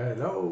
Hello.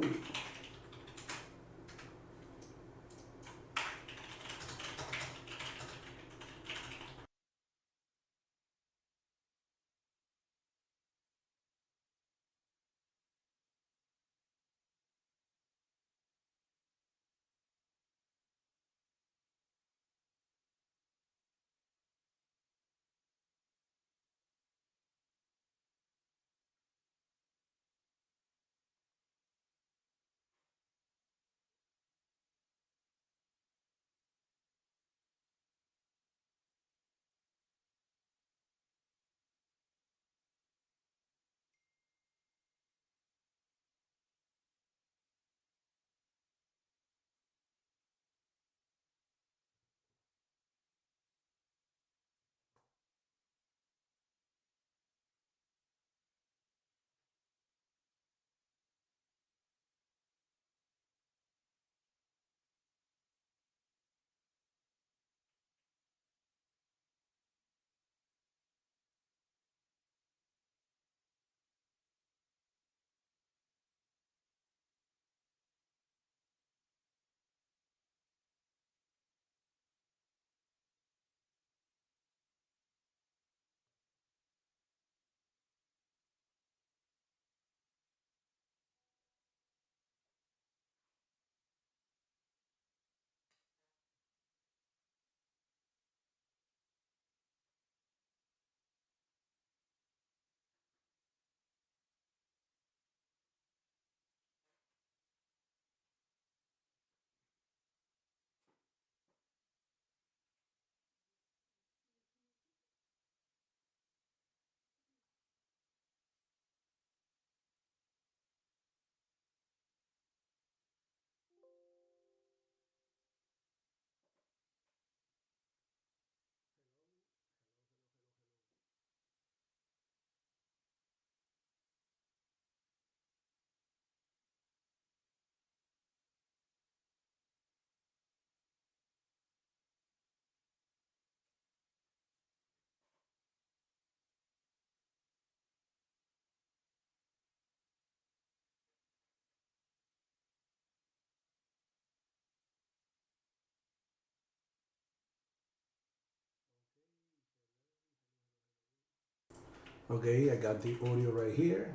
Okay, I got the audio right here.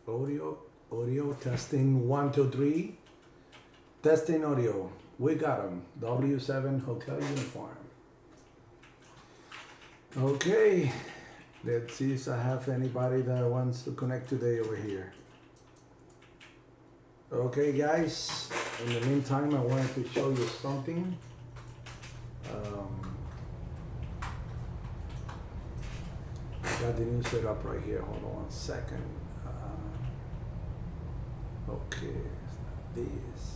Audio testing 1, 2, 3. Testing audio. We got them. W7 Hotel Uniform. Okay, let's see if I have anybody that wants to connect today over here. Okay, guys. In the meantime, I wanted to show you something. Got the new setup right here. Hold on 1 second. Okay, it's not this.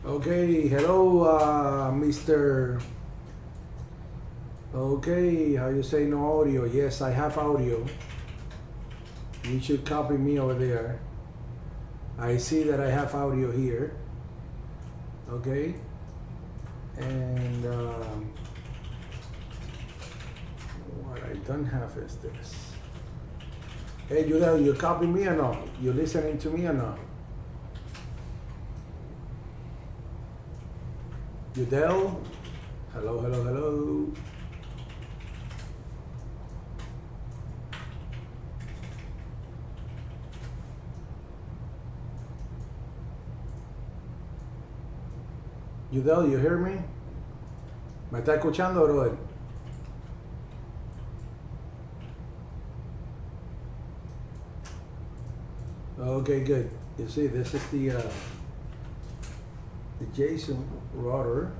Okay, hello, Mr. Okay, how you say no audio? Yes, I have audio. You should copy me over there. I see that I have audio here. Okay, and what I don't have is this. Hey, you copy me or no? You listening to me or no? Udell? Hello, hello, hello. Udell, you hear me? ¿Me está escuchando, brother? Okay, good. You see, this is the Jason router.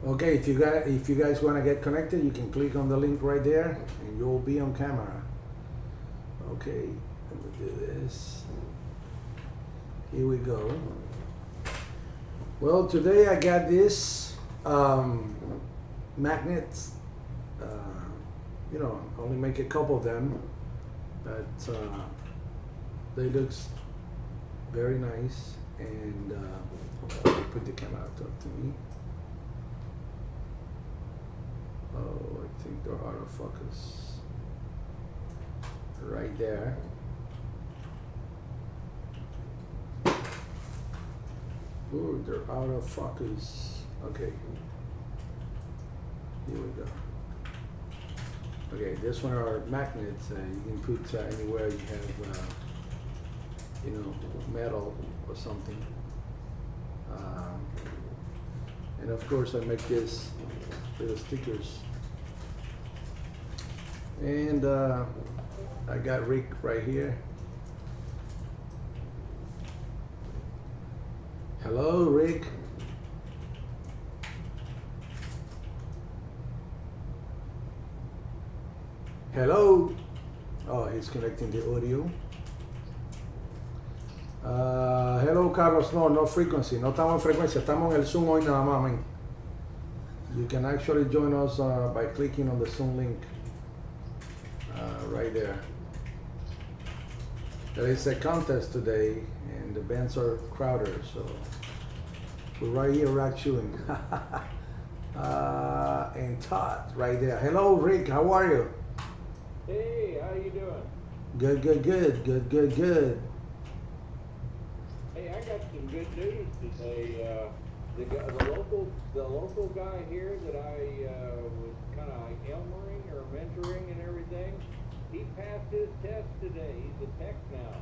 Okay, if you guys want to get connected, you can click on the link right there, and you'll be on camera. Okay, let me do this. Here we go. Well, today I got this magnets. You know, only make a couple of them, but they look very nice. And put the camera up to me. Oh, I think they're out of focus. Right there. Ooh, they're out of focus. Okay. Here we go. Okay, this one are magnets. You can put anywhere you have, you know, metal or something. And of course, I make this little stickers. And I got Rick right here. Hello, Rick. Hello. Oh, he's connecting the audio. Hello, Carlos. No frequency. No estamos en frecuencia. Estamos en el Zoom hoy nada más, man. You can actually join us by clicking on the Zoom link right there. There is a contest today, and the bands are crowded, so we're right here, rack shooting. And Todd right there. Hello, Rick. How are you? Hey, how you doing? Good. Hey, I got some good news today. The local guy here that I was kind of elmering or mentoring and everything, he passed his test today. He's a tech now.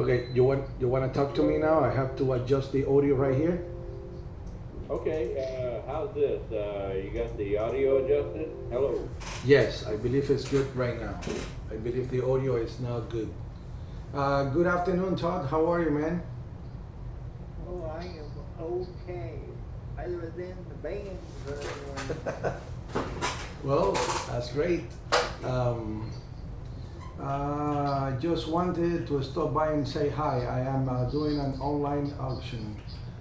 Okay, you want to talk to me now? I have to adjust the audio right here. Okay, how's this? You got the audio adjusted? Hello. Yes, I believe it's good right now. I believe the audio is now good. Good afternoon, Todd. How are you, man? Oh, I am okay. I was in the band for Well, that's great. I just wanted to stop by and say hi. I am doing an online auction,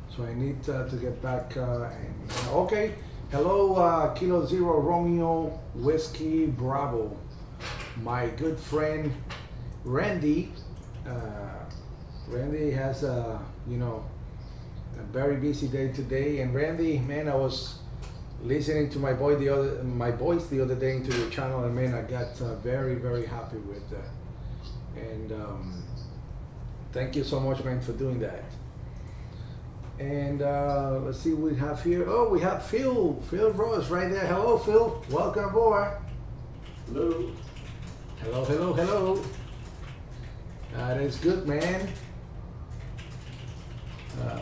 so I need to get back. Okay, hello, Kilo Zero Romeo Whiskey Bravo. My good friend Randy. Randy has a very busy day today, and Randy, man, I was listening to my voice the other day into your channel, and man, I got very happy with that. And thank you so much, man, for doing that. And let's see what we have here. Oh, we have Phill Ross right there. Hello, Phill. Welcome aboard. Hello. Hello. That is good, man.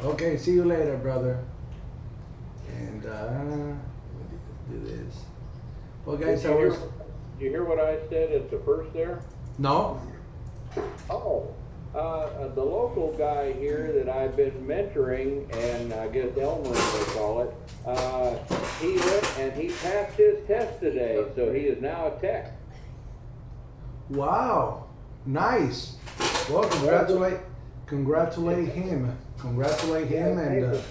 Okay, see you later, brother. And let me do this. Well, guys, Did you hear what I said at the first there? No. Oh, the local guy here that I've been mentoring, and I guess Elmer they call it, he went and he passed his test today, so he is now a tech. Wow, nice. Well, congratulate him, and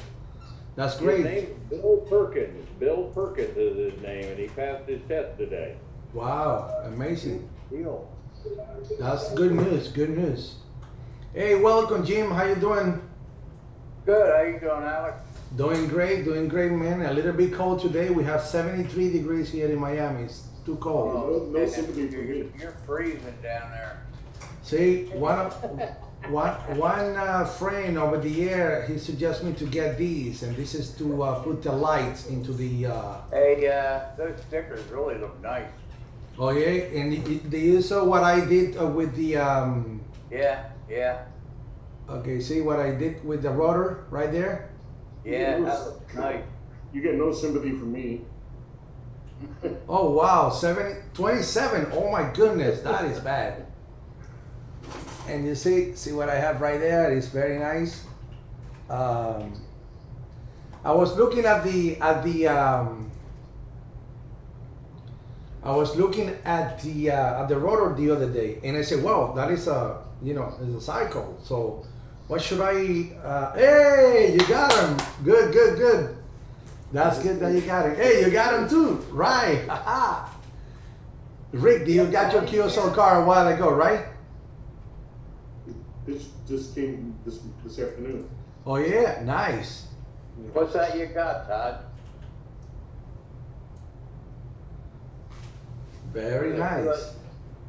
that's great. His name's Bill Perkins. Bill Perkins is his name, and he passed his test today. Wow, amazing. Phill. That's good news. Good news. Hey, welcome, Jim. How you doing? Good, how you doing, Alex? Doing great, man. A little bit cold today. We have 73 degrees here in Miami. It's too cold. No sympathy for me. You're freezing down there. See, one friend over the air, he suggests me to get these, and this is to put the lights into the. Hey, those stickers really look nice. Oh yeah, and do you saw what I did with the? Yeah. Okay, see what I did with the rotor right there? Yeah, that looks nice. You get no sympathy from me. Oh wow, 27. Oh my goodness, that is bad. And you see what I have right there? It's very nice. I was looking at the rotor the other day, and I said, "Wow, that is is a cycle." So, what should I? Hey, you got him! Good. That's good that you got it. Hey, you got him too, right? Rick, you got your QSL car a while ago, right? This just came this afternoon. Oh yeah, nice. What's that you got, Todd? Very nice.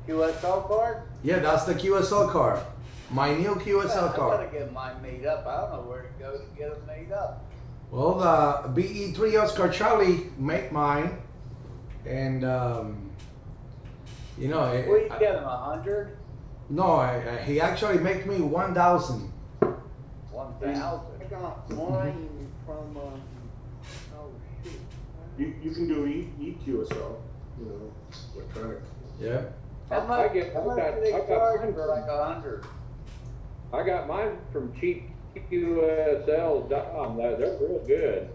QSL card? Yeah, that's the QSL car. My new QSL I car. gotta get mine made up. I don't know where to go to get them made up. Well, the BE3 Oscar Charlie make mine, and What do you get them, 100? no, he actually make me 1,000. 1,000? I got mine from, oh shoot. You can do EQSL, electronic. Yeah. How much do they charge for like 100? I got mine from cheapqsls.com. They're real good.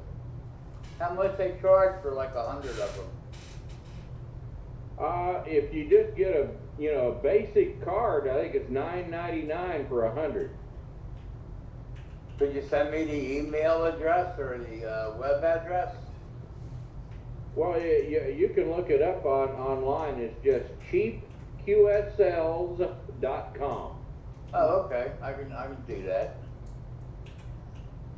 How much they charge for like 100 of them? If you just get a basic card, I think it's $9.99 for 100. Could you send me the email address or the web address? Well, you can look it up online. It's just cheapqsls.com. Oh, okay. I can do that.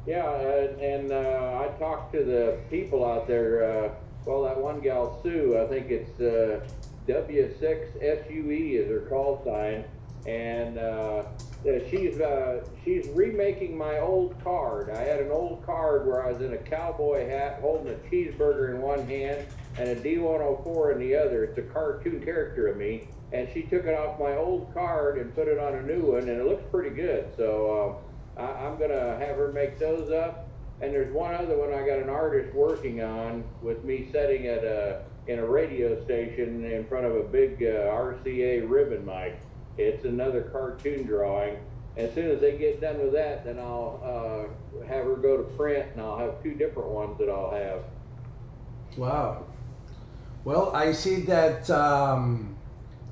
Yeah, and I talked to the people out there. Well, that one gal, Sue, I think it's W7HU is her call sign, and she's remaking my old card. I had an old card where I was in a cowboy hat, holding a cheeseburger in one hand and a D104 in the other. It's a cartoon character of me, and she took it off my old card and put it on a new one, and it looks pretty good. So I'm gonna have her make those up. And there's one other one I got an artist working on with me setting in a radio station in front of a big RCA ribbon mic. It's another cartoon drawing. As soon as they get done with that, then I'll have her go to print, and I'll have two different ones that I'll have. Wow. Well, I see that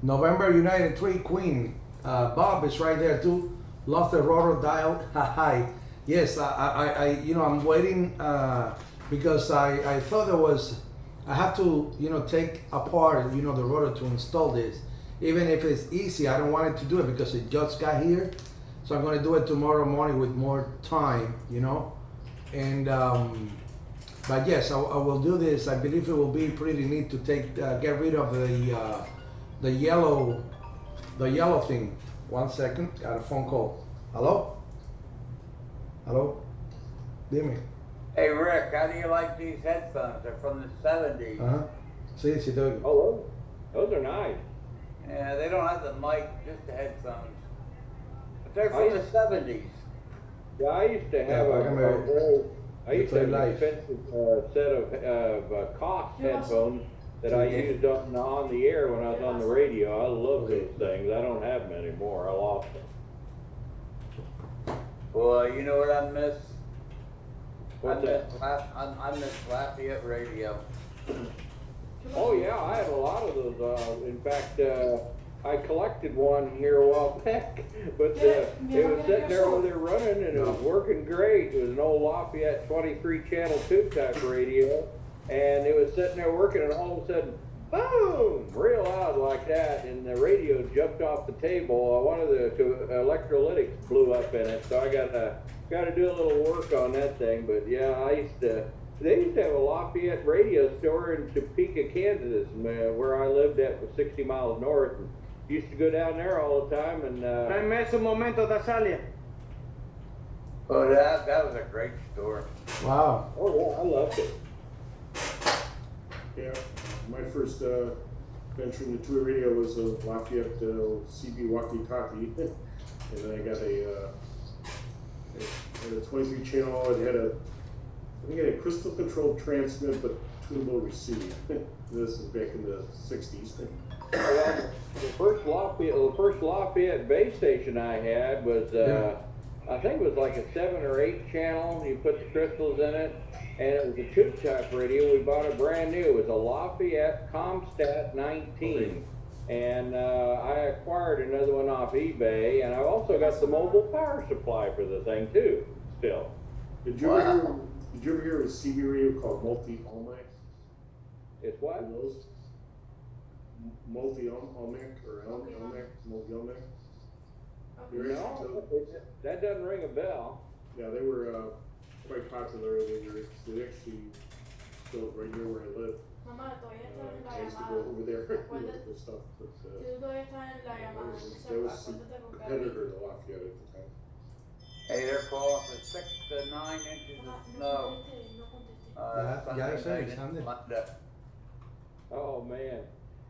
November United 3 Queen. Bob is right there too. Love the rotor dial. Hi. Yes, I'm waiting because I thought I have to take apart the rotor to install this. Even if it's easy, I don't want it to do it because it just got here. So I'm going to do it tomorrow morning with more time, And but yes, I will do this. I believe it will be pretty neat to get rid of the yellow thing. 1 second, got a phone call. Hello? Dime. Hey Rick, how do you like these headphones? They're from the 70s. Sí, sí, te oigo. Oh, those are nice. Yeah, they don't have the mic, just the headphones. But they're from the 70s. Yeah, I used to have an expensive set of Cox headphones that I used on the air when I was on the radio. I love those things. I don't have them anymore. I lost them. Well, you know what I miss? What's that? I miss Lafayette radio. Oh yeah, I had a lot of those. In fact, I collected one here a while back, but it was sitting there while they're running, and it was working great. It was an old Lafayette 23 channel tube type radio, and it was sitting there working, and all of a sudden, boom, real loud like that, and the radio jumped off the table. One of the electrolytics blew up in it, so I gotta do a little work on that thing. But yeah, they used to have a Lafayette radio store in Topeka, Kansas, where I lived at was 60 miles north. And used to go down there all the time, and Tráeme ese momento, Dasalia. Oh, that was a great store. Wow. oh yeah, I loved it. Yeah, my first venture into radio was a Lafayette CB walkie-talkie, and then I got a 23 channel. It had I think it had a crystal controlled transmit, but tunable receive. This is back in the 60s. Well, the first Lafayette base station I had was, I think it was like a 7 or 8 channel. You put the crystals in it, and it was a tube type radio. We bought it brand new. It was a Lafayette Comstat 19. And I acquired another one off eBay, and I also got the mobile power supply for the thing too, still. Did you ever hear of a CB radio called Multi-Olmec? It's what? Those? Multi-Olmec or Olmec? Multi-Olmec? No, that doesn't ring a bell. Yeah, they were quite popular. They actually built right near where I live. Mamá, todavía estás en I la used to go llamada. over there Acuérdate, with stuff, but tú todavía estás en la llamada. Entonces, there was some acuérdate con competitor to Lafayette at the time. Hey, they're calling for 6 to 9 inches Mamá, of no snow. contestes, no contestes. Ya sé, Sunday night Alexander. and Monday. Oh man,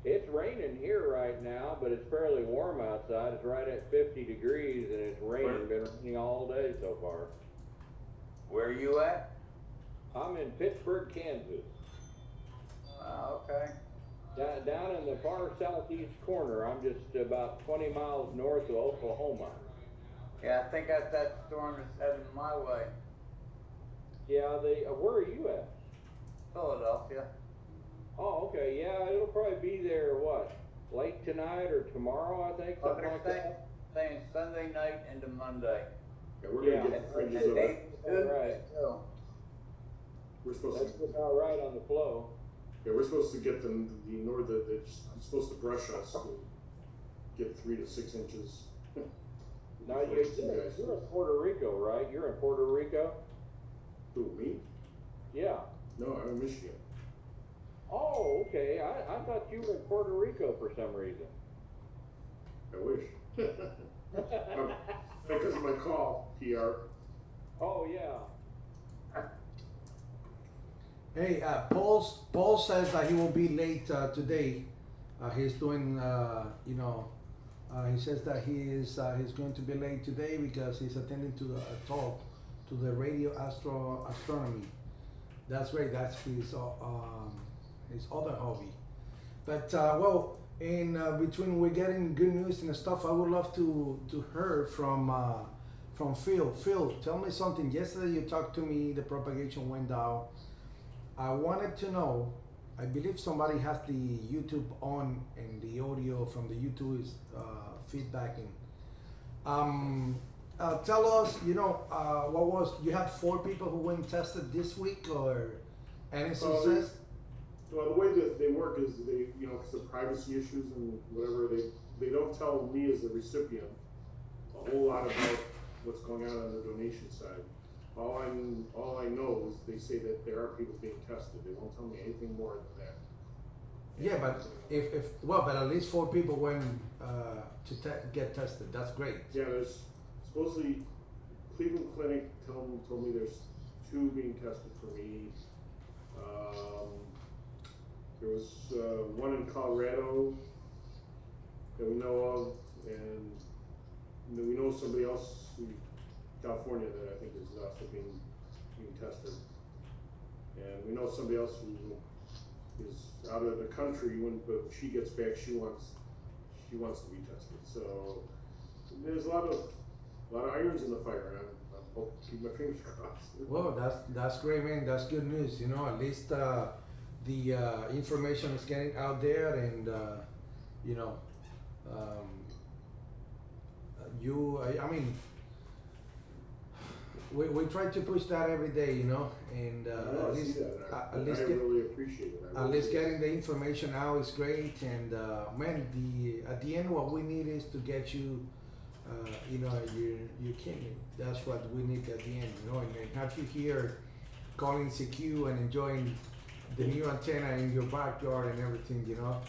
it's raining here right now, but it's fairly warm outside. It's right at 50 degrees, and it's raining. Been raining all day so far. Where are you at? I'm in Pittsburgh, Kansas. Okay. Down in the far southeast corner. I'm just about 20 miles north of Oklahoma. Yeah, I think that storm is heading my way. Yeah, where are you at? Philadelphia. Oh, okay. Yeah, it'll probably be there, what, late tonight or tomorrow, I think, something like that. Saying Sunday night into Monday. Yeah, we're Yeah. gonna get fringes And of they it. good Right. too. We're supposed That's to. about right on the flow. Yeah, we're supposed to get them. The north. It's supposed to brush us and get 3 to 6 inches. Now, Before you're it's you guys. in Puerto Rico, right? You're in Puerto Rico? Who, me? Yeah. No, I'm in Michigan. Oh, okay. I thought you were in Puerto Rico for some reason. I wish. Because of my call, PR. Oh, yeah. Hey, Paul says that he will be late today. He's doing, he says that he's going to be late today because he's attending to a talk to the radio astronomy. That's great. That's his other hobby. But in between we're getting good news and stuff, I would love to hear from Phill. Phill, tell me something. Yesterday you talked to me. The propagation went down. I wanted to know, I believe somebody has the YouTube on and the audio from the YouTube is feedbacking. Tell us, you had 4 people who went tested this week or any success? Well, the way that they work is because of privacy issues and whatever, they don't tell me as the recipient a whole lot about what's going on the donation side. All I know is they say that there are people being tested. They won't tell me anything more than that. Yeah, but but at least 4 people went to get tested. That's great. Yeah, there's supposedly Cleveland Clinic told me there's 2 being tested for me. There was 1 in Colorado that we know of, and then we know somebody else in California that I think is also being tested. And we know somebody else who is out of the country but when she gets back, she wants to be tested. So there's a lot of irons in the fire, and I'm hoping to keep my fingers crossed. Well, that's great, man. That's good news. At least the information is getting out there, and we try to push that every day, you know, and No, at I see least that. at I least really appreciate it. I at really least do. getting the information out is great, and man, at the end, what we need is to get you, you know, your kidney. That's what we need at the end, you know, and have you here calling CQ and enjoying the new antenna in your backyard and everything, you know.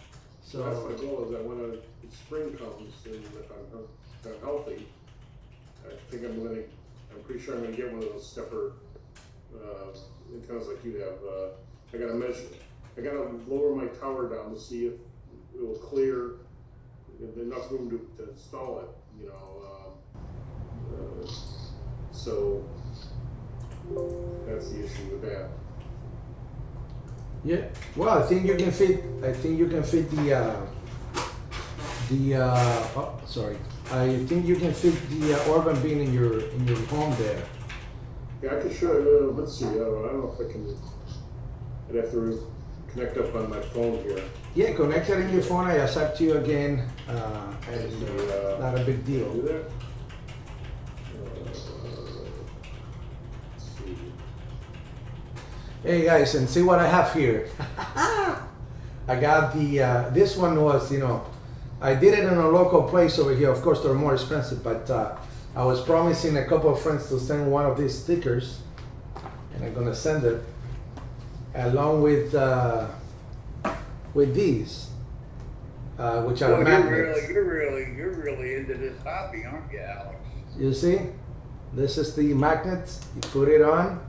So that's my So goal, is that when spring comes and if I'm healthy, I think I'm pretty sure I'm gonna get one of those stepper, antennas like you have. I gotta measure, I gotta lower my tower down to see if it will clear enough room to install it, you know. So that's the issue with that. yeah, well, I think you can fit. I think you can fit oh, sorry. I think you can fit the urban beam in your home there. Yeah, I could show you, let's see, I don't know if I can, I'd have to connect up on my phone here. Yeah, connect it in your phone. I accept you again, and not a big Do deal. that? Let's see. Hey guys, and see what I have here. I got the this one was, you know, I did it in a local place over here. Of course, they're more expensive, but I was promising a couple of friends to send one of these stickers, and I'm gonna send it along with these, which are Well, magnets. you're really into this hobby, aren't you, Alex? You see, this is the magnets. You put it on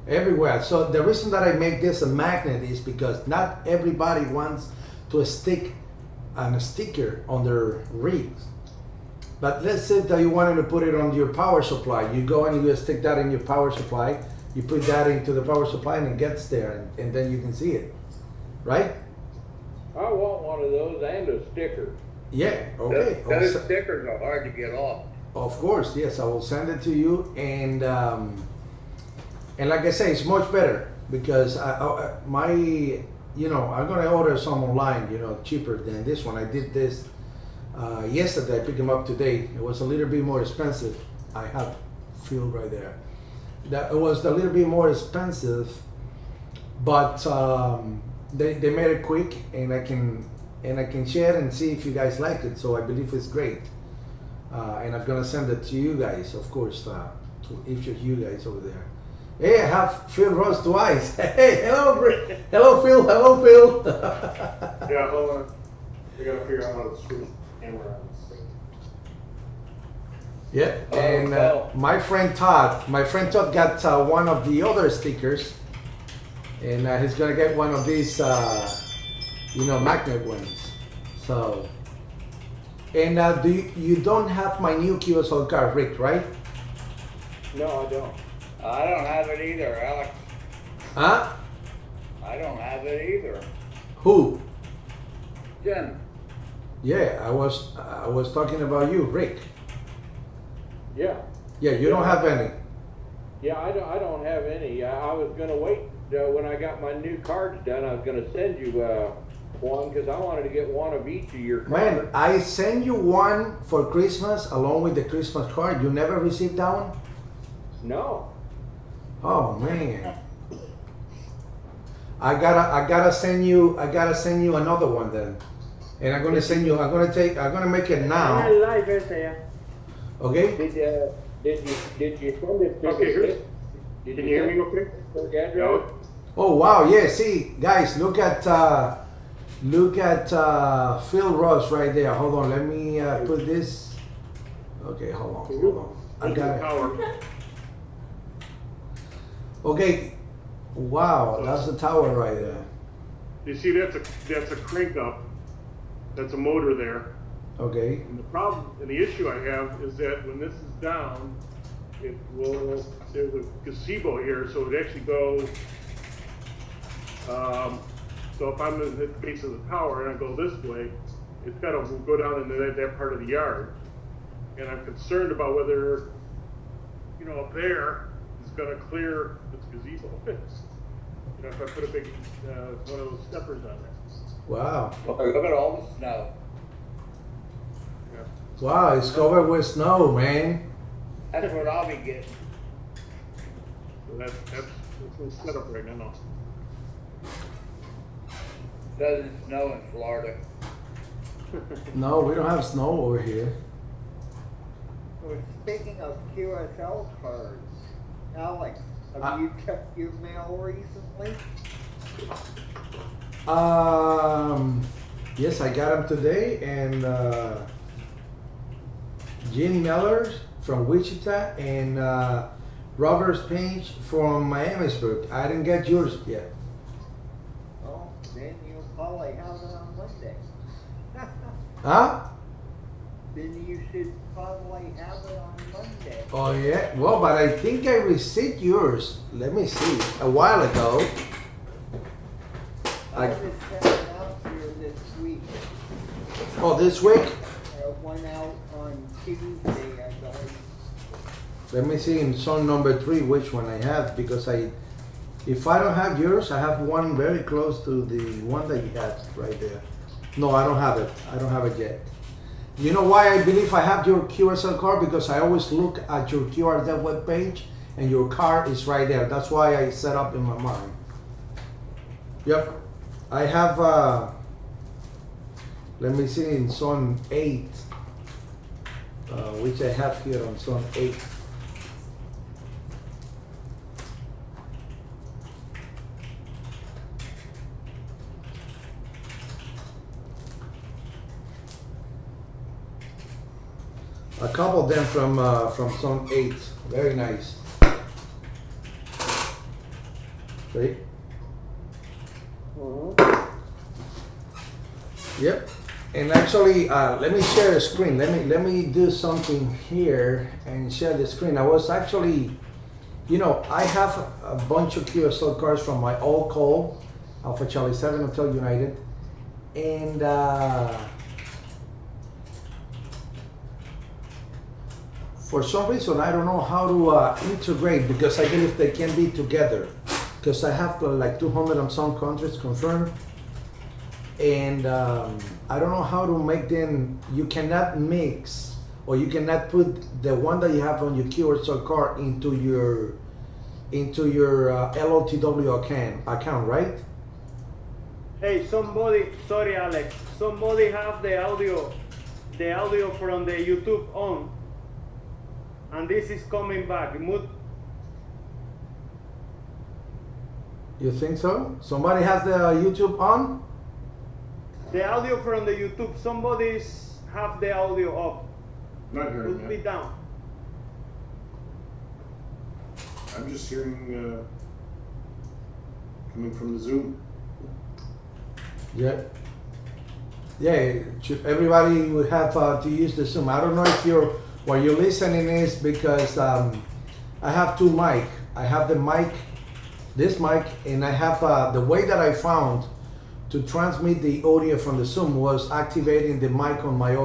everywhere. So the reason that I make this a magnet is because not everybody wants to stick a sticker on their rigs. But let's say that you wanted to put it on your power supply. You go and you stick that in your power supply. You put that into the power supply and it gets there, and then you can see it, right? I want one of those and a sticker. Yeah. Okay. Those stickers are hard to get off. Of course, yes, I will send it to you, and like I say, it's much better because my, you know, I'm gonna order some online, you know, cheaper than this one. I did this yesterday. I picked them up today. It was a little bit more expensive. I have Phill right there. That it was a little bit more expensive, but they made it quick, and I can share and see if you guys like it. So I believe it's great. And I'm gonna send it to you guys, of course, to each of you guys over there. Hey, I have Phill Ross twice. Hey, hello, hello, Phill. Hello, Phill. Yeah, hold on. I gotta figure out how to switch the camera on this thing. Yeah, and well. my friend Todd got one of the other stickers, and he's gonna get one of these, you know, magnet ones. So, and you don't have my new QSL card, Rick, right? No, I don't. I don't have it either, Alex. Huh? I don't have it either. Who? Jen, Yeah, I was talking about you, Rick. Yeah. Yeah, you don't have any. Yeah, I don't have any. I was gonna wait when I got my new cards done. I was gonna send you one because I wanted to get one of each of your cards. Man, I sent you one for Christmas along with the Christmas card. You never received that one? No. Oh man. I gotta send you another one then. And I'm gonna make it now. Okay? Did you send it to Okay, the here's, Did can you hear me okay? Android? No? Oh wow, yeah, see, guys, look at Phill Ross right there. Hold on, let me put this. Okay, hold on. I Here's got the it. tower. Okay. Wow, that's the tower right there. You see, that's a crank up. That's a motor there. Okay. And the problem, and the issue I have is that when this is down, there's a gazebo here, so it would actually go, so if I'm at the base of the tower and I go this way, it's gotta go down into that part of the yard. And I'm concerned about whether, you know, up there is gonna clear this gazebo. You know, if I put a big, one of those steppers on there. Wow. look at all the snow. Wow, it's covered with snow, man. That's what I'll be getting. So that's the setup right now. Doesn't snow in Florida. No, we don't have snow over here. Well, speaking of QSL cards, Alex, have you checked your mail recently? Yes, I got them today, and Gene Miller from Wichita and Robert Page from Miamisburg. I didn't get yours yet. Oh, then you'll probably have it on Monday. Huh? Then you should probably have it on Monday. Oh yeah. Well, but I think I received yours. Let me see. A while ago. I just sent it out here this week. Oh, this week. Went out on Tuesday, I believe. Let me see in song number 3 which one I have, because if I don't have yours, I have one very close to the one that you had right there. No, I don't have it. I don't have it yet. You know why I believe I have your QSL card? Because I always look at your QRZ web page and your card is right there. That's why I set up in my mind. Yep. I have, let me see in Zone 8, which I have here on Zone 8. A couple of them from Zone 8. Very nice. See? Yep. And actually, let me share the screen. Let me do something here and share the screen. I was actually, you know, I have a bunch of QSL cards from my old call, Alpha Charlie 7 Hotel United, and for some reason I don't know how to integrate, because I believe they can be together. Because I have like 200 and some countries confirmed, and I don't know how to make them. You cannot mix, or you cannot put the one that you have on your QSL card into your LOTW account, right? Hey, sorry Alex, somebody have the audio from the YouTube on, and this is coming back. You think so? Somebody has the YouTube on? The audio from the YouTube, somebody's have the audio up. Not hearing Put me that. down. I'm just hearing coming from the Zoom. Yeah. Yeah, everybody would have to use the Zoom. I don't know if what you're listening is, because I have two mic. I have the mic, this mic, and I have the way that I found to transmit the audio from the Zoom was activating the mic on my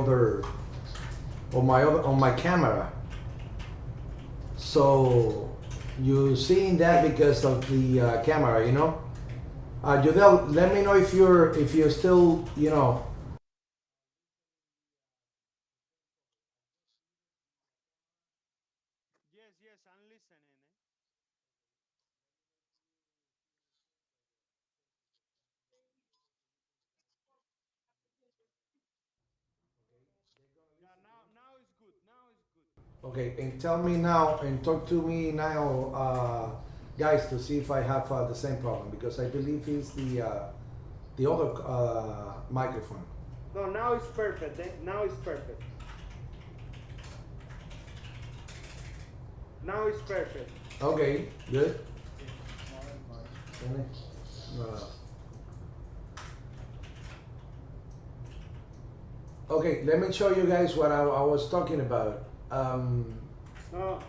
camera. So you seeing that because of the camera, you know. Judel, let me know if you're still, you know. Yes, I'm listening. Yeah, now it's good. Now it's good. Okay, and tell me now, and talk to me now, guys, to see if I have the same problem, because I believe it's the other microphone. No, now it's perfect. Now it's perfect. Now it's perfect. Okay, good. Okay, let me show you guys what I was talking about. No,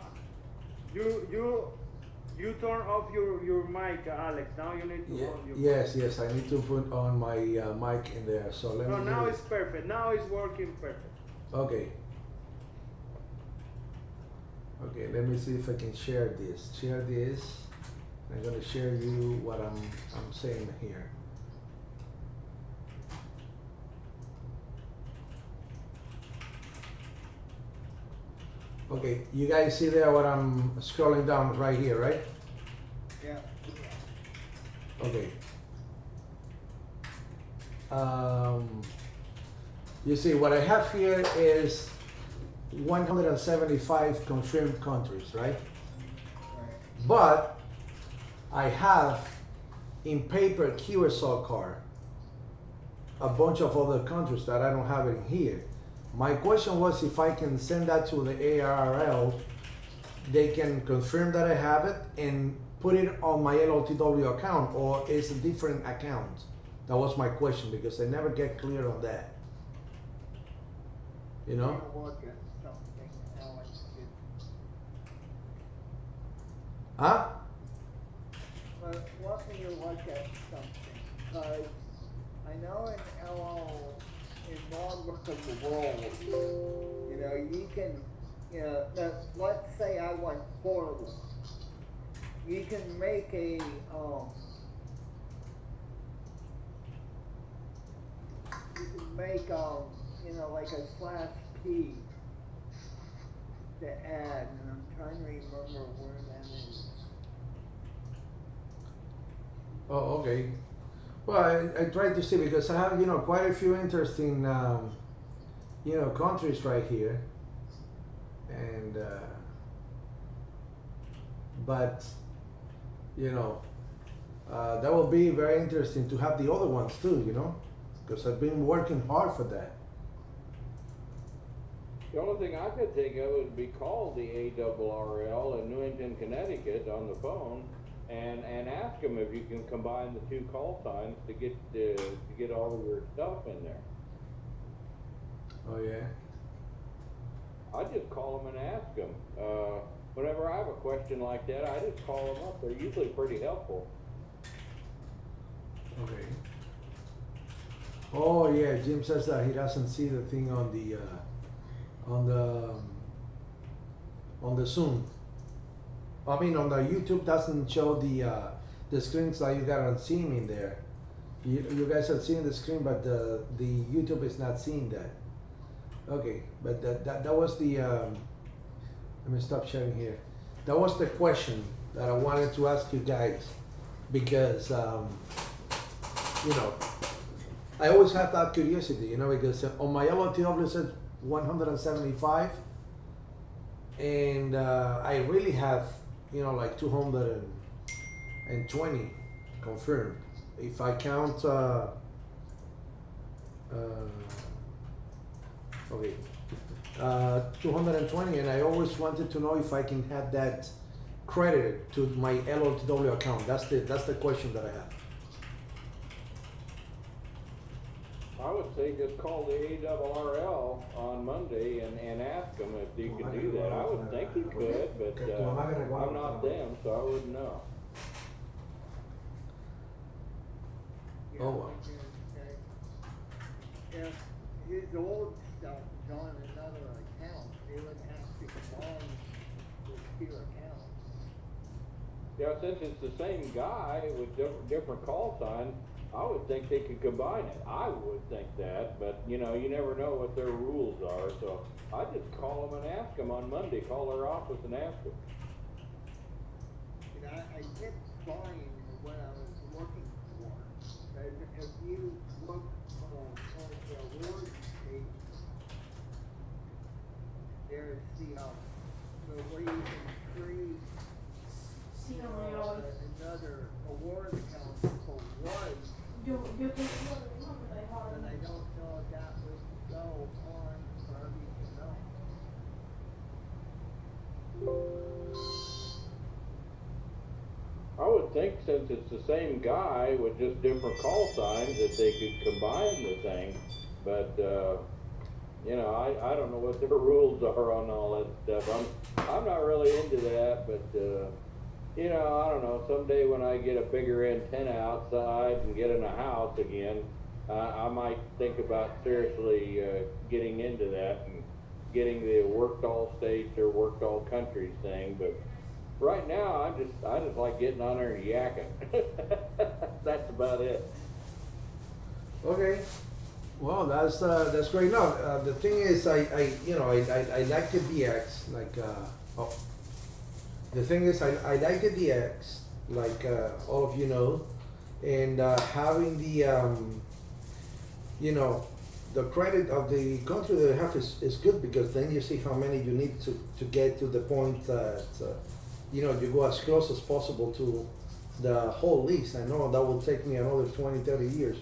you turn off your mic, Alex. Now you need to on your Yes, I need to put on my mic in there. So let No, me. now it's perfect. Now it's working perfect. Okay. Okay, let me see if I can share this. Share this. I'm gonna share you what I'm saying here. Okay, you guys see there what I'm scrolling down right here, right? Yeah. Okay. You see, what I have here is 175 confirmed countries, right? Right. But I have in paper QSL card a bunch of other countries that I don't have it in here. My question was if I can send that to the ARRL, they can confirm that I have it and put it on my LOTW account, or it's a different account. That was my question because I never get clear on that. You know? I'm gonna look at something, Alex. Huh? But let me look at something, because I know in one look of the world, you know, you can, you know, let's say I went forward. You can make a, you know, like a /P to add, and I'm trying to remember where that is. Oh, okay. Well, I tried to see because I have, you know, quite a few interesting, you know, countries right here. And, but, you know, that will be very interesting to have the other ones too, you know, because I've been working hard for that. The only thing I could think of would be call the ARRL in Newington, Connecticut on the phone and ask them if you can combine the two call signs to get all of your stuff in there. Oh, yeah. I just call them and ask them. Whenever I have a question like that, I just call them up. They're usually pretty helpful. Okay. Oh, yeah, Jim says that he doesn't see the thing on the Zoom. I mean, on the YouTube doesn't show the screens that you got on seeing in there. You guys are seeing the screen, but the YouTube is not seeing that. Okay, but that was the. Let me stop sharing here. That was the question that I wanted to ask you guys, because you know, I always have that curiosity, you know, because on my LOTW it says 175, and I really have, you know, like 220 confirmed. If I count, okay, 220, and I always wanted to know if I can have that credited to my LOTW account. That's the question that I have. I would say just call the ARRL on Monday and ask them if you can do that. I would think you could, but I'm not them, so I wouldn't know. Yeah, Oh, wow. If his old stuff is on another account, they would have to combine the two accounts. Yeah, since it's the same guy with different call signs, I would think they could combine it. I would think that, but you know, you never know what their rules are. So I just call them and ask them on Monday. Call their office and ask them. And I did find what I was looking for. If you look on the award page, there's the way you can create Sí, no me llegó hoy. another award account for one. Yo estoy seguro que no me la dejaba And I ahí. don't know if that would go on for everything else. I would think since it's the same guy with just different call signs that they could combine the thing, but you know, I don't know what their rules are on all that stuff. I'm not really into that, but you know, I don't know. Someday when I get a bigger antenna outside and get in a house again, I might think about seriously getting into that and getting the worked all states or worked all countries thing. But right now, I just like getting on there and yakking. That's about it. Okay. Well, that's great. No, the thing is, I like the DX. Like, the thing is, I like the DX. like all of you know, and having the the credit of the country that you have is good, because then you see how many you need to get to the point that you go as close as possible to the whole list. I know that will take me another 20-30 years.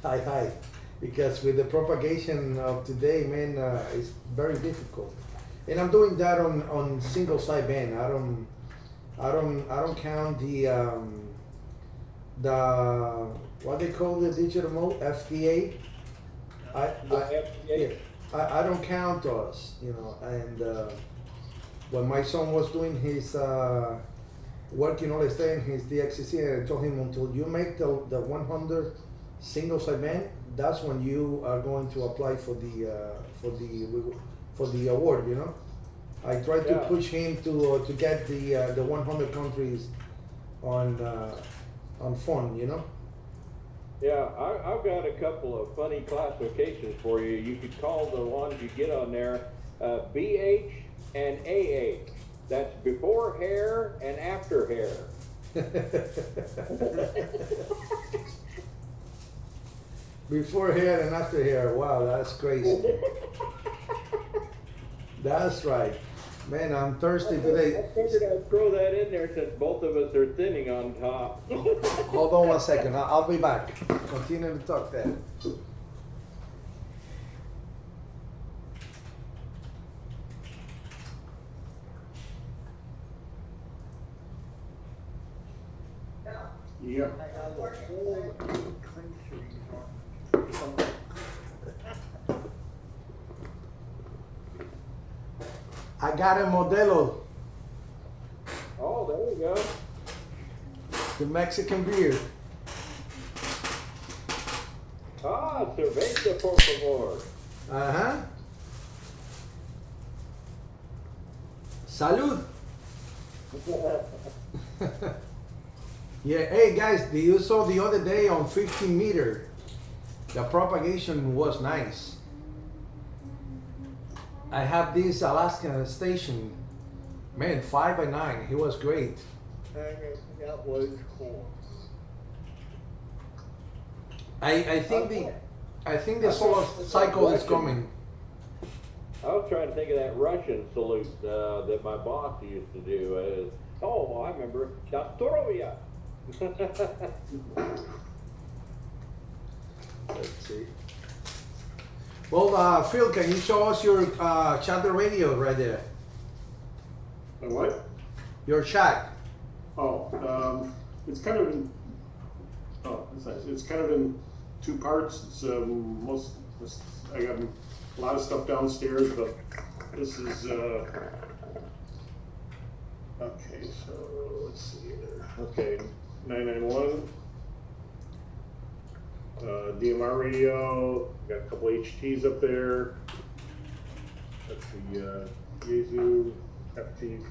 Hi. Because with the propagation of today, man, it's very difficult. And I'm doing that on single sideband. I don't count the what they call the digital mode, FDA. I don't count those, and when my son was doing his working all his day in his DXCC, I told him, until you make the 100 single sideband, that's when you are going to apply for the award. I tried to push him to get the 100 countries on phone. Yeah, I've got a couple of funny classifications for you. You could call the ones you get on there BH and AH. That's before hair and after hair. Before hair and after hair. Wow, that's crazy. That's right. Man, I'm thirsty today. I figured I'd throw that in there since both of us are thinning on top. Hold on one second. I'll be back. Continue to talk there. Yeah. I have a whole country on. I got a Modelo, Oh, there you go. the Mexican beer. Ah, cerveza, por favor. Uh-huh. Salud. Yeah, hey guys, you saw the other day on 15 meter, the propagation was nice. I have this Alaskan station, man, 5x9, he was great. That was cool. I think the solar cycle is coming. I was trying to think of that Russian salute that my boss used to do. I remember. Dastorovia. Let's see. Well, Phil, can you show us your chat radio right there? And what? Your chat. Oh, it's kind of in. Oh, that's nice. It's kind of in two parts. It's I got a lot of stuff downstairs, but this is. Okay, so let's see here. Okay, 991. DMR radio. Got a couple HTs up there. That's the Yaesu FT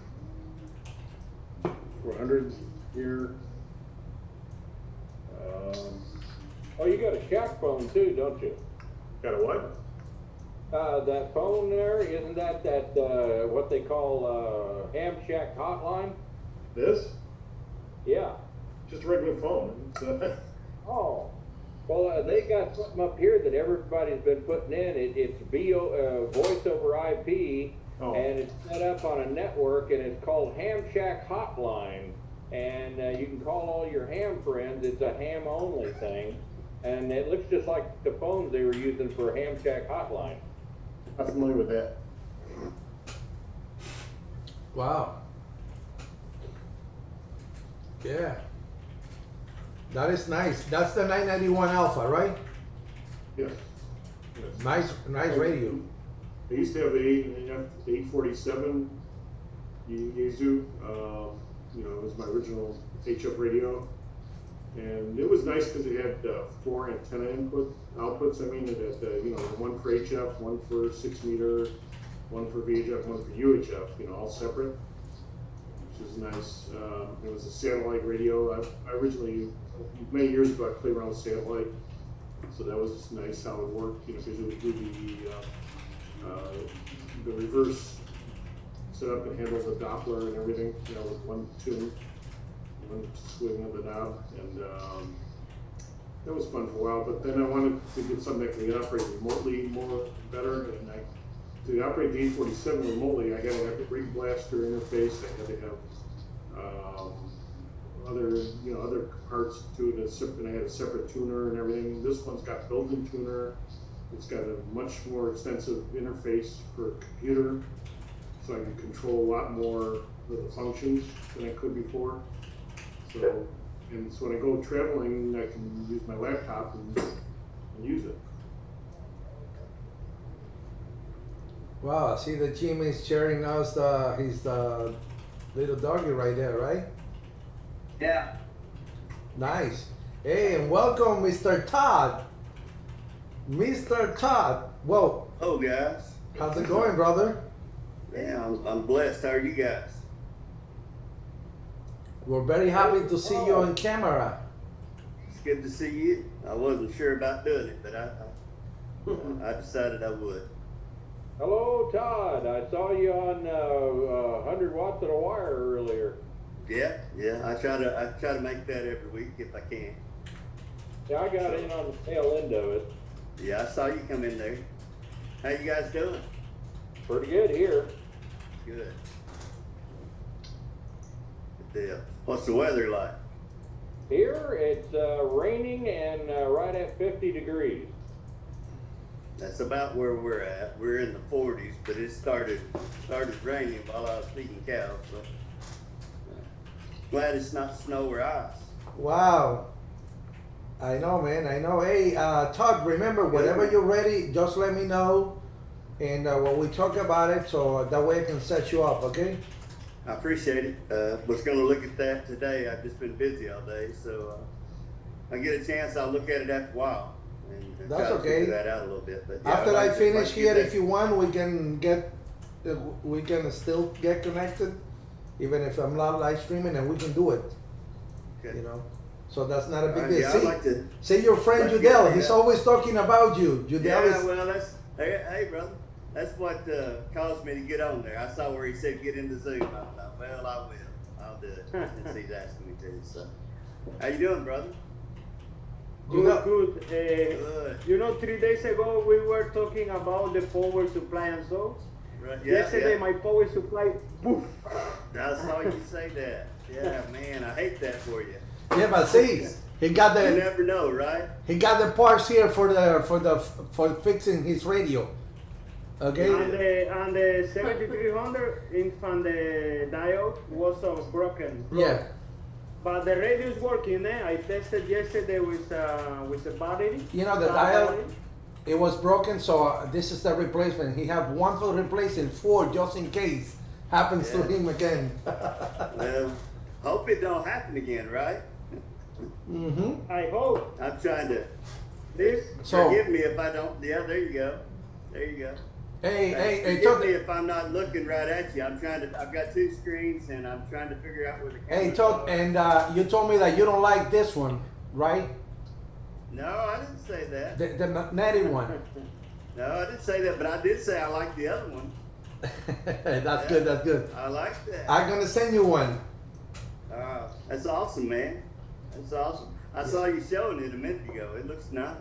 400s here. Oh, you got a shack phone too, don't you? Got a what? That phone there, isn't that what they call ham shack hotline? This? Yeah. Just a regular phone. It's, Oh. Well, they got something up here that everybody's been putting in. It's voice over IP, and it's set up on a network, and it's called Ham Shack Hotline. And you can call all your ham friends. It's a ham-only thing. And it looks just like the phones they were using for Ham Shack Hotline. I'm familiar with that. Wow. Yeah. That is nice. That's the 991 Alpha, right? Yes. Nice radio. I used to have the 847 Yaesu. It was my original HF radio. And it was nice because it had 4 antenna outputs. I mean, it had, one for HF, one for 6 meter, one for VHF, one for UHF, all separate, which is nice. It was a satellite radio. I originally, many years ago, I played around with satellite. So that was nice how it worked, because it would do the reverse setup and handle the Doppler and everything, with one tune. swing of the knob, and that was fun for a while. But then I wanted to get something that can operate remotely more better, and to operate the 847 remotely, I had to have the rig blaster interface. I had to have other parts to it, and I had a separate tuner and everything. This one's got built-in tuner. It's got a much more extensive interface for a computer, so I can control a lot more of the functions than I could before. So when I go traveling, I can use my laptop and use it. Wow, I see that Jimmy is sharing us his little doggy right there, right? Yeah. Nice. Hey, and welcome, Mr. Todd. Mr. Todd. Whoa, Oh, guys. how's it going, brother? Yeah, I'm blessed. How are you guys? We're very happy to see you on camera. It's good to see you. I wasn't sure about doing it, but I decided I would. Hello, Todd. I saw you on 100 watts of the wire earlier. Yeah. I try to make that every week if I can. Yeah, I got in on the tail end of it. Yeah, I saw you come in there. How you guys doing? Pretty good here. Good. Good deal. What's the weather like? Here it's raining and right at 50 degrees. That's about where we're at. We're in the 40s, but it started raining while I was feeding cows. So glad it's not snow or ice. Wow. I know, man. I know. Hey, Todd, remember, whenever you're ready, just let me know. And when we talk about it, so that way I can set you up, okay? I appreciate it. Was going to look at that today. I've just been busy all day, so I get a chance, I'll look at it after a while and That's try to okay. figure that out a little bit. But yeah, After I'd I like to finish get here, that- if you want, we can still get connected, even if I'm not live streaming, and we can do it. Okay. You know, so that's not a big All right, deal. yeah, I'd like to. See your friend Let's get Judel. that. He's always talking about you. Judel Yeah, is. well, hey, brother. That's what caused me to get on there. I saw where he said get into Zoom. I thought, well, I will. I'll do it since he's asking me to. So, how you doing, brother? Judel- Good. Good. You know, 3 days ago we were talking about the power supply and so. Right. Yesterday Yeah. my power supply, poof. I saw you say that. Yeah, man, I hate that for you. Yeah, but see, he got You the never know, right? parts here for fixing his radio. Okay. And the 7300 from the diode was broken. Yeah. But the radio is working. I tested yesterday with the battery. You know the dial. It was broken, so this is the replacement. He have one for replacing, 4 just in case happens to Yeah. him again. Well, hope it don't happen again, right? Mm-hmm. I hope I'm trying to. this. So- Forgive me if I don't. Yeah, there you go. There you go. Hey, Forgive Todd. me if I'm not looking right at you. I'm trying to. I've got 2 screens and I'm trying to figure out where the camera. Hey, Todd, and you told me that you don't like this one, right? No, I didn't say that. The magnetic one. No, I didn't say that, but I did say I like the other one. That's good. That's good. I like that. I'm gonna send you one. That's awesome, man. That's awesome. I saw you showing it a minute ago. It looks nice.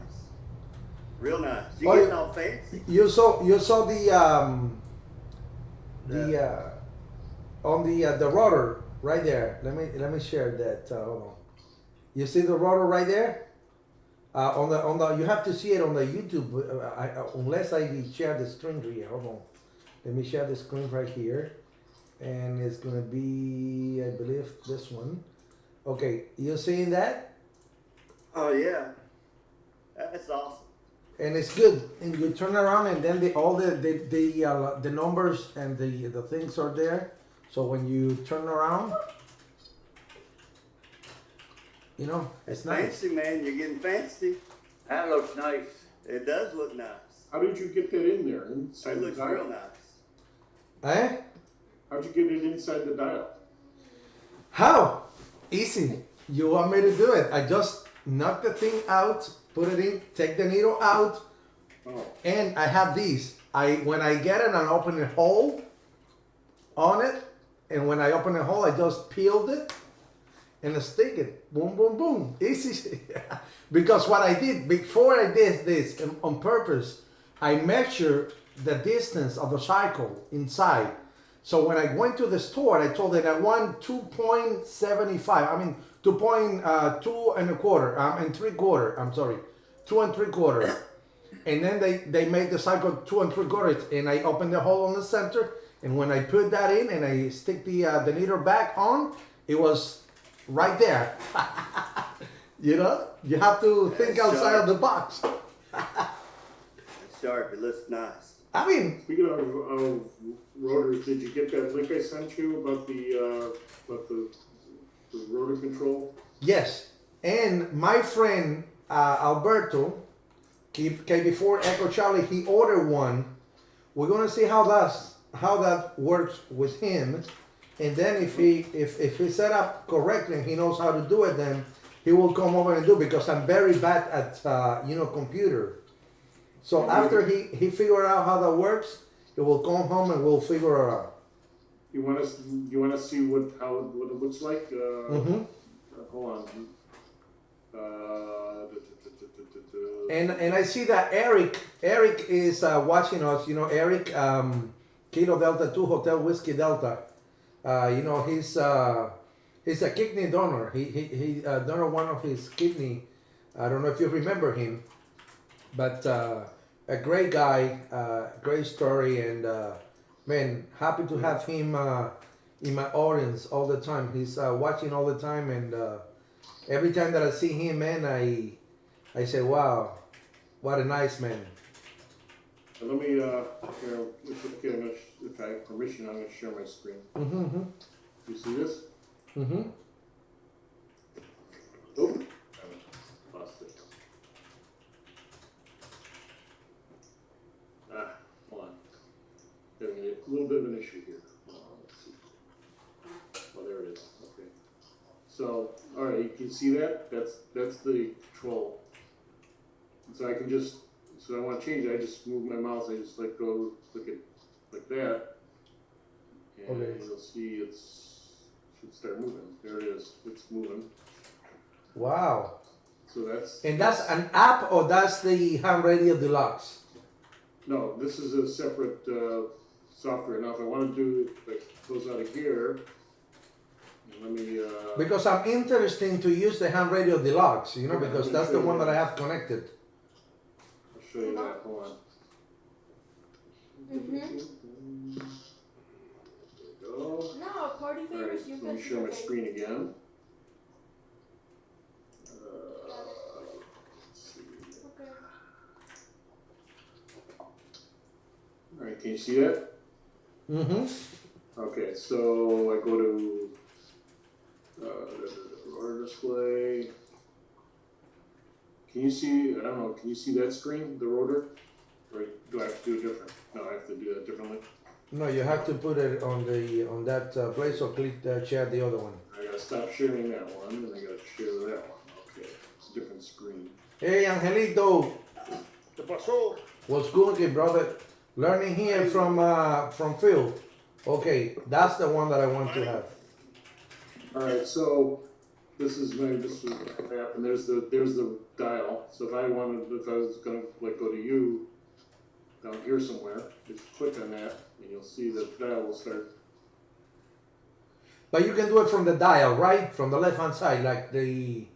Real nice. You Oh, getting yeah. all fancy? You saw the on the rotor right there. Let me share that. Hold on. You see the rotor right there? On the you have to see it on the YouTube. Unless I share the screen here. Hold on. Let me share the screen right here, and it's gonna be, I believe, this one. Okay, you seeing that? Oh yeah. That's awesome. And it's good. And you turn around, and then all the numbers and the things are there. So when you turn around, you know, it's nice. Fancy, man. You're getting fancy. That looks nice. It does look nice. How did you get that in there inside It the looks dial? real nice. Eh? How'd you get it inside the dial? How? Easy. You want me to do it? I just knock the thing out, put it in, take the needle out, Oh, and I have these. When I get it, I open a hole on it, and when I open a hole, I just peeled it, and stick it. Boom, boom, boom. Easy. Because what I did before I did this on purpose, I measured the distance of the cycle inside. So when I went to the store, I told them I want 2.75. I mean 2.2 and a quarter. And 3/4. I'm sorry, 2 3/4. And then they made the cycle 2 3/4, and I opened the hole on the center. And when I put that in and I stick the needle back on, it was right there. You know, you have to think outside of the box. It's sharp. It looks nice. I mean, Speaking of rotors, did you get that link I sent you about the rotor control? yes. And my friend Alberto, before Echo Charlie, he ordered one. We're gonna see how that works with him, and then if he set up correctly and he knows how to do it, then he will come over and do it, because I'm very bad at computer. So after he figure out how that works, he will come home and we'll figure it out. You want to see what it looks like? Hold on. And I see that Eric is watching us. You know, Eric, Kilo Delta 2 Hotel Whiskey Delta. You know, he's a kidney donor. He donated one of his kidney. I don't know if you remember him, but a great guy, great story, and man, happy to have him in my audience all the time. He's watching all the time, and every time that I see him, man, I say, wow, what a nice man. Let me, here, if I have permission, I'm going to share my screen. Mm-hmm. You see this? Mm-hmm. Oh, I lost it. Hold on. Having a little bit of an issue here. Let's see. Oh, there it is. Okay. So, all right, you can see that? That's the control. So I can just, so I want to change it. I just move my mouse. I just go click it like that, and Okay. you'll see should start moving. There it is. It's moving. Wow. So that's. And that's an app, or that's the Ham Radio Deluxe? No, this is a separate software. Now, if I want to do like goes out of here, let me. Because I'm interested to use the Ham Radio Deluxe, you know, because that's the one that I have connected. I'll show you that. Hold on. Mm-hmm. There we go. No, party All right, favors, you let me guys share my okay. screen again. Let's see. Okay. All right, can you see that? Mm-hmm. Okay, so I go to rotor display. Can you see? I don't know. Can you see that screen, the rotor? Or do I have to do it different? No, I have to do that differently. No, you have to put it on that place, or click share the other one. I gotta stop sharing that one, and I gotta share that one. Okay, it's a different screen. Hey, Angelito, ¿Qué pasó? what's good, brother? Learning here from Phill. Okay, that's the one that I want to have. All right, so this is my app, and there's the dial. So if I was gonna like go to you down here somewhere, just click on that, and you'll see the dial will start. But you can do it from the dial, right? From the left-hand side, like the...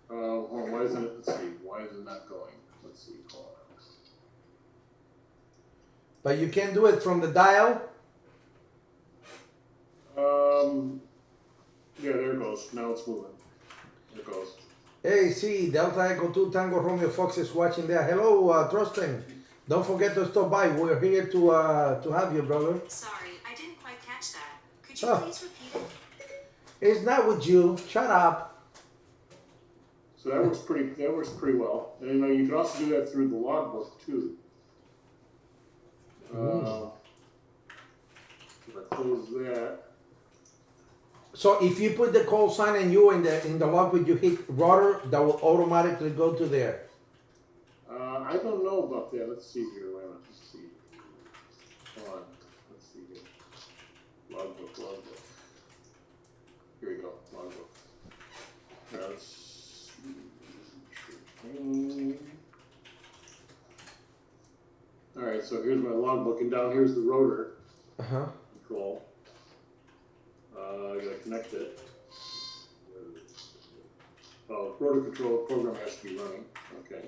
Hold on, why isn't it? Let's see. Why is it not going? Let's see. Hold But you can do it from the dial? on. Yeah, there it goes. Now it's moving. There it goes. Hey, see, Delta Echo 2 Tango Romeo Fox is watching there. Hello, Trusting. Don't forget to stop by. We're here to have you, brother. Sorry, I didn't quite catch that. Could you Oh. please repeat it? It's not with you. Shut up. So that works pretty well. And you can also do that through the logbook too. If I close that. So if you put the call sign and you in the logbook, you hit rotor, that will automatically go to there. I don't know about that. Let's see here. Wait a minute. Let's see. Hold on. Let's see here. Logbook. Here we go. Logbook. so here's my logbook, and down here's the rotor Uh-huh. control. I gotta connect it. Oh, rotor control program has to be running. Okay.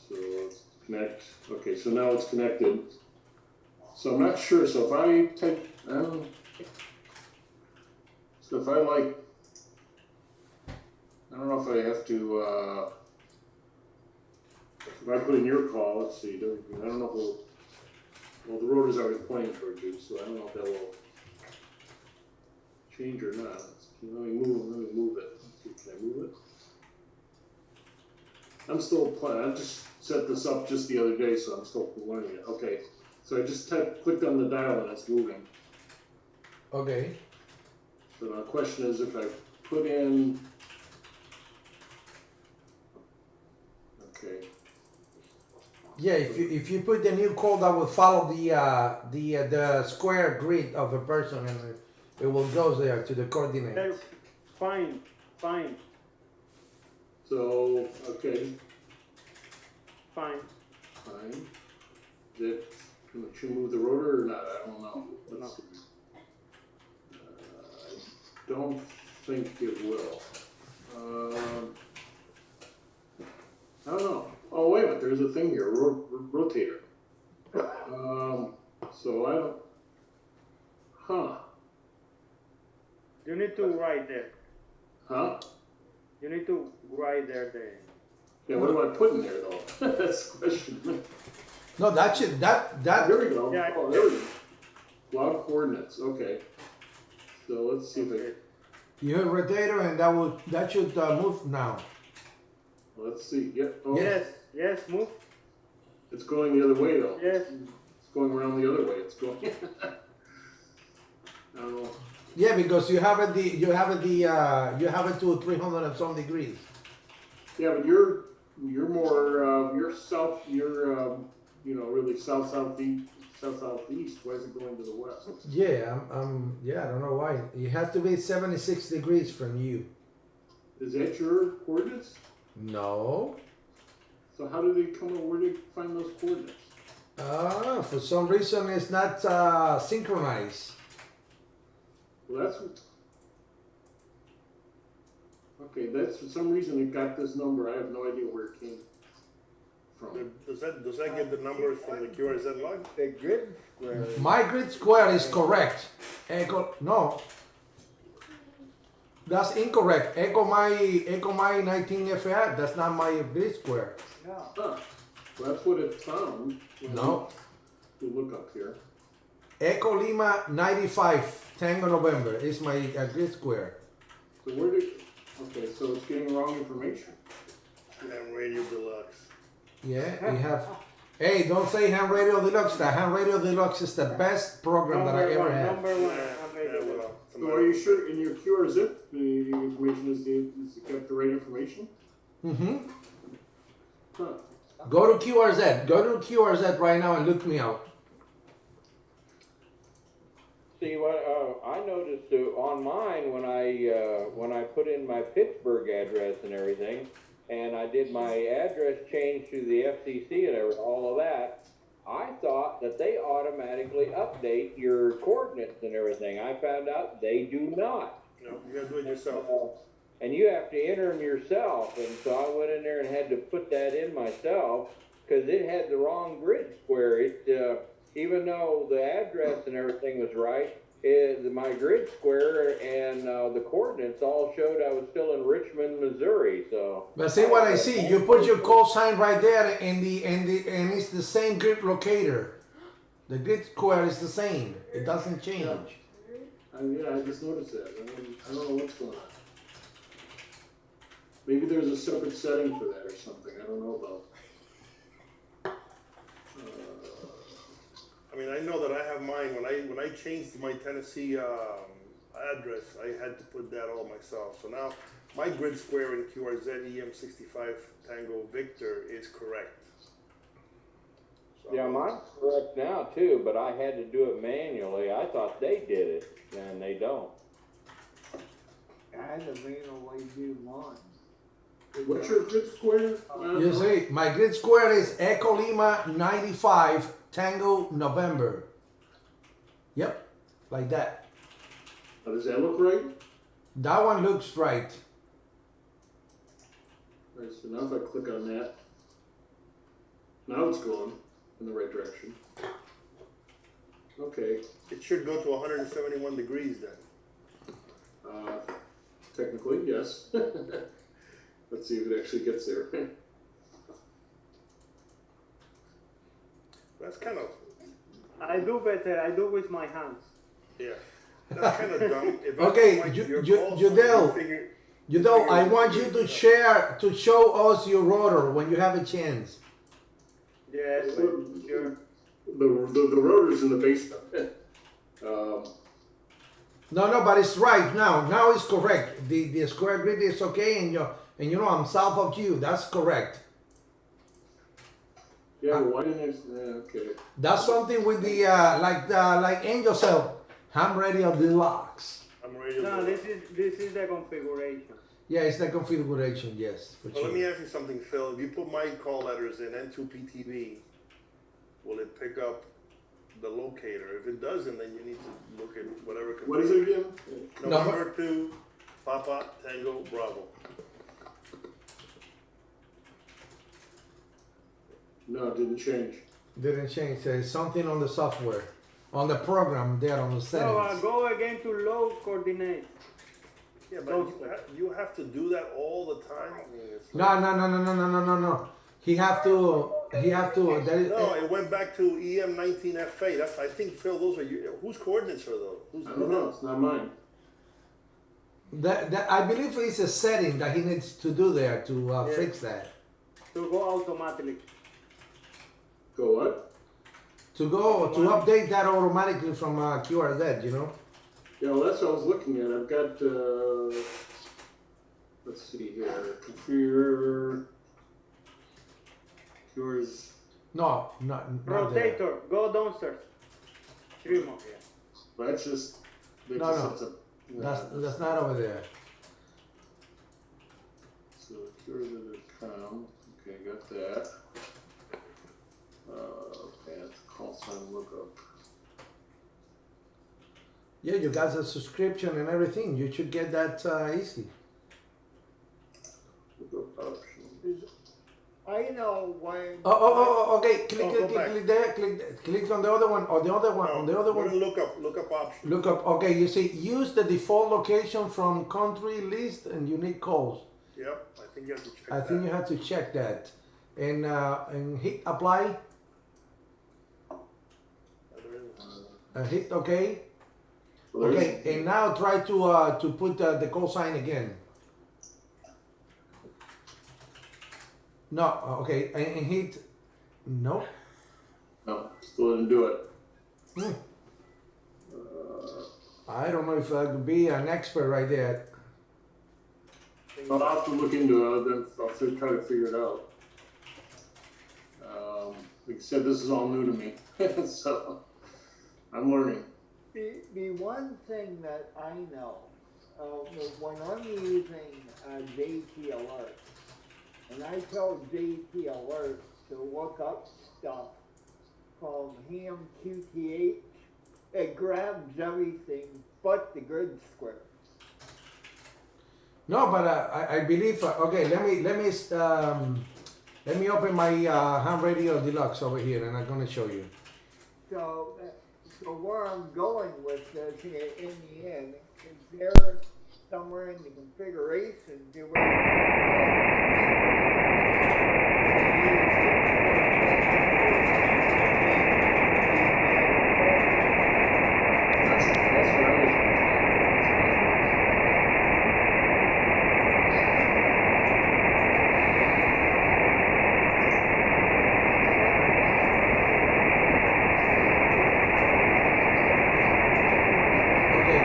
So let's connect. Okay, so now it's connected. So I'm not sure. So if I take, so if I like, I don't know if I have to. If I put in your call, let's see. I don't know if well, the rotor's already pointing towards you, so I don't know if that will change or not. Let me move it. Let's see, can I move it? I'm still playing. I just set this up just the other day, so I'm still learning it. Okay, so I just clicked on the dial and it's moving. Okay. So the question is, if I put in, okay, Yeah, if you put the new code, that will follow the square grid of a person, and it will go there to the coordinates. Okay, fine, fine, so okay, fine. fine. Should move the rotor or not? I don't know. Let's see. I don't think it will. I don't know. Oh, wait a minute, there's a thing here, rotator. So I don't, You need to write there. huh? You need to write there Yeah, what do I put in there though? That's the question. No, that should, that, There we go. Yeah. Oh, there we go. Log coordinates, okay. So let's see if I, you have rotator, and that should move now. let's see, yep. Oh, Yes, move. it's going the other way though. Yes. It's going around the other way, it's going. I don't know. Yeah, because you have it to 300 and some degrees. Yeah, but you're more, really southeast. Why is it going to the west? Yeah, yeah, I don't know why. It has to be 76 degrees from you. Is that your coordinates? No. So how do they come up? Where do they find those coordinates? For some reason it's not synchronized. Well, that's for some reason it got this number. I have no idea where it came from. Does that get the numbers from the QRZ log? The grid square. My grid square is correct. No. That's incorrect. Echo my 19FR. That's not my grid square. No. Huh. Well, that's what it found. No. You look up here. Echo Lima 95 Tango November is my grid square. So okay, so it's getting wrong information. And Radio Deluxe. Yeah, we have. Hey, don't say Ham Radio Deluxe. The Ham Radio Deluxe is the best program that I ever had. Number one. So are you sure in your QRZ the information is kept the right information? Mm-hmm. Huh. Go to QRZ. Go to QRZ right now and look me out. See what I noticed on mine when I put in my Pittsburgh address and everything, and I did my address change to the FCC and all of that. I thought that they automatically update your coordinates and everything. I found out they do not. No, you gotta do it yourself. And you have to enter them yourself. And so I went in there and had to put that in myself because it had the wrong grid square. Even though the address and everything was right, my grid square and the coordinates all showed I was still in Richmond, Missouri. So. But see what I see. You put your call sign right there, and it's the same grid locator. The grid square is the same. It doesn't change. Yeah, I just noticed that. I don't know what's going on. Maybe there's a separate setting for that or something. I don't know about. I mean, I know that I have mine. When I changed my Tennessee address, I had to put that all myself. So now my grid square in QRZ EM65 Tango Victor is correct. So, Yeah, mine's correct now too, but I had to do it manually. I thought they did it, and they don't. I had to manually do mine. What's your grid square? You see, my grid square is Echo Lima 95 Tango November. Yep, like that. Does that look right? That one looks right. Alright, so now if I click on that, now it's going in the right direction. Okay, It should go to 171 degrees then. technically, yes. Let's see if it actually gets there. That's kind of, I do better. I do with my hands. yeah. That's kind of dumb. If Okay, that's you- your you- call, you so know. figure- You know, I want you to show us your rotor when you have a chance. Yes, sure. The rotor's in the basement. No, but it's right now. Now it's correct. The square grid is okay, and you know I'm south of you. That's correct. Yeah, but why didn't I? Okay. That's something with the like Angel said, ham radio deluxe. I'm ready to No, go. this is the configuration. Yeah, it's the configuration. Yes, for Well, let me sure. ask you something, Phil. If you put my call letters in N2PTV, will it pick up the locator? If it doesn't, then you need to look at whatever. What is it again? November 2, Papa Tango Bravo. No, it didn't change. Didn't change. There's something on the software, on the program there on the So settings. go again to low coordinate. Yeah, but you have to do that all the time. I mean, it's No. He have to. No, it went back to EM19FA. That's, I think, Phil, those are your, whose coordinates are those? I don't know. It's not mine. I believe it's a setting that he needs to do there to Yeah. fix that. To go automatically. Go what? To update that automatically from QRZ, you know. Yeah, well, that's what I was looking at. I've got. Let's see here. Configure. Yours. No, not there. Rotator, go downstairs. 3 more, yeah. That's just. No. That's not over there. So here's the account. Okay, got that. Path call sign lookup. Yeah, you got the subscription and everything. You should get that easy. Lookup option. I know when. Okay. go back. Click there. Click on the other one, or the other one, on the other Go to one. look up option. Look up. Okay, you see, use the default location from country list and unique calls. Yep, I think you have to check I that. think you have to check that, and hit apply. Hit OK. So there's- Okay, and now try to put the call sign again. No, okay, and hit no. No, still didn't do it. Hmm. I don't know if I could be an expert right there. I'll have to look into it. I'll try to figure it out. Like I said, this is all new to me, so I'm learning. The one thing that I know, when I'm using JT Alert, and I tell JT Alert to look up stuff from ham QTH, it grabs everything but the grid square. No, but I believe. Okay, let me open my ham radio deluxe over here, and I'm gonna show you. So where I'm going with this in the end is there somewhere in the configuration to That's what I was. Okay.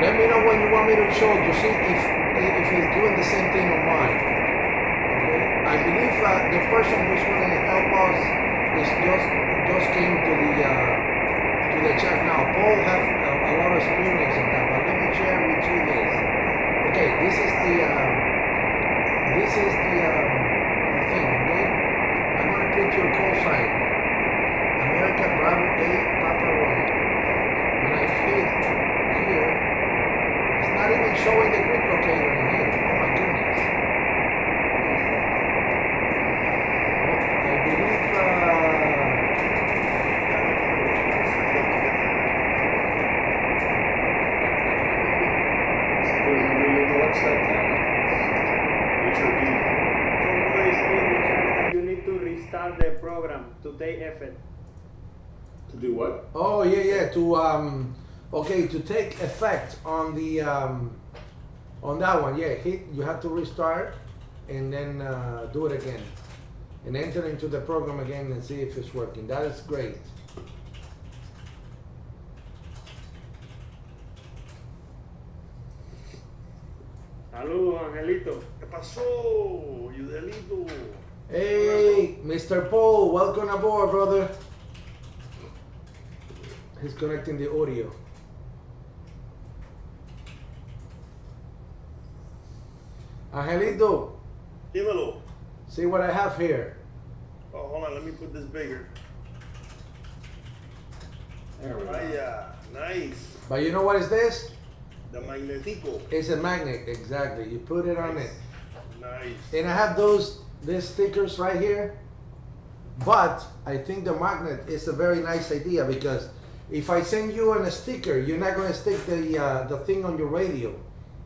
Let me know when you want me to show to see if it's doing the same thing on mine. Okay. I believe the person who's going to help us is just came to the chat now. Paul has a lot of experience in that, but let me share with you this. Okay, this is the thing, okay? I'm gonna put your call sign. America Bravo 8 Papa Romeo. When I hit here, it's not even showing the grid locator in here. Oh my goodness. Oh, I believe Somebody said in the chat that you need to restart the program to take effect. To do what? oh yeah, to okay, to take effect on the on that one, yeah, you have to restart and then do it again and enter into the program again and see if it's working. That is great. Saludos, Angelito. ¿Qué pasó, Yudelito? Hey, Mr. Paul, welcome aboard, brother. He's connecting the audio. Angelito, Dímelo. see what I have here. Oh, hold on, let me put this bigger. There we go. Vaya, nice. But you know what is this? The magnetico. It's a magnet, exactly. You put it on it. Nice. And I have these stickers right here. But I think the magnet is a very nice idea because if I send you a sticker, you're not going to stick the thing on your radio.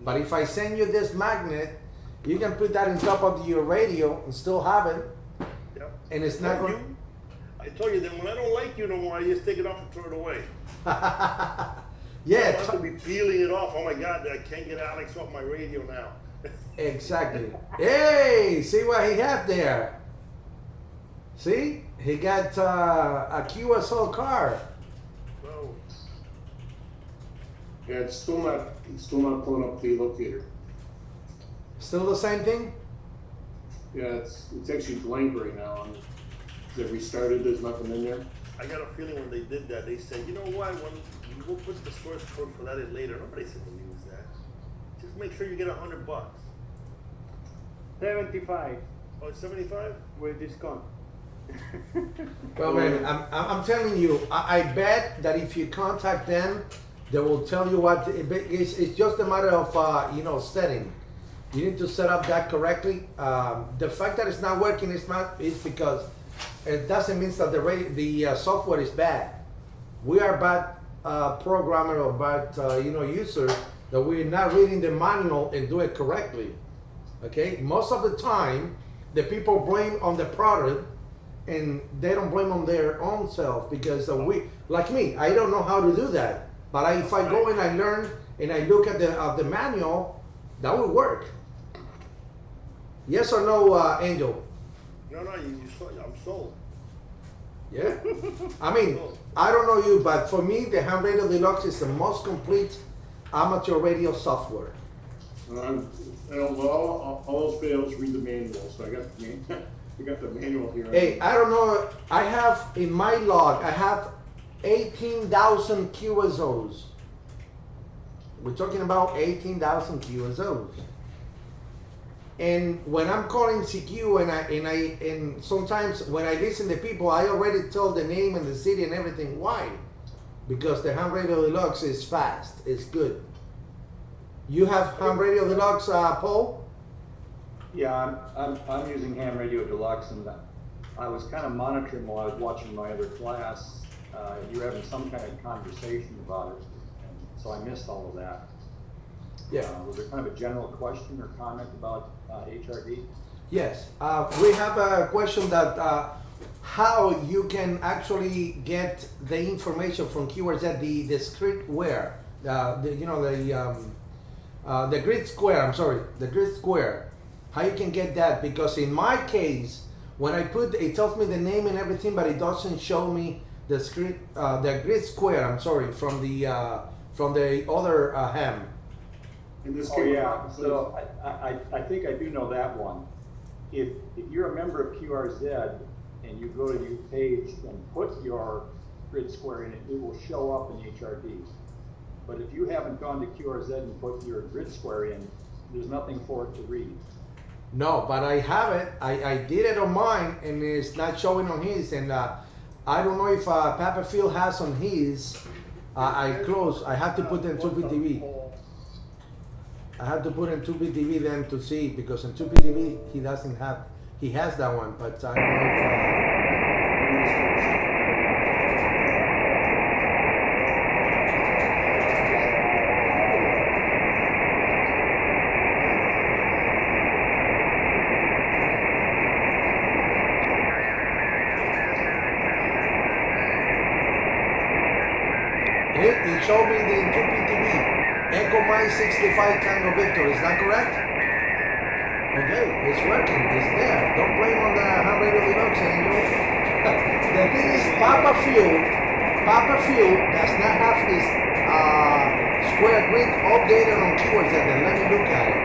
But if I send you this magnet, you can put that on top of your radio and still have it. Yep. And it's not going. I told you that when I don't like you no more, I just take it off and throw it away. I Yeah, don't have to be peeling it off. Oh my God, I can't get Alex off my radio now. exactly. Hey, see what he had there? See, he got a QSL car. Bro, Yeah, it's still not pulling up the locator. Still the same thing? Yeah, it's actually blank right now. They restarted, there's nothing in there. I got a feeling when they did that, they said, you know what, when we'll put the source code for that in later. Nobody said to use that. Just make sure you get $100. 75 Oh, it's 75? with discount. Well, man, I'm telling you, I bet that if you contact them, they will tell you what. It's just a matter of setting. You need to set up that correctly. The fact that it's not working is because it doesn't mean that the software is bad. We are bad programmer or bad user that we're not reading the manual and do it correctly. Okay, most of the time the people blame on the product and they don't blame on their own self because like me, I don't know how to do that. But if I go and I learn and I look at the manual, that will work. Yes or no, Angel? No, you sold. I'm sold. Yeah. I mean, I don't know you, but for me, the Ham Radio Deluxe is the most complete amateur radio software. All those fails read the manual, so I got the manual here. Hey, I don't know. I have in my log, I have 18,000 QSOs. We're talking about 18,000 QSOs. And when I'm calling CQ and sometimes when I listen to people, I already tell the name and the city and everything. Why? Because the Ham Radio Deluxe is fast. It's good. You have Ham Radio Deluxe, Paul? Yeah, I'm using Ham Radio Deluxe, and I was kind of monitoring while I was watching my other class. You were having some kind of conversation about it, and so I missed all of that. Yeah. Was there kind of a general question or comment about HRD? Yes. We have a question that how you can actually get the information from QRZ, the scriptware, the grid square. I'm sorry, the grid square. How you can get that? Because in my case, when I put, it tells me the name and everything, but it doesn't show me the script, the grid square. I'm sorry, from the other ham. In this Oh case, yeah, so I think I do know that one. If you're a member of QRZ and you go to your page and put your grid square in it, it will show up in HRD. But if you haven't gone to QRZ and put your grid square in, there's nothing for it to read. No, but I have it. I did it on mine, and it's not showing on his. And I don't know if Papa Phill has on his. I close. I have to put in 2PTV. I have to put in 2PTV then to see, because in 2PTV he doesn't have. He has that one, but I don't know if. It showed me the 2PTV Echo Mine 65 Tango Victor. Is that correct? Okay, it's working. It's there. Don't blame on the Ham Radio Deluxe, Angel. The thing is, Papa Phill does not have his square grid updated on keywords. And then let me look at it.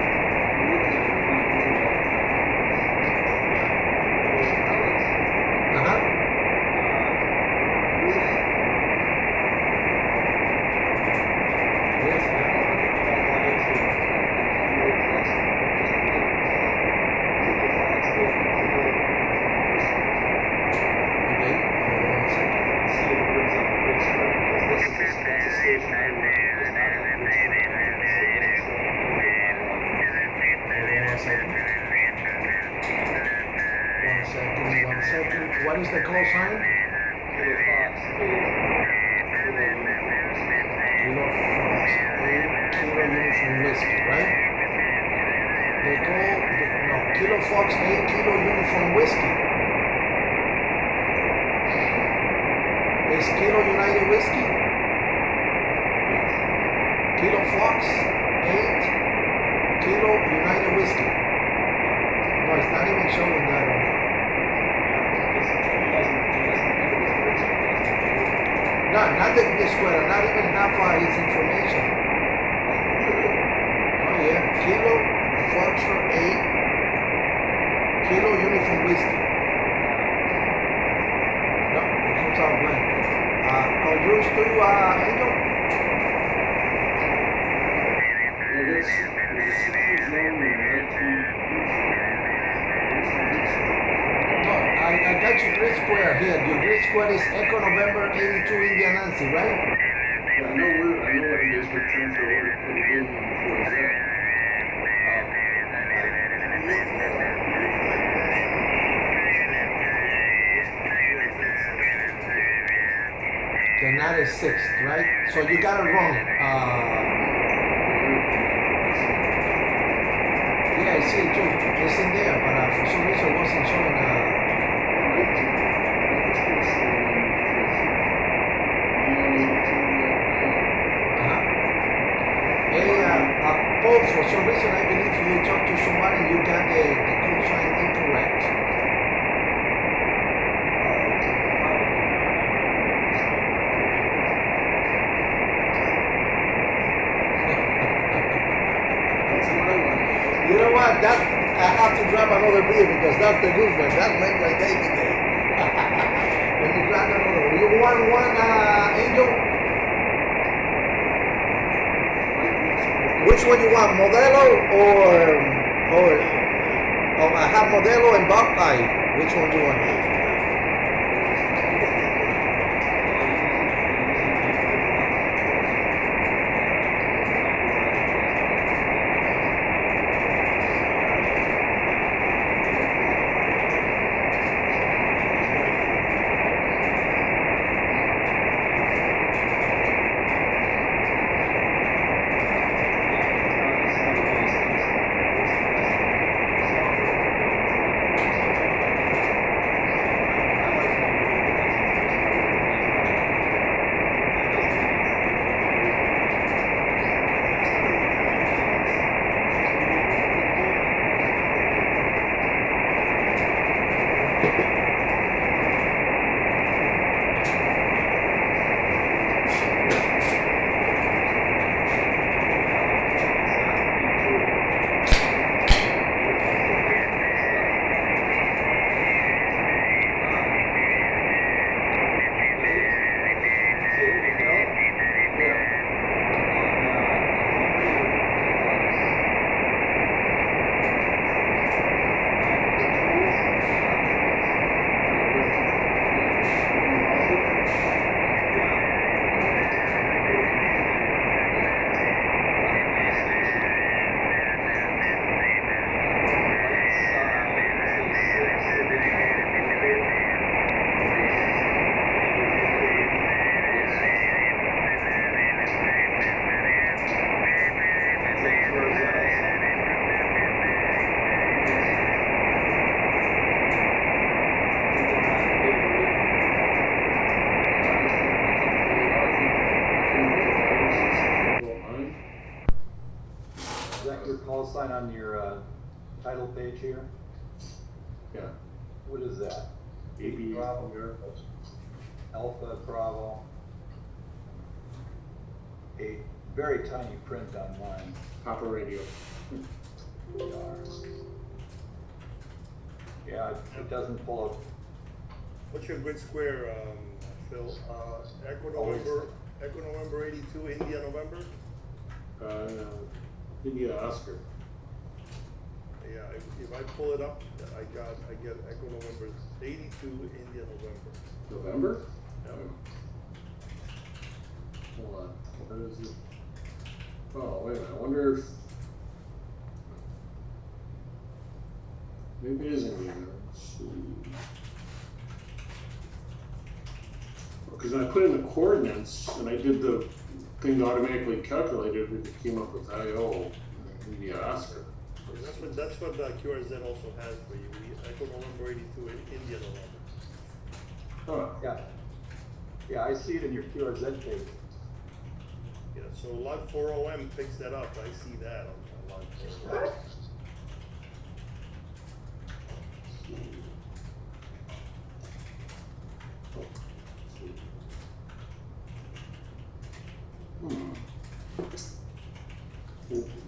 What is the call sign? Kilo Fox 8 Kilo Uniform Whiskey, right? They call, no, Kilo Fox 8 Kilo Uniform Whiskey. Is Kilo United Whiskey? Kilo Fox 8 Kilo United Whiskey. No, it's not even showing that on there. No, not the square, not even half his information. Oh yeah, Kilo Foxtrot 8 Kilo Uniform Whiskey. No, it comes out blank. Are yours too, Angel? No, I got your grid square here. Your grid square is Echo November 82 India Nancy, right? Yeah, I know what it is, but turn for order, put it in before that. They're not a sixth, right? So you got it wrong. Yeah, I see it too. It's in there, but for some reason it wasn't showing. Paul, for some reason I believe you talked to someone and you got the code sign incorrect. You know what? That I have to grab another beer because that's the good one. That made my day today. Let me grab another one. You want one, Angel? Which one you want, Modelo or I have Modelo and Bob Pie. Which one do you want? call sign on your title page here? Yeah. What is that? AB Bravo. Americas. Alpha Bravo. A very tiny print on mine. Papa Radio. Yeah, it doesn't pull up. What's your grid square, Phil? Echo November 82, India November? India Oscar. Yeah, if I pull it up, I get Echo November 82, India November. November? Yeah. Hold on. What is it? Oh, wait a minute. I wonder if. Maybe it is India. Let's see. Because when I put in the coordinates and I did the thing to automatically calculated, it came up with IO, India Oscar. That's what QRZ also has for you. Echo November 82, India November. Huh. Yeah. Yeah, I see it in your QRZ page. Yeah, so log 40M picks that up. I see that on log 40.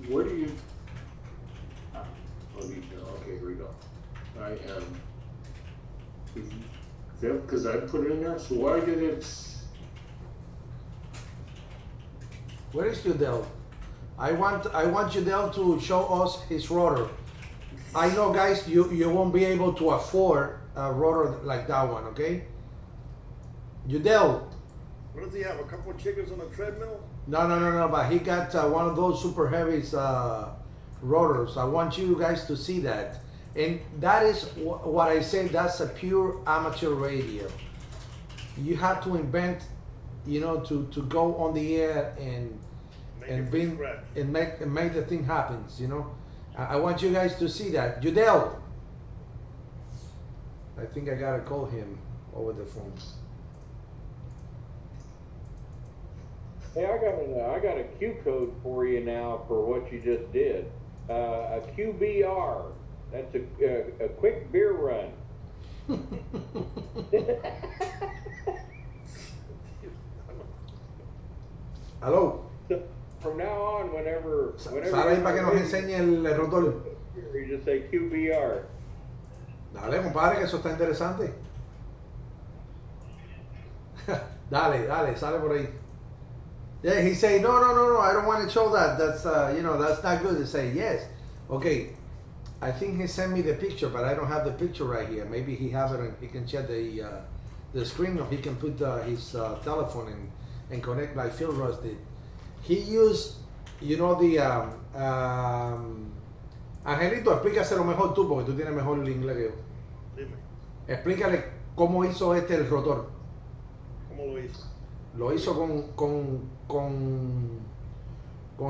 Where do you? Oh, detail. Okay, here we go. I am. Because I put it in there. So why did it? Where is Udell? I want Udell to show us his rotor. I know, guys, you won't be able to afford a rotor like that one, okay? Udell. What does he have? A couple of chickens on a treadmill? No, but he got one of those super heavy rotors. I want you guys to see that. And that is what I say, that's a pure amateur radio. You have to invent, to go on the air and make the thing happen, I want you guys to see that. Udell. I think I gotta call him over the phone. Hey, I got a Q code for you now for what you just did. A QBR. That's a quick beer run. Hello. So, from now on, whenever Sale ahí para que nos enseñe el rotor. you just say QBR. Dale, compadre, que eso está interesante. Dale, sale por ahí. Yeah, he say, no, I don't want to show that. That's, that's not good to say yes. Okay, I think he sent me the picture, but I don't have the picture right here. Maybe he have it and he can check the screen, or he can put his telephone and connect like Phill Ross did. He used, the, Angelito, explícaselo mejor tú, porque tú tienes mejor el inglés que yo. Dime, Explícale cómo hizo el rotor. ¿cómo lo hizo? Lo hizo con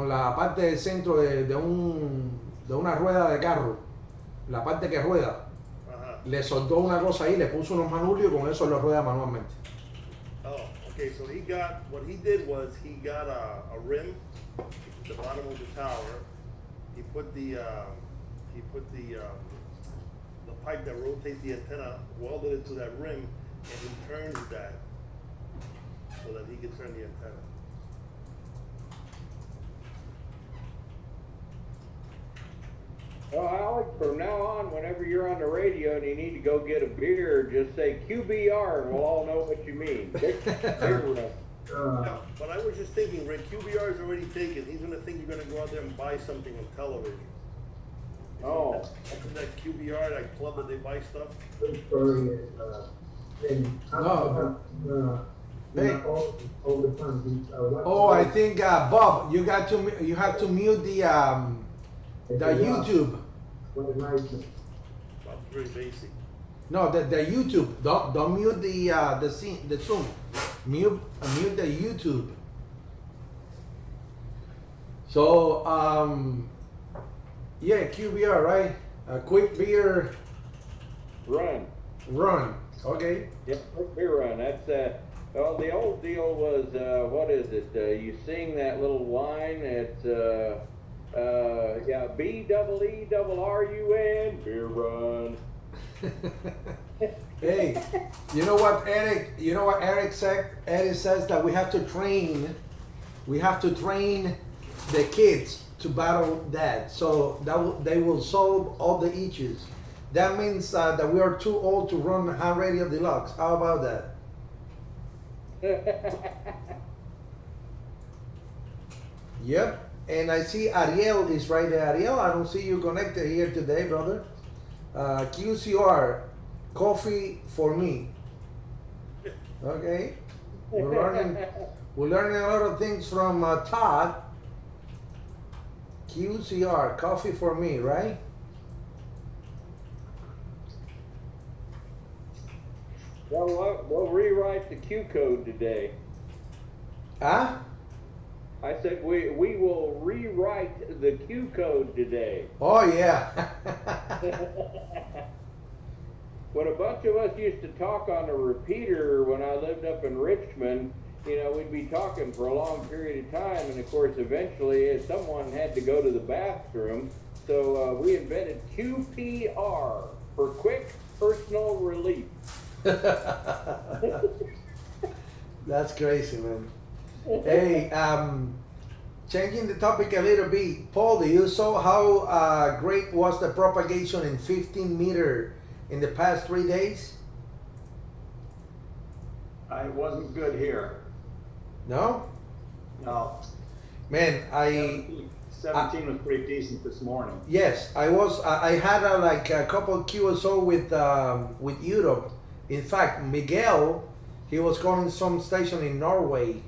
la parte del centro de una rueda de carro, la parte que rueda. Ajá. Le soldó una cosa ahí, le puso unos manubrios y con eso lo rueda manualmente. Oh, okay, so what he did was he got a rim at the bottom of the tower. He put the pipe that rotates the antenna, welded it to that rim, and he turns that so that he can turn the antenna. Well, Alex, from now on, whenever you're on the radio and you need to go get a beer, just say QBR and we'll all know what you mean. Beer run. Yeah, but I was just thinking, Rick, QBR is already taken. He's gonna think you're gonna go out there and buy something on television. Oh. That QBR, that club that they buy stuff. Hey. Oh, I think Bob, you have to mute the YouTube. That's very basic. No, the YouTube. Don't mute the Zoom. Mute the YouTube. So yeah, QBR, right? A quick beer Run. Okay. Yeah, quick beer run. That's well, the old deal was what is it? You sing that little line. It's Yeah, BEERUN, beer run. Hey, you know what Eric said? Eric says that we have to train the kids to battle that, so they will solve all the issues. That means that we are too old to run Ham Radio Deluxe. How about that? Yep. And I see Ariel is right there. Ariel, I don't see you connected here today, brother. QCR, coffee for me. Okay. We're learning a lot of things from Todd. QCR, coffee for me, right? Well, we'll rewrite the Q code today. Huh? I said we will rewrite the Q code today. Oh yeah. When a bunch of us used to talk on a repeater when I lived up in Richmond, you know, we'd be talking for a long period of time, and of course, eventually, someone had to go to the bathroom, so we invented QPR for quick personal relief. That's crazy, man. Hey, changing the topic a little bit, Paul, do you saw how great was the propagation in 15 meter in the past 3 days? It wasn't good here. No? No. Man, 17 was pretty decent this morning. Yes, I was. I had like a couple QSO with Europe. In fact, Miguel, he was calling some station in Norway,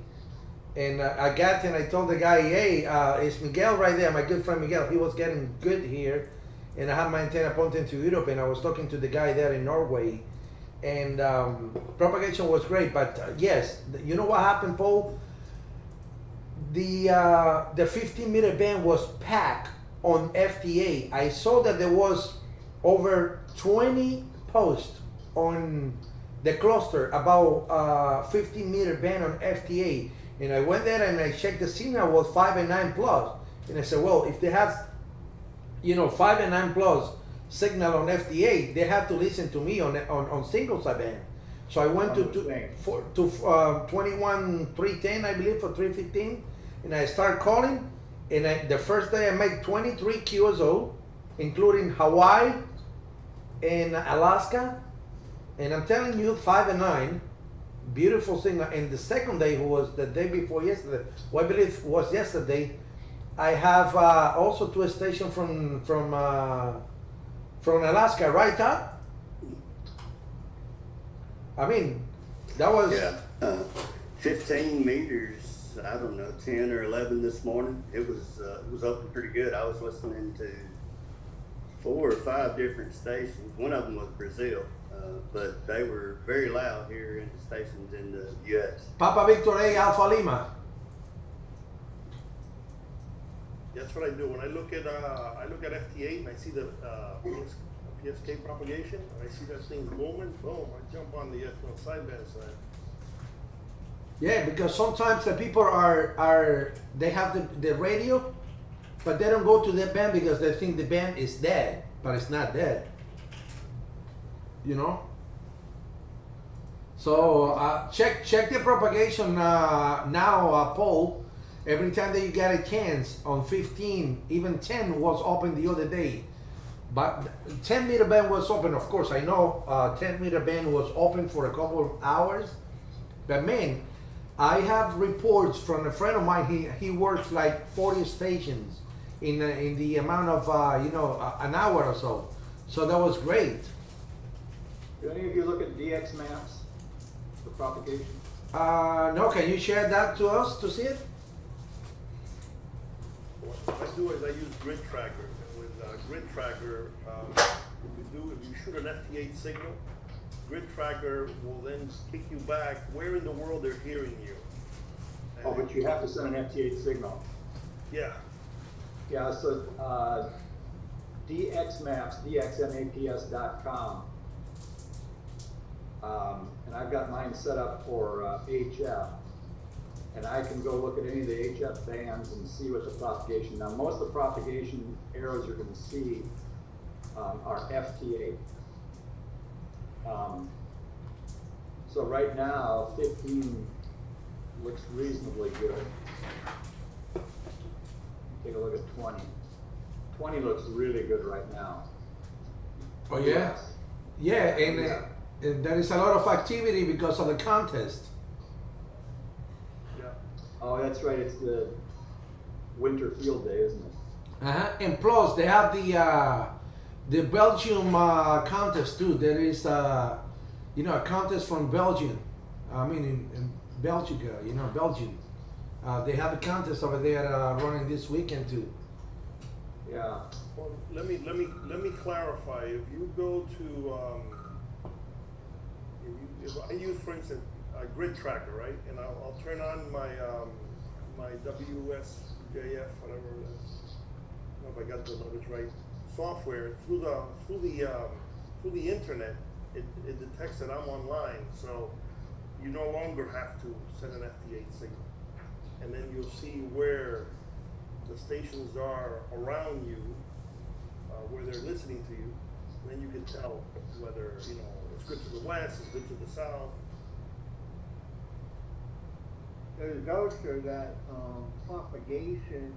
and I got and I told the guy, hey, it's Miguel right there, my good friend Miguel. He was getting good here, and I had my antenna pointing to Europe, and I was talking to the guy there in Norway, and propagation was great. But yes, you know what happened, Paul? The 15 meter band was packed on FTA. I saw that there was over 20 posts on the cluster about 15 meter band on FTA, and I went there and I checked the signal was 5 and 9 plus, and I said, well, if they have 5 and 9 plus signal on FTA, they have to listen to me on single sideband. So I went to 21.310, I believe, for 315, and I started calling, and the first day I made 23 QSO, including Hawaii and Alaska, and I'm telling you, 5 and 9, beautiful signal. And the second day, who was the day before yesterday, well, I believe was yesterday, I have also to a station from Alaska, right, Todd? I mean, that was 15 meters. I don't know, 10 or 11 this morning. It was open pretty good. I was listening to 4 or 5 different stations. One of them was Brazil, but they were very loud here in the stations in the U.S. Papa Victor A Alpha Lima. That's what I do. When I look at FT8 and I see the PSK propagation, and I see that thing booming, boom, I jump on the sideband side. Yeah, because sometimes the people they have the radio, but they don't go to the band because they think the band is dead, but it's not dead. You know. So check the propagation now, Paul. Every time that you get a chance on 15, even 10 was open the other day. But 10 meter band was open, of course. I know 10 meter band was open for a couple of hours. But man, I have reports from a friend of mine. He works like 40 stations in the amount of an hour or so. So that was great. Do any of you look at DX maps for propagation? No, can you share that to us to see it? What I do is I use Grid Tracker. And with Grid Tracker, if you shoot an FT8 signal, Grid Tracker will then kick you back where in the world they're hearing you. And But you have to send an FT8 signal. Yeah. Yeah, so DXmaps.com. And I've got mine set up for HF. And I can go look at any of the HF bands and see what the propagation. Now, most of the propagation arrows you're going to see are FT8. So right now, 15 looks reasonably good. Take a look at 20. 20 looks really good right now. Oh yeah? Yeah, and there is a lot of activity because of the contest. Yeah. Oh, that's right. It's the winter field day, isn't it? Uh-huh. And plus, they have the Belgium contest too. There is a contest from Belgium. I mean, in Belgica, Belgium. They have a contest over there running this weekend too. Yeah. Well, let me clarify. If you go to, if I use, for instance, a grid tracker, right, and I'll turn on my my W7HU whatever it is. I don't know if I got the letters right. Software through the internet, it detects that I'm online, so you no longer have to send an FT8 signal, and then you'll see where the stations are around you, where they're listening to you. And then you can tell whether it's good to the west, it's good to the south. There's also that propagation.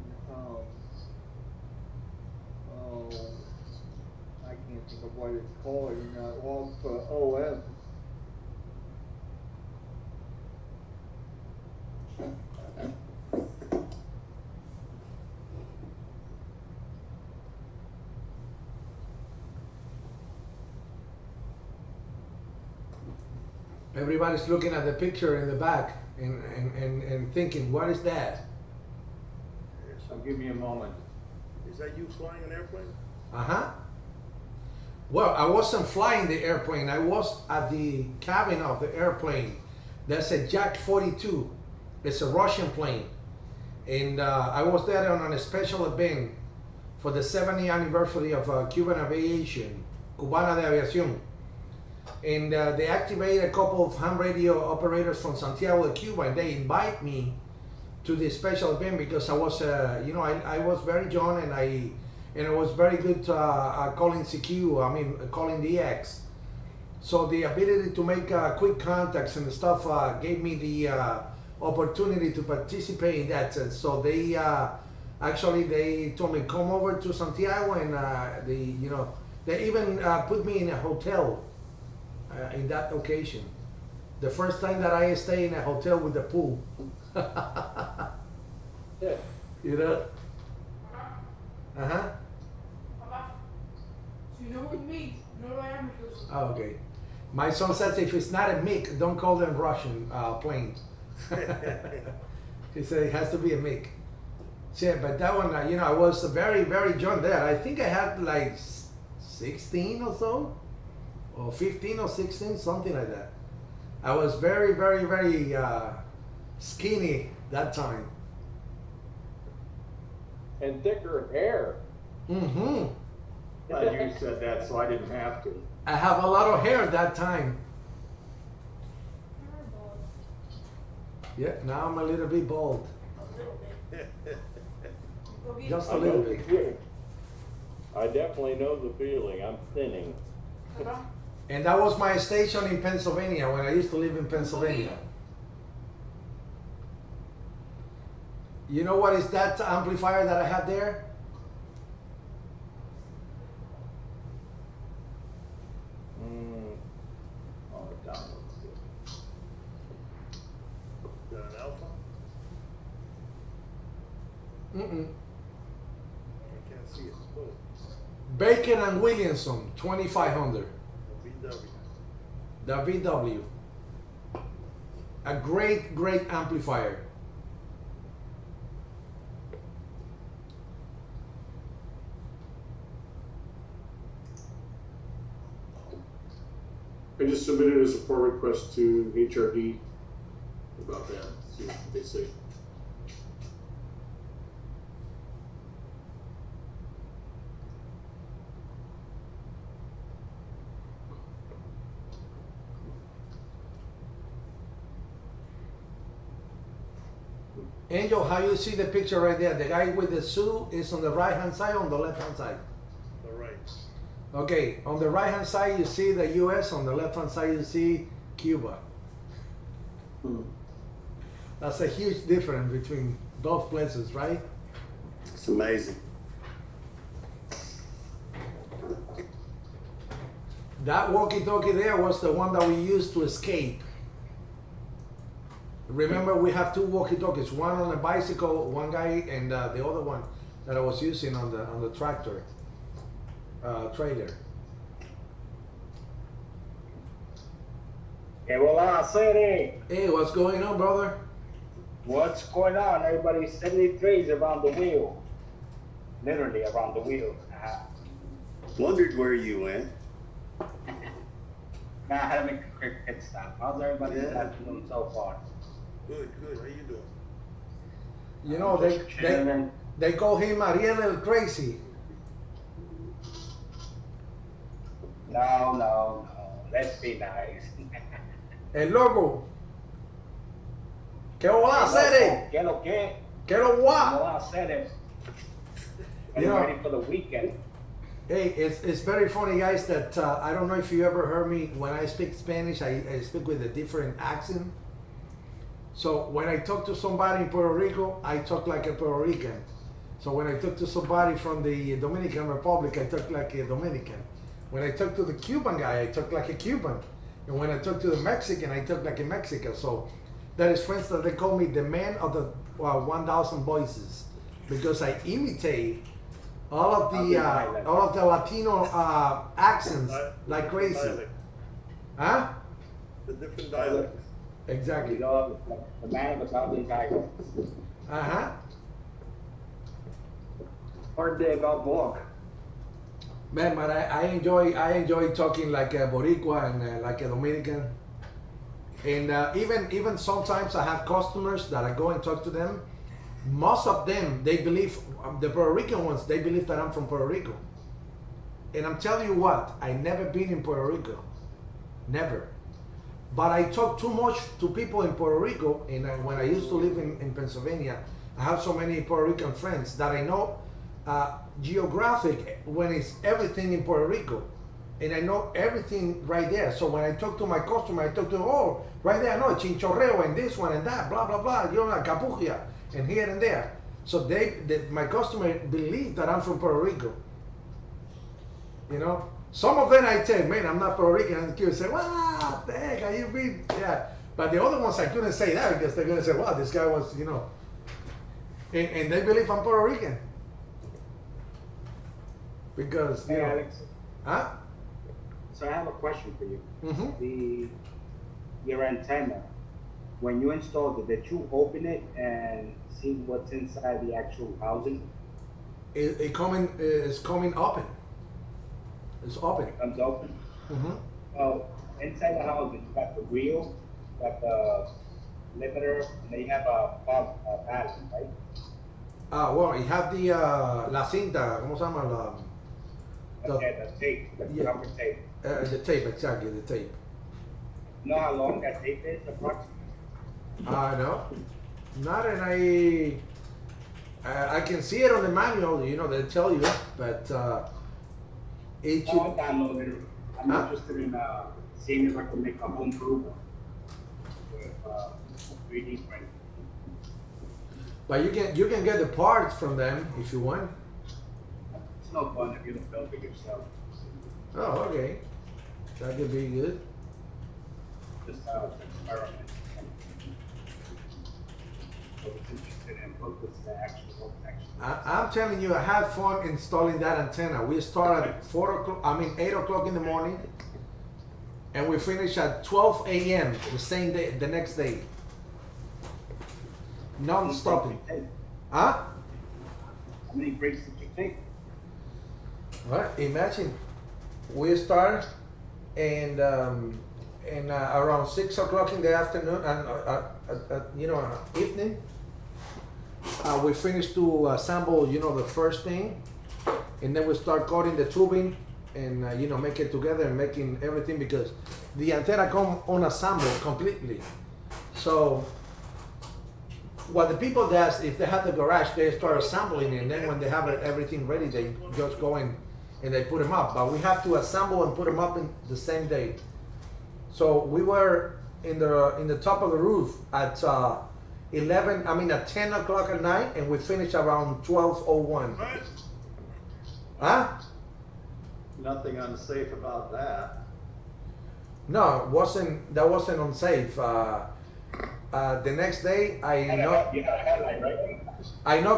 I can't think of what it's called. Log for OM. Everybody's looking at the picture in the back and thinking, what is that? So give me a moment. Is that you flying an airplane? Uh-huh. Well, I wasn't flying the airplane. I was at the cabin of the airplane. That's a Yak 42. It's a Russian plane. And I was there on a special event for the 70th anniversary of Cuban aviation, Cubana de Aviación. And they activated a couple of ham radio operators from Santiago de Cuba, and they invite me to this special event because I was, I was very young, and I was very good calling CQ. I mean, calling DX. So the ability to make quick contacts and stuff gave me the opportunity to participate in that. So they they told me come over to Santiago, and they even put me in a hotel. In that occasion, the first time that I stay in a hotel with a pool. Yeah. You know? Uh-huh. Papa, so you know what me? No diameters. Oh, okay. My son says if it's not a MiG, don't call them Russian plane. He said it has to be a MiG. Yeah, but that one, I was very, very young there. I think I had like 16 or so. Or 15 or 16, something like that. I was very, very, very skinny that time. And thicker hair. Mm-hmm. Glad you said that, so I didn't have to. I have a lot of hair that time. Yeah, now I'm a little bit bald. A little bit. Go get Just it. a little bit. I definitely know the feeling. I'm thinning. Papa, And that was my station in Pennsylvania when I used to live in Pennsylvania. You know what is that amplifier that I had there? Oh, it downloads good. Is that an alpha? Mm-mm. I can't see it. Oh, Bacon and Williamson, 2500. VW. The VW. A great, great amplifier. I just submitted a support request to HRD about that, see what they say. Angel, how you see the picture right there? The guy with the suit is on the right hand side, on the left hand side. The right. Okay, on the right hand side you see the US, on the left hand side you see Cuba. That's a huge difference between both places, right? It's amazing. That walkie-talkie there was the one that we used to escape. Remember, we have two walkie-talkies, one on a bicycle, one guy, and the other one that I was using on the tractor trailer. Hey, well, City. Hey, what's going on, brother? What's going on? Everybody's 73s around the wheel. Literally around the wheel. Wondered where you went. Now I had to make a quick pit stop. How's everybody this afternoon so far? Good, good. How you doing? You know, they call him Ariel el Crazy. No. Let's be nice. El loco. ¿Qué hola, City? ¿Qué lo que? ¿Qué lo guá? Hola, City. Are you ready for the weekend? Hey, it's very funny, guys, that I don't know if you ever heard me when I speak Spanish, I speak with a different accent. So when I talk to somebody in Puerto Rico, I talk like a Puerto Rican. So when I talk to somebody from the Dominican Republic, I talk like a Dominican. When I talk to the Cuban guy, I talk like a Cuban. And when I talk to the Mexican, I talk like a Mexican. So that is, for instance, they call me the man of the 1,000 voices, because I imitate all of the Latino accents like crazy. Dialect. Huh? The different dialects. Exactly. You know, the man of 1,000 tigers. Uh-huh. Hard day about walk. Man, but I enjoy talking like a Boricua and like a Dominican. And even sometimes I have customers that I go and talk to them. Most of them, they believe, the Puerto Rican ones, they believe that I'm from Puerto Rico. And I'm telling you what, I never been in Puerto Rico. Never. But I talk too much to people in Puerto Rico, and when I used to live in Pennsylvania, I have so many Puerto Rican friends that I know geographic when it's everything in Puerto Rico. And I know everything right there. So when I talk to my customer, I talk to them, oh, right there, no, Chinchorreo and this one and that, blah, blah, blah, you know, Capugia, and here and there. So my customer believe that I'm from Puerto Rico. You know? Some of them I tell, man, I'm not Puerto Rican, and they say, what the heck, are you being, yeah. But the other ones, I couldn't say that because they're gonna say, wow, this guy was, you know. And they believe I'm Puerto Rican. Because, you Hey, know. Alex. Huh? So I have a question for you. Mm-hmm. Your antenna, when you installed it, did you open it and see what's inside the actual housing? It's coming open. It's open. It comes open. Mm-hmm. Well, inside the housing, you got the wheel, you got the limiter, and then you have a pattern, right? Well, you have the la cinta, ¿cómo se llama? Okay, the tape, the Yeah. rubber tape. The tape, exactly, the tape. You know how long that tape is, approximately? No, not, and I can see it on the manual, you know, they tell you, but it should. No, I downloaded it. I'm Huh? interested in seeing if I can make a home brew with 3D print. But you can get the parts from them if you want. It's no fun if you don't build it yourself. Oh, okay, that could be good. Just an experiment. So it's interested in what was the actual actually. I'm telling you, I had fun installing that antenna. We start at 8 o'clock in the morning, and we finish at 12 a.m. the same day, the next day. Non-stopping. Huh? How many breaks did you take? Well, imagine we start and around 6 o'clock in the afternoon and evening. We finish to assemble, the first thing, and then we start cutting the tubing and make it together and making everything, because the antenna come unassembled completely. So what the people does, if they have the garage, they start assembling, and then when they have everything ready, they just go in and they put them up. But we have to assemble and put them up in the same day. So we were in the top of the roof at 10 o'clock at night, and we finished around 12:01. Huh? Nothing unsafe about that. No, that wasn't unsafe. The next day, I knock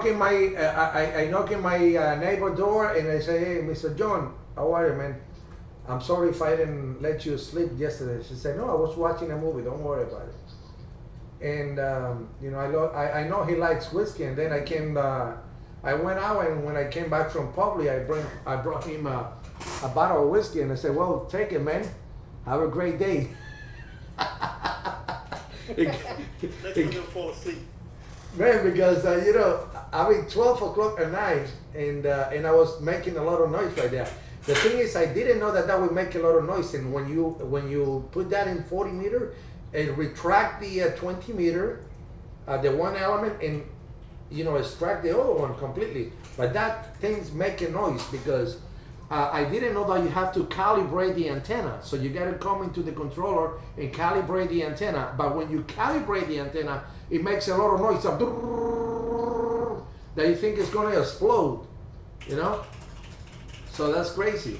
in my neighbor door, and I say, "Hey, Mr. John, how are you, man? I'm sorry if I didn't let you sleep yesterday." She said, "No, I was watching a movie. Don't worry about it." And I know he likes whiskey, and then I went out, and when I came back from Publi, I brought him a bottle of whiskey, and I said, "Well, take it, man. Have a great day." Let's let him fall asleep. Man, because 12 o'clock at night, and I was making a lot of noise right there. The thing is, I didn't know that would make a lot of noise, and when you put that in 40 meter, and retract the 20 meter, the one element, and extract the other one completely. But that thing's making noise because I didn't know that you have to calibrate the antenna. So you got to come into the controller and calibrate the antenna. But when you calibrate the antenna, it makes a lot of noise that you think it's going to explode, So that's crazy.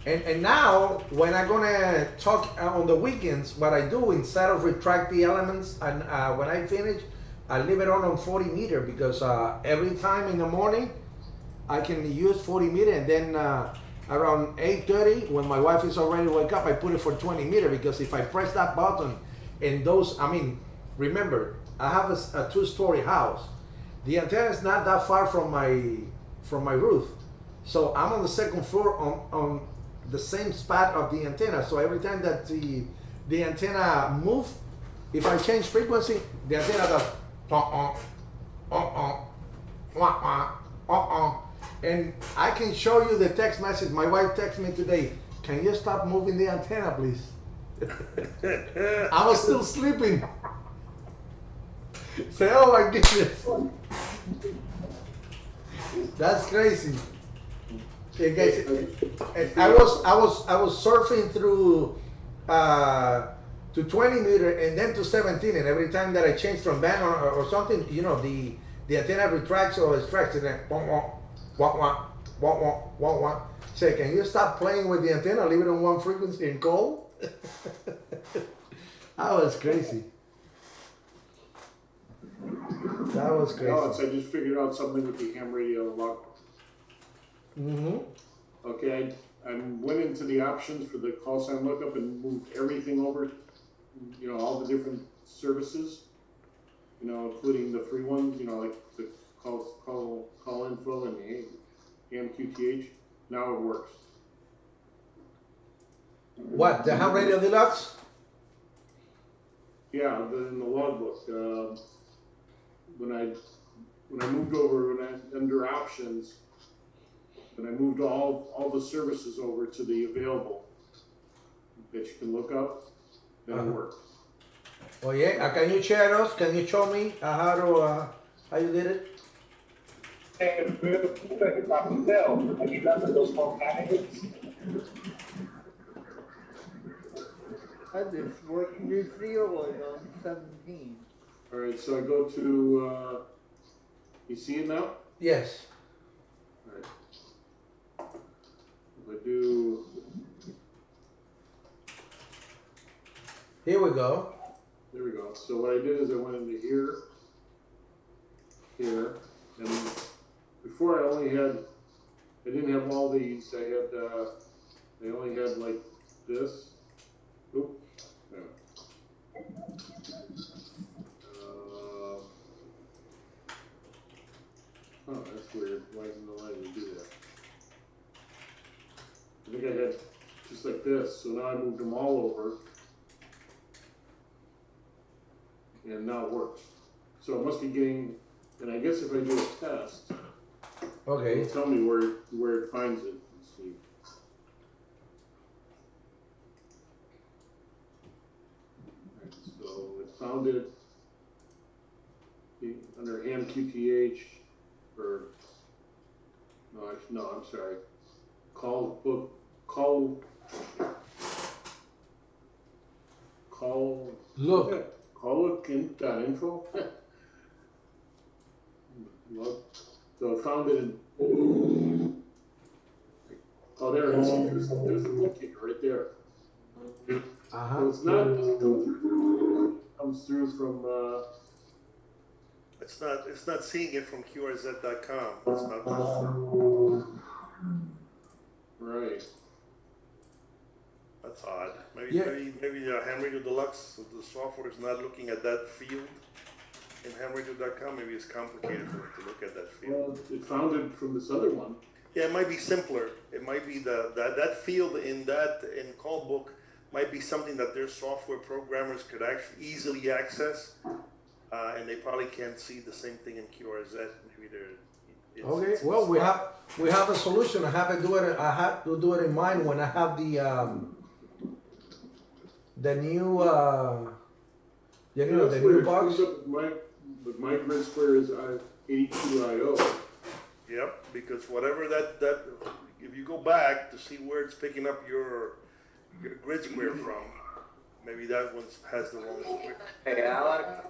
And now, when I'm going to talk on the weekends, what I do, instead of retract the elements, and when I finish, I leave it on 40 meter, because every time in the morning, I can use 40 meter, and then around 8:30, when my wife is already wake up, I put it for 20 meter, because if I press that button, and remember, I have a 2-story house. The antenna is not that far from my roof. So I'm on the second floor on the same spot of the antenna. So every time that the antenna moves, if I change frequency, the antenna does and I can show you the text message. My wife texted me today, "Can you stop moving the antenna, please?" I was still sleeping. Say, "Oh my goodness." That's crazy. Okay, guys, I was surfing through to 20 meter and then to 17, and every time that I change from band or something, the antenna retracts or extracts, and then Say, can you stop playing with the antenna? Leave it on one frequency and go. That was crazy. That was crazy. No, I just figured out something with the ham radio logbook. Mm-hmm. Okay, I went into the options for the call sign lookup and moved everything over, all the different services, including the free ones, like the call info and the AMQTH. Now it works. What, the Ham Radio Deluxe? Yeah, in the logbook. When I moved over, under options, when I moved all the services over to the available that you can look up, then it worked. Oh yeah, can you share us? Can you show me how you did it? Phill, have you done those small candidates? This video was on 17. All right, so I go to. You see it now? Yes. All right. If I do. Here we go. There we go. So what I did is I went into here, and before I didn't have all these. I only had like this. Oop. No. Oh, that's weird. Why isn't it letting me do that? I think I had just like this. So now I moved them all over. And now it works. So it must be getting, and I guess if I do a test, Okay. it'll tell me where it finds it. Let's see. Right, so it found it QTH, or no, actually, no, I'm sorry. Call Look. Call.info. Look. So I found it in. Oh, there it is. There's the booking right there. Uh-huh. So it's not. It comes through from. It's not seeing it from QRZ.com. It's not. Right. That's odd. Maybe Yeah. maybe Ham Radio Deluxe, the software is not looking at that field in hamradio.com. Maybe it's complicated for it to look at that field. Well, it found it from this other one. Yeah, it might be simpler. It might be that field in call book might be something that their software programmers could actually easily access, and they probably can't see the same thing in QRZ. Maybe they're. Okay. Well, we have a solution. I have to do it. I have to do it in mine when I have the new That's the where new it box. comes up with my grid square is 82IO. Yep, because whatever that if you go back to see where it's picking up your grid square from, maybe that one has the wrong square. Hey, Alex.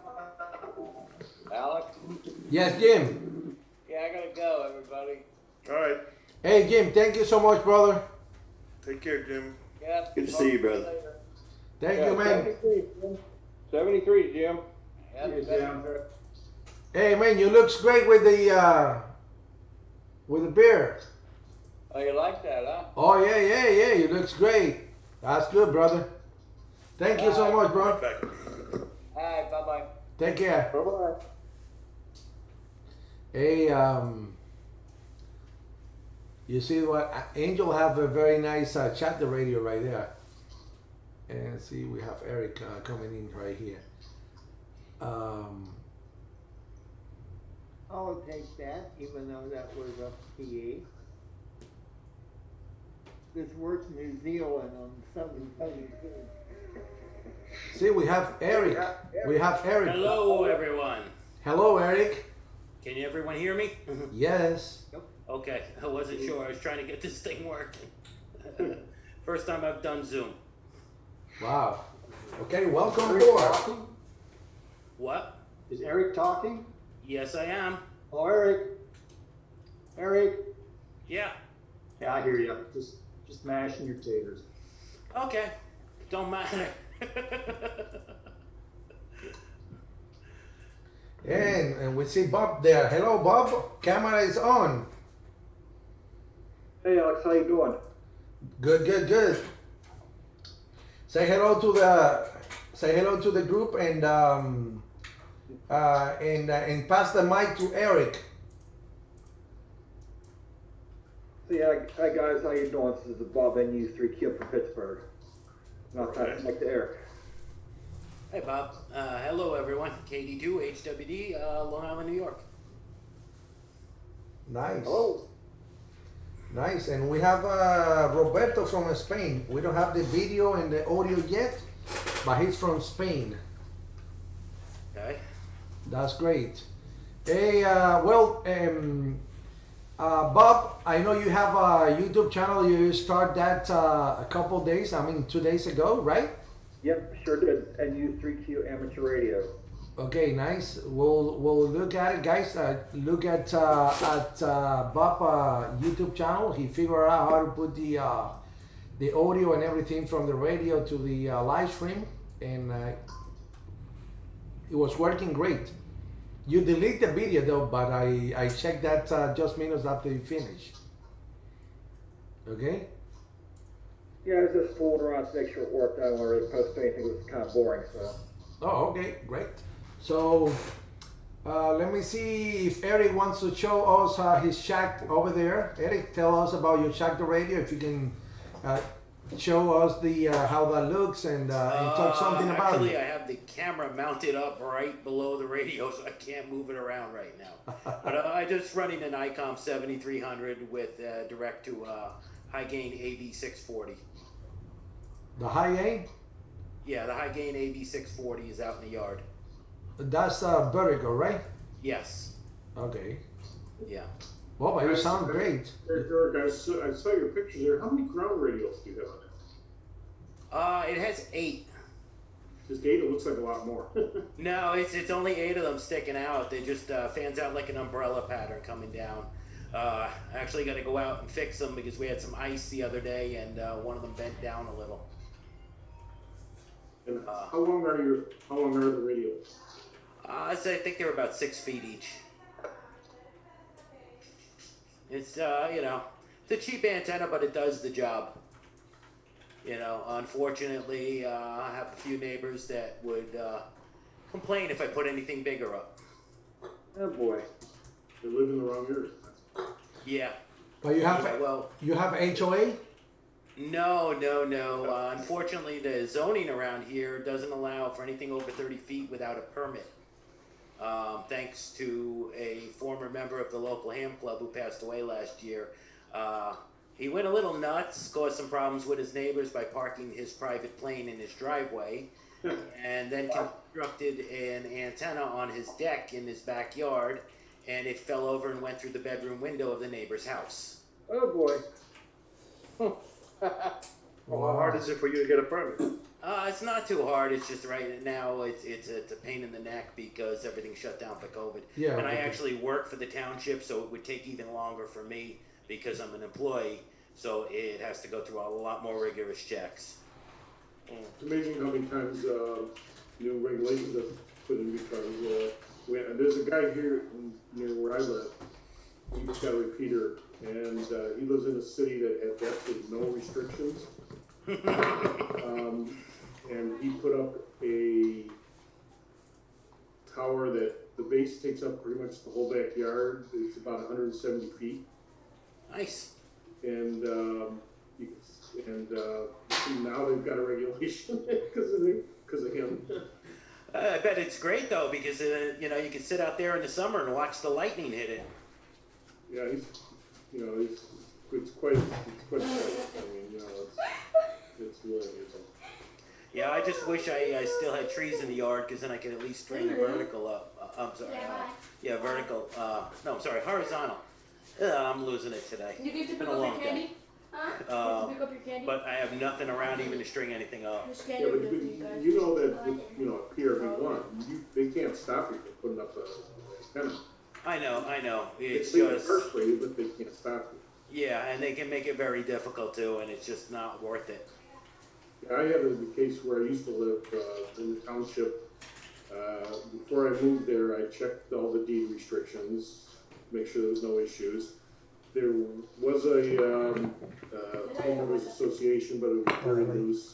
Alex. Yes, Jim. Yeah, I gotta go, everybody. All right, Hey, Jim. Thank you so much, brother. take care, Jim. Yeah. Good to see you, brother. Thank you, man. 73, Jim. Cheers, Jim. Hey, man, you looks great with the beer. Oh, you like that, huh? Oh yeah. You looks great. That's good, brother. Thank you so much, bro. Back. All right, bye-bye. Take care. Bye-bye. Hey, you see what Angel have a very nice chat the radio right there. And see, we have Eric coming in right here. I'll take that, even though that was a PA. This works New Zealand on 772. See, we have Eric. We have Eric. Hello, everyone. Hello, Eric. Can everyone hear me? Yes. Okay, I wasn't sure. I was trying to get this thing working. First time I've done Zoom. Wow. Okay, welcome Eric aboard. talking? What? Is Eric talking? Yes, I am. Hello, Eric. Eric. Yeah. Yeah, I hear you. Just mashing your taters. Okay. Don't matter. And we see Bob there. Hello, Bob. Camera is on. Hey, Alex, how you doing? Good. Say hello to the group and pass the mic to Eric. So hi guys, how you doing? This is Bob NU3Q from Pittsburgh. Now pass the mic to Eric. Hey, Bob. Hello, everyone. KD2 HWD, Long Island, New York. Nice. Hello. Nice. And we have Roberto from Spain. We don't have the video and the audio yet, but he's from Spain. Okay. That's great. Hey, Bob, I know you have a YouTube channel. You start that a couple days, 2 days ago, right? Yep, sure did. NU3Q Amateur Radio. Okay, nice. We'll look at it, guys. Look at Bob YouTube channel. He figured out how to put the audio and everything from the radio to the live stream, and it was working great. You delete the video though, but I checked that just minutes after you finish. Okay. Yeah, I was just fooling around to make sure it worked. I don't want to really post anything. It was kind of boring, so. Oh, okay, great. So let me see if Eric wants to show us his shack over there. Eric, tell us about your shack the radio. If you can show us the how that looks and talk something about actually, it. I have the camera mounted up right below the radio, so I can't move it around right now. But I just running an ICOM 7300 with direct to high gain AV640. The high A? Yeah, the high gain AV640 is out in the yard. That's vertical, right? Yes. Okay. Yeah. Well, but you sound great. Eric, I saw your pictures there. How many ground radios do you have on it? It has 8. Just 8? It looks like a lot more. No, it's only 8 of them sticking out. They just fans out like an umbrella pattern coming down. I actually got to go out and fix them because we had some ice the other day, and one of them bent down a little. And how long are the radios? I think they're about 6 feet each. It's it's a cheap antenna, but it does the job. Unfortunately, I have a few neighbors that would complain if I put anything bigger up. Oh boy, they live in the wrong area. Yeah. But you have you have HOA? No. Unfortunately, the zoning around here doesn't allow for anything over 30 feet without a permit. Thanks to a former member of the local ham club who passed away last year. He went a little nuts, caused some problems with his neighbors by parking his private plane in his driveway, and then constructed an antenna on his deck in his backyard, and it fell over and went through the bedroom window of the neighbor's house. Oh boy. Well, how hard is it for you to get a permit? It's not too hard. It's just right now it's a pain in the neck because everything's shut down for COVID. Yeah. And I actually work for the township, so it would take even longer for me because I'm an employee. So it has to go through a lot more rigorous checks. It's amazing how many times new regulations have put in because there's a guy here near where I live. He's got a repeater, and he lives in a city that has absolutely no restrictions. And he put up a tower that the base takes up pretty much the whole backyard. It's about 170 feet. Nice. And now they've got a regulation because of him. I bet it's great though because you can sit out there in the summer and watch the lightning hit it. Yeah, it's quite. I mean, it's really amazing. Yeah, I just wish I still had trees in the yard because then I could at least string a vertical up. I'm sorry. Vertical. No, I'm sorry, horizontal. I'm losing it today. You need to It's been pick a up your long candy? day. Huh? Pick up your candy? But I have nothing around even to string anything up. There's Yeah, candy but with you guys. you know that with, PRV1, they can't stop you from putting up a antenna. I know. It's They just work for you, but they can't stop you. yeah, and they can make it very difficult too, and it's just not worth it. I had a case where I used to live in the township. Before I moved there, I checked all the deed restrictions, make sure there was no issues. There was a homeowners association, but it was very loose.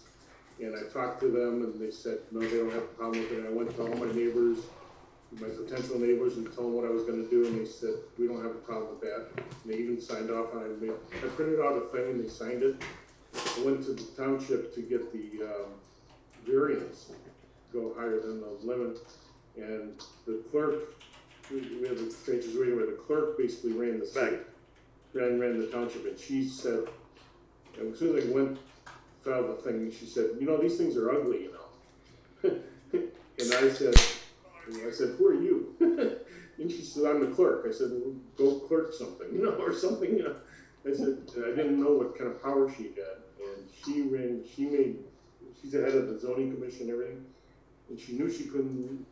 And I talked to them, and they said, no, they don't have a problem with it. And I went to all my neighbors, my potential neighbors, and told them what I was going to do, and they said, we don't have a problem with that. And they even signed off on it. I printed out a thing, and they signed it. I went to the township to get the variance, go higher than the limit, and the clerk, we have the strangers waiting where the clerk basically ran the site, ran the township, and she said, and as soon as I went, filed the thing, she said, these things are ugly, and I said, who are you? And she said, I'm the clerk. I said, well, go clerk something, or something, I said, I didn't know what kind of power she had, and she's the head of the zoning commission and everything, and she knew she couldn't.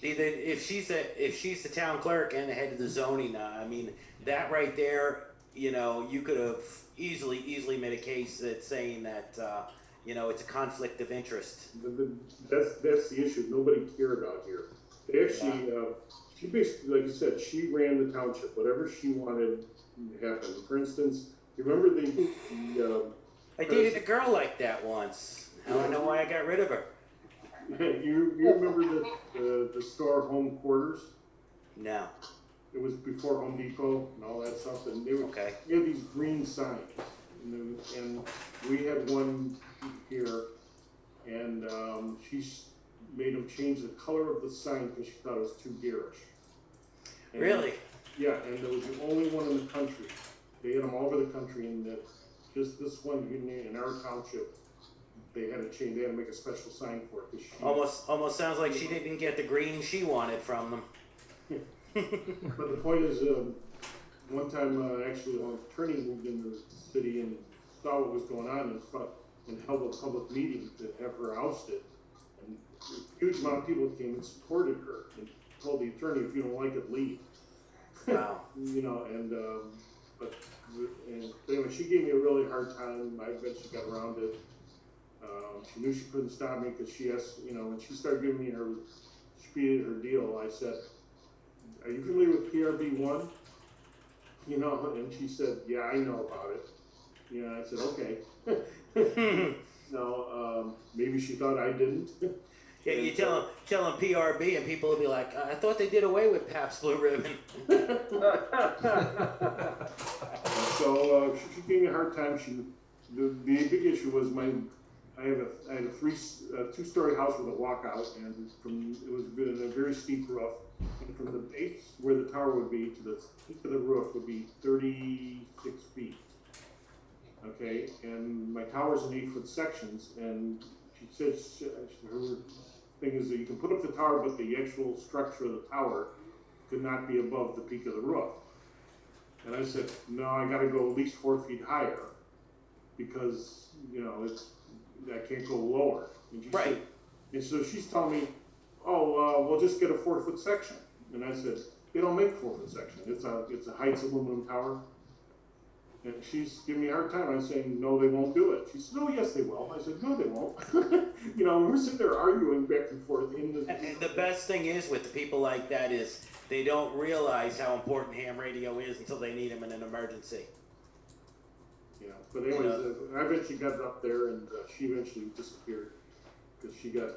If she's the town clerk and the head of the zoning, I mean that right there, you could have easily made a case that's saying that it's a conflict of interest. That's the issue. Nobody cared about here. They actually, she basically, like you said, she ran the township. Whatever she wanted happened. For instance, you remember I dated a girl like that once. I don't know why I got rid of her. You remember the store Home Quarters? No. It was before Home Depot and all that stuff, and they had these green signs, and we had one here, and she made them change the color of the sign because she thought it was too garish. And, really? Yeah, and it was the only one in the country. They had them all over the country, and just this one in our township, they had to change. They had to make a special sign for it. Almost sounds like she didn't get the green she wanted from them. But the point is, one time, actually, an attorney moved into the city and saw what was going on and held a public meeting to have her ousted. And a huge amount of people came and supported her and told the attorney, if you don't like it, leave. Wow. You know, but anyway, she gave me a really hard time. I eventually got around it. She knew she couldn't stop me because she asked, you know, when she started giving me her deal, I said, are you familiar with PRB1? You know, and she said, yeah, I know about it. You know, I said, okay. No, maybe she thought I didn't. Yeah, you tell them PRB, and people will be like, I thought they did away with Pabst Blue Ribbon. So she gave me a hard time. The big issue was I had a two-story house with a walkout, and it was a very steep roof, and from the base where the tower would be to the peak of the roof would be 36 feet. Okay, and my tower's in 8-foot sections, and she said her thing is that you can put up the tower, but the actual structure of the tower could not be above the peak of the roof. And I said, no, I got to go at least 4 feet higher because, you know, I can't go lower. And she said, and so she's telling me, oh, we'll just get a 4-foot section. And I said, they don't make 4-foot section. It's a Heights aluminum tower. And she's giving me a hard time. I'm saying, no, they won't do it. She said, oh, yes, they will. I said, no, they won't. You know, we're sitting there arguing back and forth. And the best thing is with the people like that is they don't realize how important ham radio is until they need them in an emergency. Yeah, but anyways, I eventually got up there, and she eventually disappeared because she got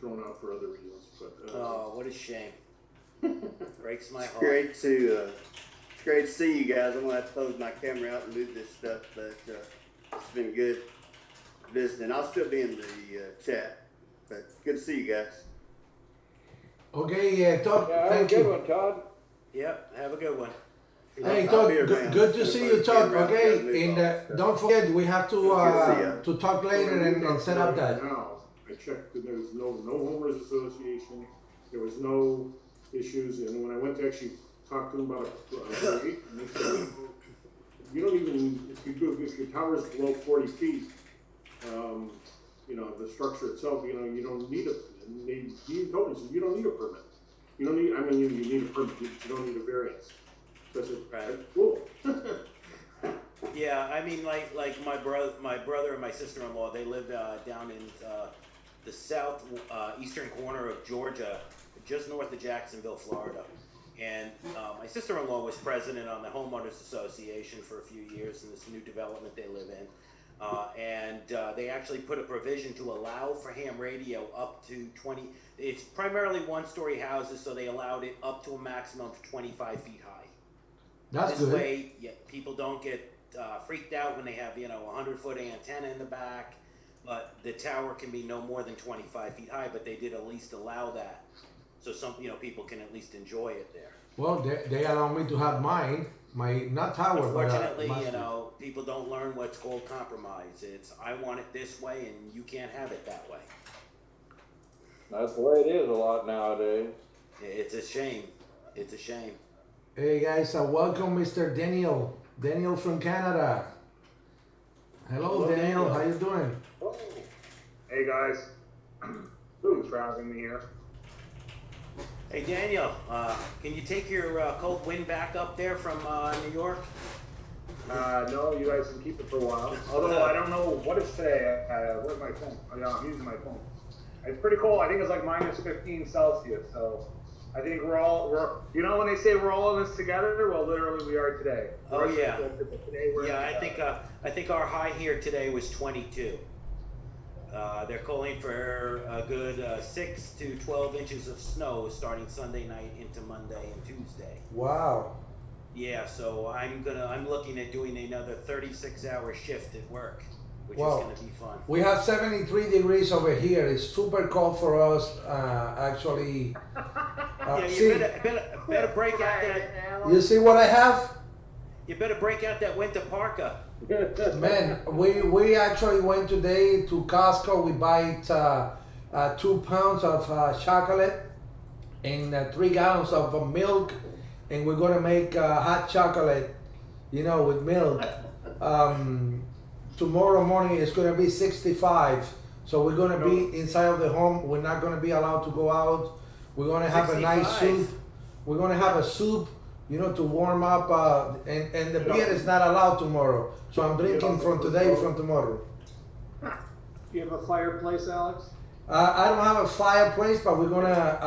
thrown out for other reasons. But oh, what a shame! Breaks my heart. Great to see you guys. I'm gonna have to close my camera out and move this stuff, but it's been good visiting. I'll still be in the chat, but good to see you guys. Okay, Todd. Yeah, thank have a you. good one, Todd. Yep, have a good one. Hey Todd, good to see you, Todd. Okay, and don't forget we have to talk later and set up that. Now, I checked, and there was no homeowners association. There was no issues, and when I went to actually talk to them about it, and they said, you don't even if your tower is below 40 feet, you know the structure itself, you know you don't need he told me, you don't need a permit. You don't need. I mean, you need a permit. You don't need a variance. So I said, Right. Cool. Yeah, I mean, like my brother and my sister-in-law, they live down in the south eastern corner of Georgia, just north of Jacksonville, Florida. And my sister-in-law was president on the homeowners association for a few years in this new development they live in. And they actually put a provision to allow for ham radio up to 20. It's primarily one-story houses, so they allowed it up to a maximum of 25 feet high. That's this good. way, people don't get freaked out when they have, you know, a 100-foot antenna in the back. But the tower can be no more than 25 feet high. But they did at least allow that, so people can at least enjoy it there. Well, they allow me to have my not tower, Unfortunately, but people don't learn what's called compromise. It's I want it this way, and you can't have it that way. That's the way it is a lot nowadays. It's a shame. It's a shame. Hey guys, welcome, Mr. Daniel. Daniel from Canada. Hello, Daniel. How you doing? Hey guys. Who's rousing me here? Hey Daniel, can you take your cold wind back up there from New York? No, you guys can keep it for a while. Although I don't know what it's today. Where's my phone? Oh, yeah, I'm using my phone. It's pretty cold. I think it's like minus 15 Celsius. So I think we're you know when they say we're all in this together? Well, literally we are today. Oh yeah. Today we're I think our high here today was 22. They're calling for a good 6 to 12 inches of snow starting Sunday night into Monday and Tuesday. Wow. Yeah, so I'm looking at doing another 36-hour shift at work, which Wow. is gonna be fun. We have 73 degrees over here. It's super cold for us, actually. Yeah, you see, better break out that. you see what I have? You better break out that winter parka. Man, we actually went today to Costco. We bought 2 pounds of chocolate, and 3 gallons of milk, and we're gonna make hot chocolate, you know, with milk. Tomorrow morning it's gonna be 65, so we're gonna be inside of the home. We're not gonna be allowed to go out. We're gonna have a nice 65. soup. We're gonna have a soup, you know, to warm up, and the beer is not allowed tomorrow. So I'm drinking from today, from tomorrow. Do you have a fireplace, Alex? I don't have a fireplace, but we're gonna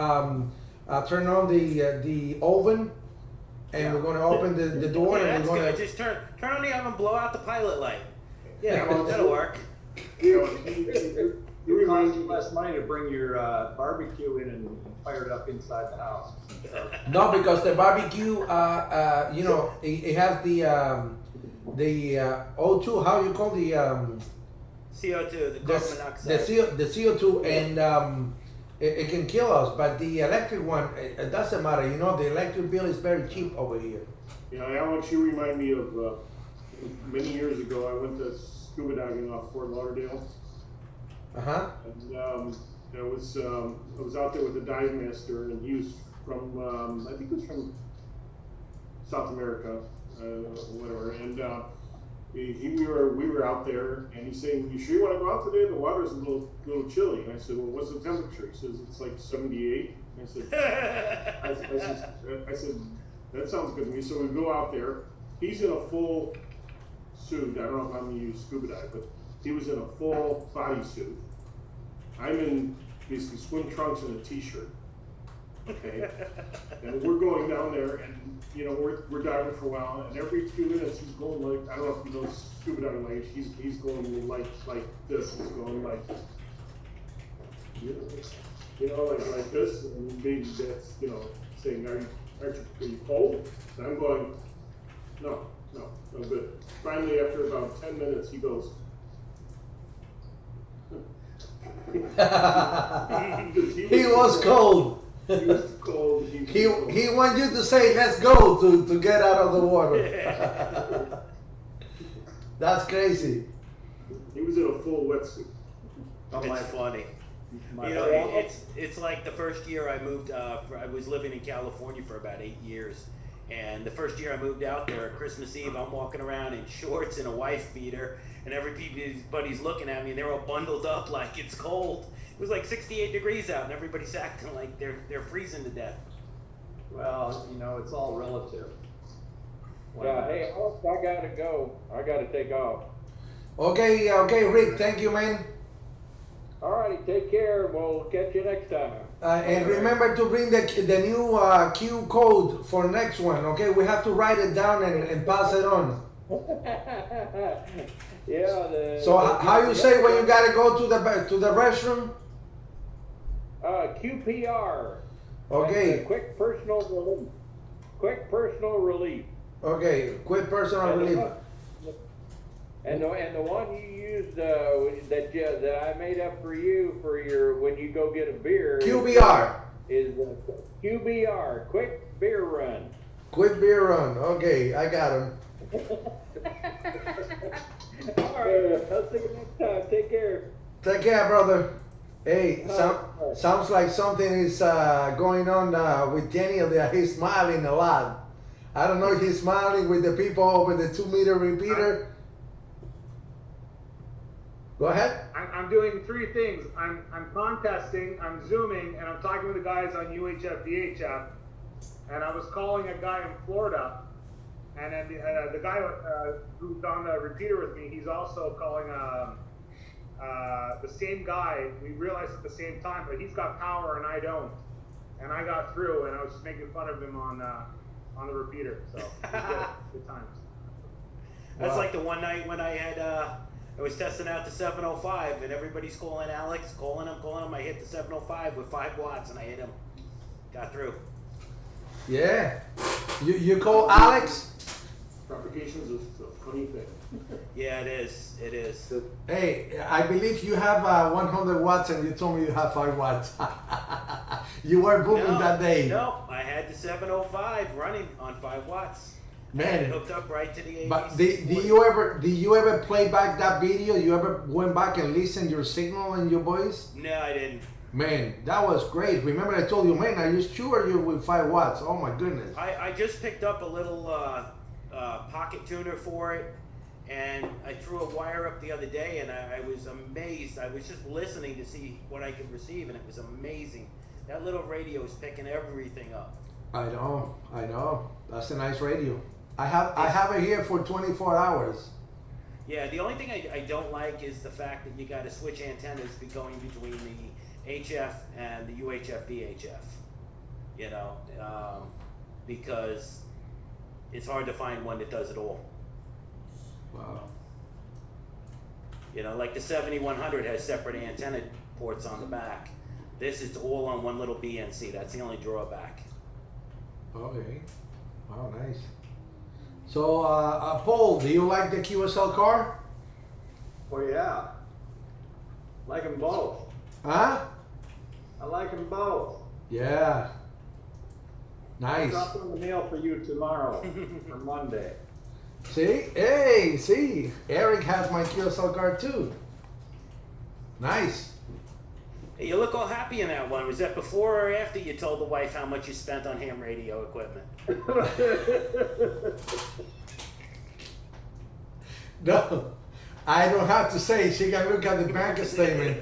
turn on the oven, and we're gonna open the door, Yeah, and that's we're gonna. good. Just turn on the oven, blow out the pilot light. Yeah, well, that'll work. It cost you less money to bring your barbecue in and fire it up inside the house. No, because the barbecue, you know, it has the O2. How you call the CO2, the carbon monoxide. the CO2, and it can kill us. But the electric one, it doesn't matter. You know, the electric bill is very cheap over here. Yeah, Alex, you remind me of many years ago. I went to scuba diving off Fort Lauderdale, and I was out there with a dive master, and he was from I think he was from South America, whatever. And we were out there, and he's saying, "You sure you want to go out today? The water's a little chilly." And I said, "Well, what's the temperature?" He says, "It's like 78." I said, I said, "That sounds good to me." So we go out there. He's in a full suit. I don't know how many of you scuba dive, but he was in a full body suit. I'm in basically swim trunks and a t-shirt. Okay, and we're going down there, and you know we're diving for a while, and every few minutes he's going like, I don't know if you know scuba diving language. He's going like this. He's going like, you know, like this, and maybe that's, you know, saying, are you cold? And I'm going, no, good. Finally, after about 10 minutes, he goes. He was cold. He was cold. He wanted you to say, "Let's go," to get out of the water. That's crazy. He was in a full wetsuit. It's funny. You know, it's like the first year I moved. I was living in California for about 8 years, and the first year I moved out there, Christmas Eve, I'm walking around in shorts and a wife beater, and everybody's looking at me, and they're all bundled up like it's cold. It was like 68 degrees out, and everybody's acting like they're freezing to death. Well, you know, it's all relative. Yeah, hey, Alex, I gotta go. I gotta take off. Okay, Rick. Thank you, man. Alrighty, take care. We'll catch you next time. And remember to bring the new Q code for next one. Okay, we have to write it down and pass it on. Yeah. So how you say when you gotta go to the restroom? QPR. Okay. Quick personal relief. Quick personal relief. Okay, quick personal relief. And the one you used that I made up for you for your when you go get a beer. QBR. Is QBR, quick beer run. Quick beer run. Okay, I got him. All right, I'll see you next time. Take care. Take care, brother. Hey, sounds like something is going on with Daniel there. He's smiling a lot. I don't know if he's smiling with the people over the 2 meter repeater. Go ahead. I'm doing 3 things. I'm contesting, I'm zooming, and I'm talking with the guys on UHF VHF. And I was calling a guy in Florida, and then the guy who's on the repeater with me, he's also calling the same guy. We realized at the same time, but he's got power and I don't. And I got through, and I was just making fun of him on the repeater. So good times. That's like the one night when I had I was testing out the 705, and everybody's calling Alex, calling him. I hit the 705 with 5 watts, and I hit him. Got through. Yeah. You call Alex? Propagation is a funny thing. Yeah, it is. It is. Hey, I believe you have 100 watts, and you told me you have 5 watts. You were booming that day. No, I had the 705 running on 5 watts. Man, I had it hooked up right to the 80s. But do you ever play back that video? You ever went back and listened your signal and your voice? No, I didn't. Man, that was great. Remember I told you, man, are you sure you're with 5 watts? Oh my goodness. I just picked up a little pocket tuner for it, and I threw a wire up the other day, and I was amazed. I was just listening to see what I could receive, and it was amazing. That little radio is picking everything up. I know. That's a nice radio. I have it here for 24 hours. Yeah, the only thing I don't like is the fact that you got to switch antennas going between the HF and the UHF VHF. You know, because it's hard to find one that does it all. Wow. You know, like the 7100 has separate antenna ports on the back. This is all on one little BNC. That's the only drawback. Okay. Wow, nice. So, Paul, do you like the QSL car? Oh yeah. Like them both. Huh? I like them both. Yeah. Nice. I'll drop in the mail for you tomorrow or Monday. See? Hey, see? Eric has my QSL car too. Nice. Hey, you look all happy in that one. Was that before or after you told the wife how much you spent on ham radio equipment? No, I don't have to say. She can look at the bank statement.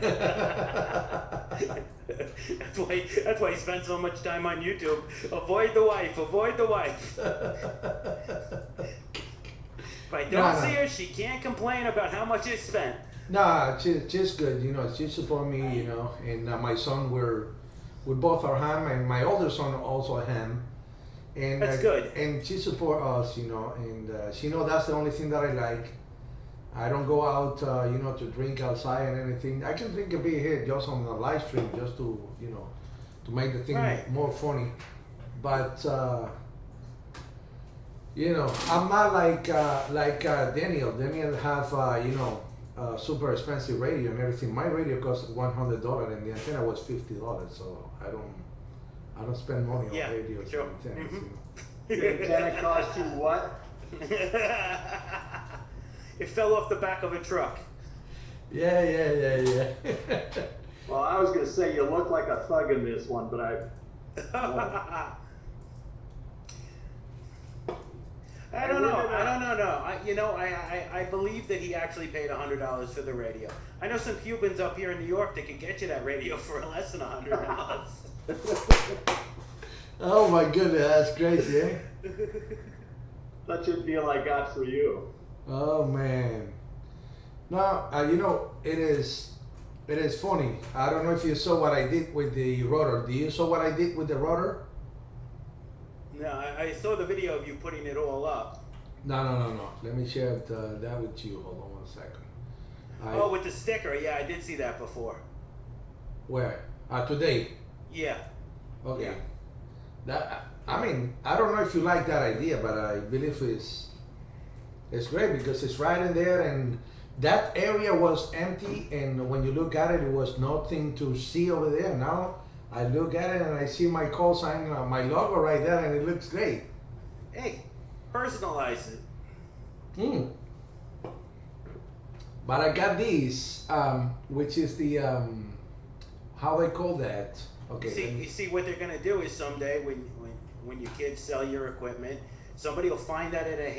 That's why you spend so much time on YouTube. Avoid the wife. Avoid the wife. If I don't see her, she can't complain about how much I spent. Nah, she's good. You know, she support me. You know, and my son, we both are ham, and my older son also a ham. And that's good. And she support us. You know, and she know that's the only thing that I like. I don't go out, you know, to drink outside and anything. I can drink a beer here just on the live stream, just to, you know, to make the thing more funny. But you know, I'm not like Daniel. Daniel have you know, super expensive radio and everything. My radio cost $100 and the antenna was $50. So I don't spend money on radios and antennas. You know. The antenna cost you what? It fell off the back of a truck. Yeah. Well, I was gonna say you look like a thug in this one, but I don't know. I believe that he actually paid $100 for the radio. I know some Cubans up here in New York that could get you that radio for less than $100. Oh my goodness, that's crazy, eh? Such a deal I got for you. Oh man. Now, you know, it is funny. I don't know if you saw what I did with the rotor. Do you saw what I did with the rotor? No, I saw the video of you putting it all up. No. Let me share that with you. Hold on 1 second. With the sticker. Yeah, I did see that before. Where? Today? Yeah. Okay. Yeah. That, I mean, I don't know if you like that idea, but I believe it's great because it's right in there, and that area was empty, and when you look at it, it was nothing to see over there. Now I look at it and I see my call sign, my logo right there, and it looks great. Hey, personalize it. But I got these, which is the, how they call that? Okay. You see what they're gonna do is someday when your kids sell your equipment, somebody will find that at a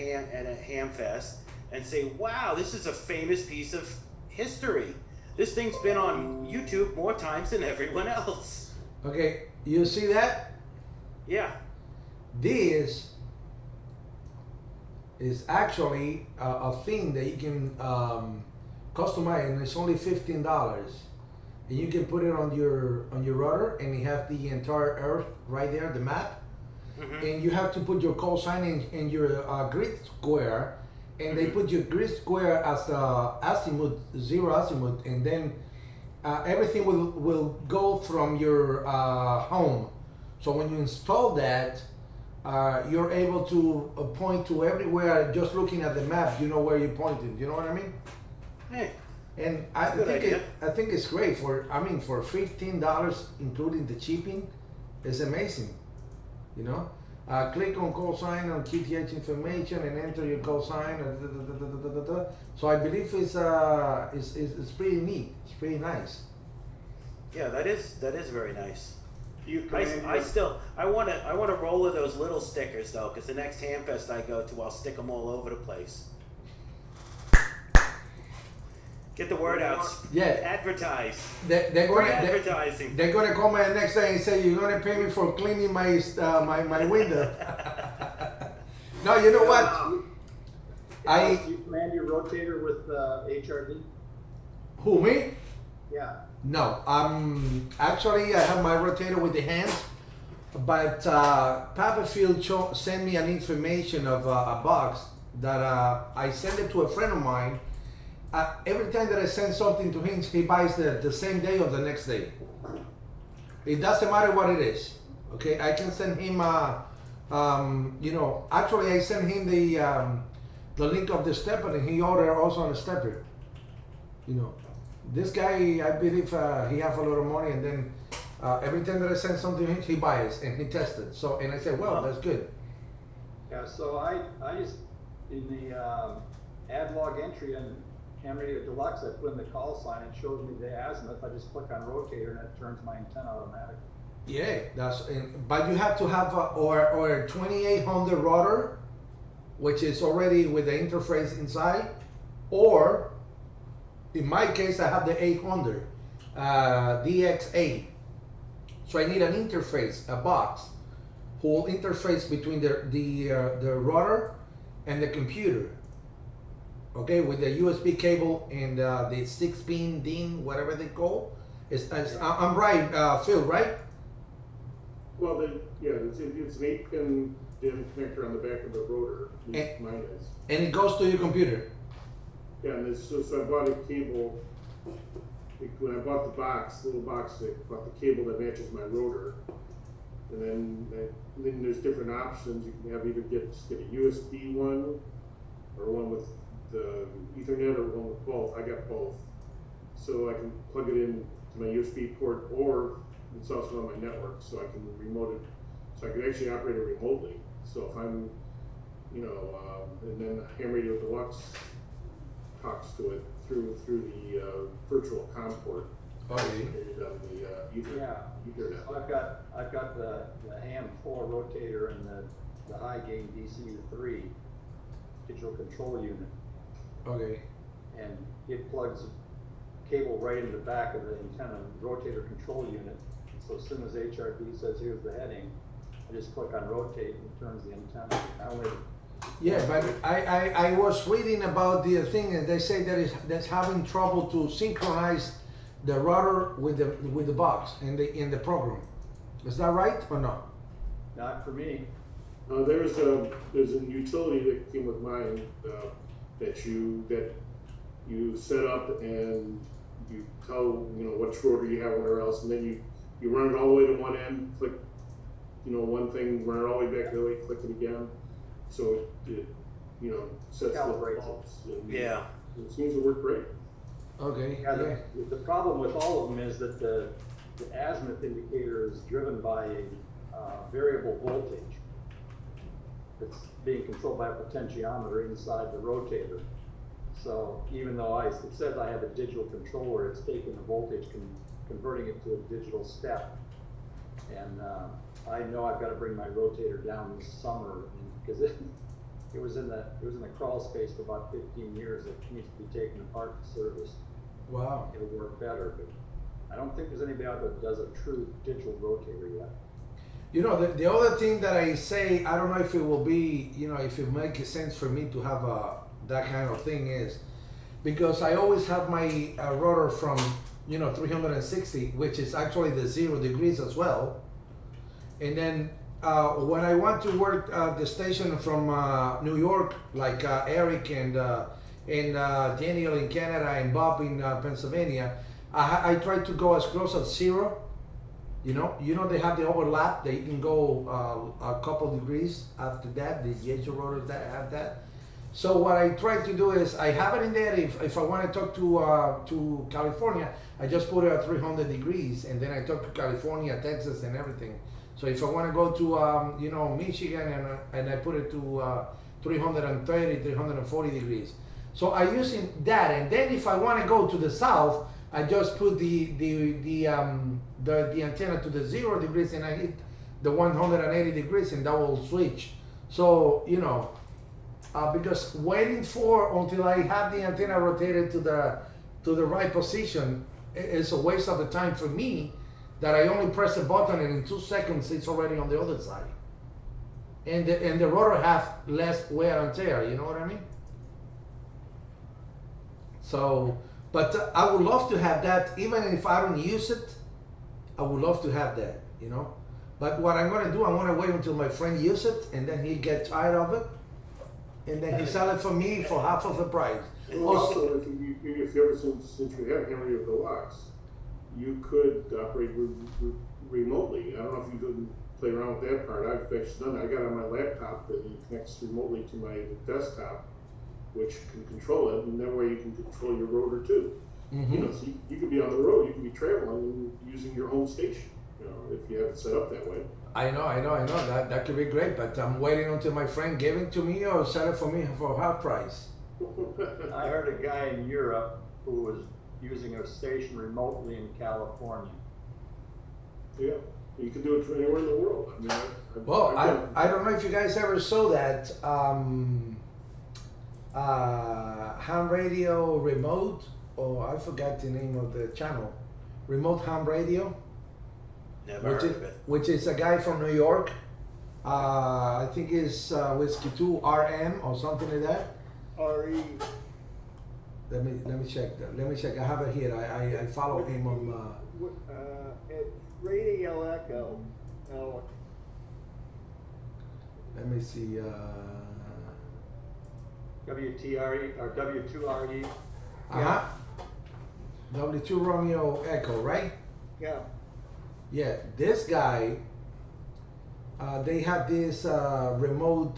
ham fest and say, wow, this is a famous piece of history. This thing's been on YouTube more times than everyone else. Okay, you see that? Yeah. This is actually a thing that you can customize, and it's only $15. And you can put it on your router, and you have the entire Earth right there, the map. And you have to put your call sign in your grid square, and they put your grid square as azimuth, 0 azimuth, and then everything will go from your home. So when you install that, you're able to point to everywhere just looking at the map. You know where you're pointing. You know what I mean? Hey. And I think it's great for $15, including the shipping. It's amazing. You know, click on call sign on QTH information and enter your call sign. So I believe it's pretty neat. It's pretty nice. Yeah, that is very nice. You can I want a roll of those little stickers though, because the next Hamfest I go to, I'll stick them all over the place. Get the word out. Yeah. Advertise. They're More gonna advertising. they're gonna call me the next day and say you're gonna pay me for cleaning my my window. No, you know what? Do you command your rotator with HRD? Who, me? Yeah. No, actually I have my rotator with the hands, but Papa Phill sent me an information of a box that I sent it to a friend of mine. Every time that I send something to him, he buys the same day or the next day. It doesn't matter what it is. Okay, I can send him. You know, actually I sent him the link of the stepper, and he ordered also on the stepper. You know, this guy, I believe he has a lot of money, and then every time that I send something to him, he buys and he tests it. So, and I said, well, that's good. Yeah, so I just, in the add log entry on Ham Radio Deluxe, I put in the call sign, it shows me the azimuth. I just click on rotator and it turns my antenna automatically. Yeah, but you have to have or 2800 rotor, which is already with the interface inside, or in my case, I have the 800 DX8. So I need an interface, a box, who will interface between the rotor and the computer. Okay, with the USB cable and the 6-pin DIN, whatever they call. I'm right, Phill, right? Well, it's an 8-pin DIN connector on the back of the rotor. Mine is. And it goes to your computer. Yeah, and so I bought a cable. When I bought the little box, I bought the cable that matches my rotor. And then there's different options. You can have either get a USB one, or one with the Ethernet, or one with both. I got both. So I can plug it in to my USB port, or it's also on my network, so I can remote it. So I can actually operate it remotely. So if I'm, and then Ham Radio Deluxe talks to it through the virtual COM port. Okay. On the Ethernet. So I've got the Ham 4 rotator and the high gain DCU3 digital control unit. Okay. And it plugs cable right in the back of the antenna rotator control unit. So as soon as HRD says here's the heading, I just click on rotate and it turns the antenna. Yeah, but I was reading about the thing, and they say that's having trouble to synchronize the rotor with the box in the program. Is that right or not? Not for me. There's a utility that came with mine that you set up, and you tell which rotor you have where else, and then you run it all the way to one end, click one thing, run it all the way back the other way, click it again, so it sets the pulse. Yeah. It seems to work great. Okay. Yeah, the problem with all of them is that the azimuth indicator is driven by a variable voltage. It's being controlled by a potentiometer inside the rotator. So even though it says I have a digital controller, it's taking the voltage, converting it to a digital step. And I know I've got to bring my rotator down this summer because it was in the crawl space for about 15 years. It needs to be taken apart for service. Wow. It'll work better, but I don't think there's anybody out there that does a true digital rotator yet. The other thing that I say, I don't know if it will be, if it makes sense for me to have that kind of thing, is because I always have my rotor from 360, which is actually the 0 degrees as well. And then when I want to work the station from New York, like Eric and Daniel in Canada and Bob in Pennsylvania, I try to go as close as 0. They have the overlap. They can go a couple degrees after that. The Yaesu rotors that have that. So what I try to do is I have it in there. If I want to talk to California, I just put it at 300 degrees, and then I talk to California, Texas, and everything. So if I want to go to Michigan, and I put it to 330, 340 degrees. So I using that, and then if I want to go to the south, I just put the antenna to the 0 degrees and I hit the 180 degrees and that will switch. So, you know, because waiting until I have the antenna rotated to the right position is a waste of the time for me, that I only press a button and in 2 seconds it's already on the other side. And the rotor has less wear and tear, you know what I mean? So, but I would love to have that, even if I don't use it, I would love to have that, you know? But what I'm gonna do, I'm gonna wait until my friend uses it and then he get tired of it. And then he sell it for me for half of the price. Also, if you ever, since you have Ham Radio Deluxe, you could operate remotely. I don't know if you could play around with that part. I've actually done that. I got it on my laptop that it connects remotely to my desktop, which can control it, and that way you can control your rotor too. Mm-hmm. You know, so you could be on the road, you could be traveling using your home station, you know, if you have it set up that way. I know. That could be great, but I'm waiting until my friend gave it to me or sell it for me for half price. I heard a guy in Europe who was using a station remotely in California. Yeah, you can do it anywhere in the world. I mean, I don't know if you guys ever saw that ham radio remote, or I forgot the name of the channel, remote ham radio. Never heard of it. Which is a guy from New York. I think it's Whiskey 2 RM or something like that. RE. Let me check that. Let me check. I have it here. I follow him on. It's Radio Echo. Alex. Let me see. WTRE or W2RE. Uh-huh. W2 Romeo Echo, right? Yeah. Yeah, this guy, they have this remote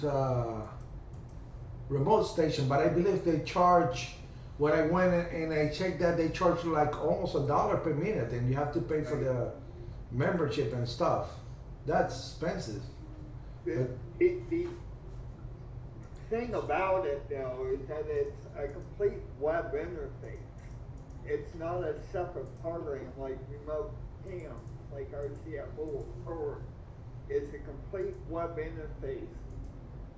station, but I believe they charge, when I went and I checked that, they charge like almost $1 per minute, and you have to pay for the membership and stuff. That's expensive. The thing about it though is that it's a complete web interface. It's not a separate program like remote ham, like RCFO, or it's a complete web interface.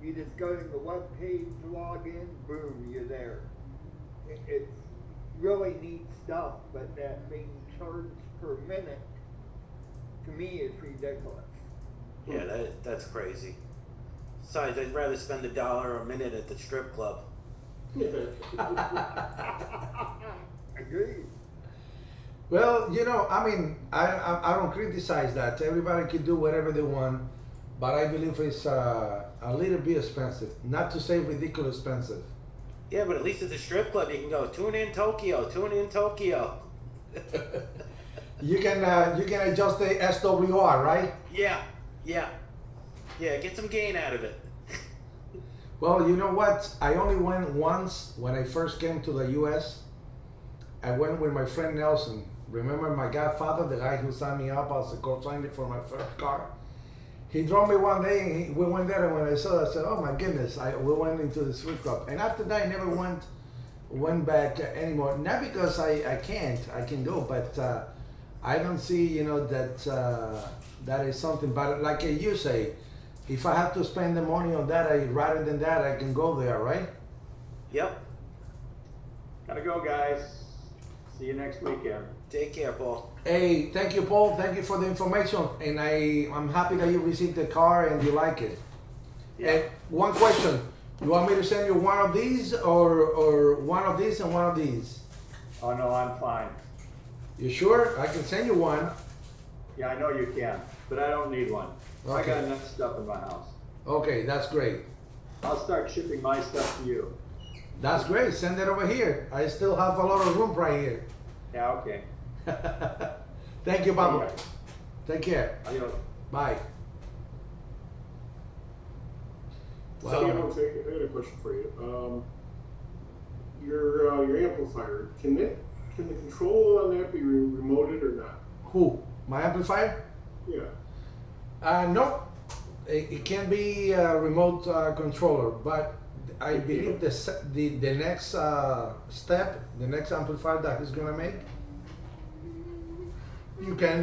You just go to the web page, log in, boom, you're there. It's really neat stuff, but that being charged per minute, to me, is ridiculous. Yeah, that's crazy. Besides, I'd rather spend $1 a minute at the strip club. Agreed. Well, you know, I mean, I don't criticize that. Everybody can do whatever they want, but I believe it's a little bit expensive. Not to say ridiculous expensive. Yeah, but at least at the strip club you can go, tune in Tokyo, tune in Tokyo. You can adjust the SWR, right? Yeah, get some gain out of it. Well, you know what? I only went once when I first came to the U.S. I went with my friend Nelson. Remember my godfather, the guy who signed me up as a co-signer for my first car? He drove me one day and we went there, and when I saw it, I said, oh my goodness, we went into the strip club. And after that, I never went back anymore. Not because I can go, but I don't see, you know, that is something. But like you say, if I have to spend the money on that, rather than that, I can go there, right? Yep. Gotta go, guys. See you next weekend. Take care, Paul. Hey, thank you, Paul. Thank you for the information, and I'm happy that you received the car and you like it. Yeah. And one question: you want me to send you one of these, or one of these and one of these? Oh no, I'm fine. You sure? I can send you one. Yeah, I know you can, but I don't need one. I Okay. got enough stuff in my house. Okay, that's great. I'll start shipping my stuff to you. That's great. Send it over here. I still have a lot of room right here. Yeah, okay. Thank you, Pablo. Okay. Take care. Adios. Bye. So, I got a question for you. Your amplifier, can the control on that be remoted or not? Who? My amplifier? Yeah. No. It can be a remote controller, but I believe the next step, the next amplifier that he's gonna make, you can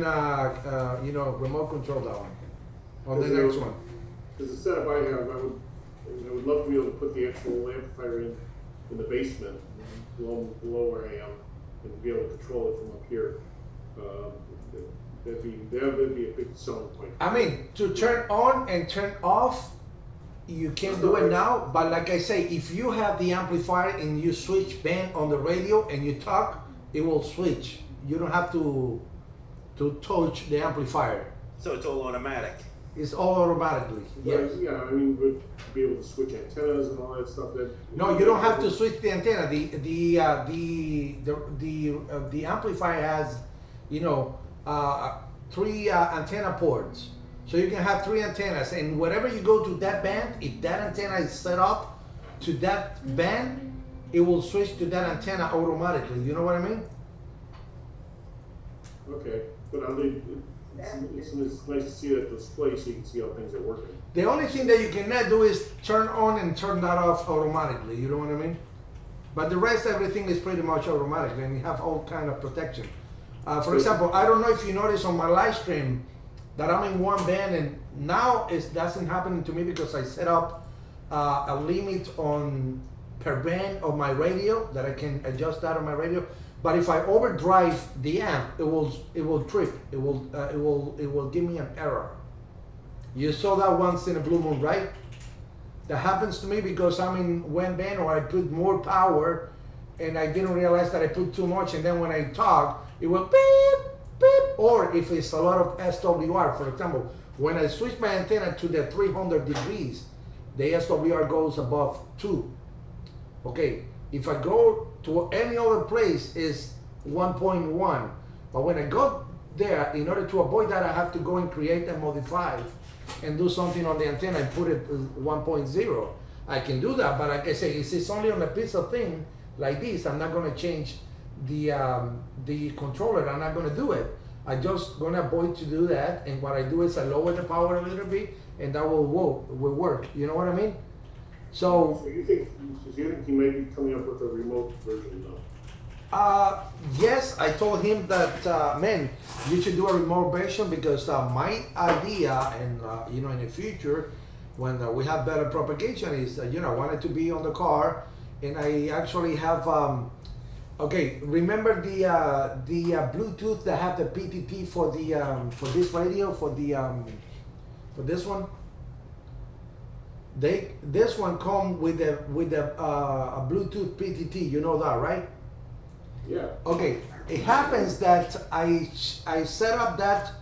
you know, remote control that one on the Because, next one. Because the setup I have, I would love to be able to put the actual amplifier in the basement, below where I am, and be able to control it from up here. That'd be a big selling point. I mean, to turn on and turn off, you can do it now, but like I say, if you have the amplifier and you switch band on the radio and you talk, it will switch. You don't have to touch the amplifier. So it's all automatic. It's all automatically. Yes. Yeah, I mean, we'd be able to switch antennas and all that stuff. No, you don't have to switch the antenna. The amplifier has, you know, 3 antenna ports. So you can have 3 antennas, and wherever you go to that band, if that antenna is set up to that band, it will switch to that antenna automatically. You know what I mean? Okay, but it's nice to see that display so you can see how things are working. The only thing that you cannot do is turn on and turn that off automatically. You know what I mean? But the rest, everything is pretty much automatic, and you have all kind of protection. For example, I don't know if you notice on my live stream that I'm in one band, and now it doesn't happen to me because I set up a limit on per band of my radio that I can adjust that on my radio. But if I overdrive the amp, it will trip. It will give me an error. You saw that once in a blue moon, right? That happens to me because I'm in one band, or I put more power and I didn't realize that I put too much, and then when I talk, it will beep, beep. Or if it's a lot of SWR, for example, when I switch my antenna to the 300 degrees, the SWR goes above 2. Okay, if I go to any other place, is 1.1. But when I go there, in order to avoid that, I have to go and create and modify and do something on the antenna and put it 1.0. I can do that, but like I say, it's only on a piece of thing like this. I'm not going to change the controller. I'm not going to do it. I'm just going to avoid to do that, and what I do is I lower the power a little bit, and that will work. You know what I mean? So you think he may be coming up with a remote version now? Yes, I told him that, man, you should do a remote version, because my idea, and you know, in the future, when we have better propagation, is you know, I wanted to be on the car, and I actually have okay, remember the Bluetooth that have the PTT for the for this radio, for this one. This one come with a Bluetooth PTT. You know that, right? Yeah. Okay. It happens that I set up that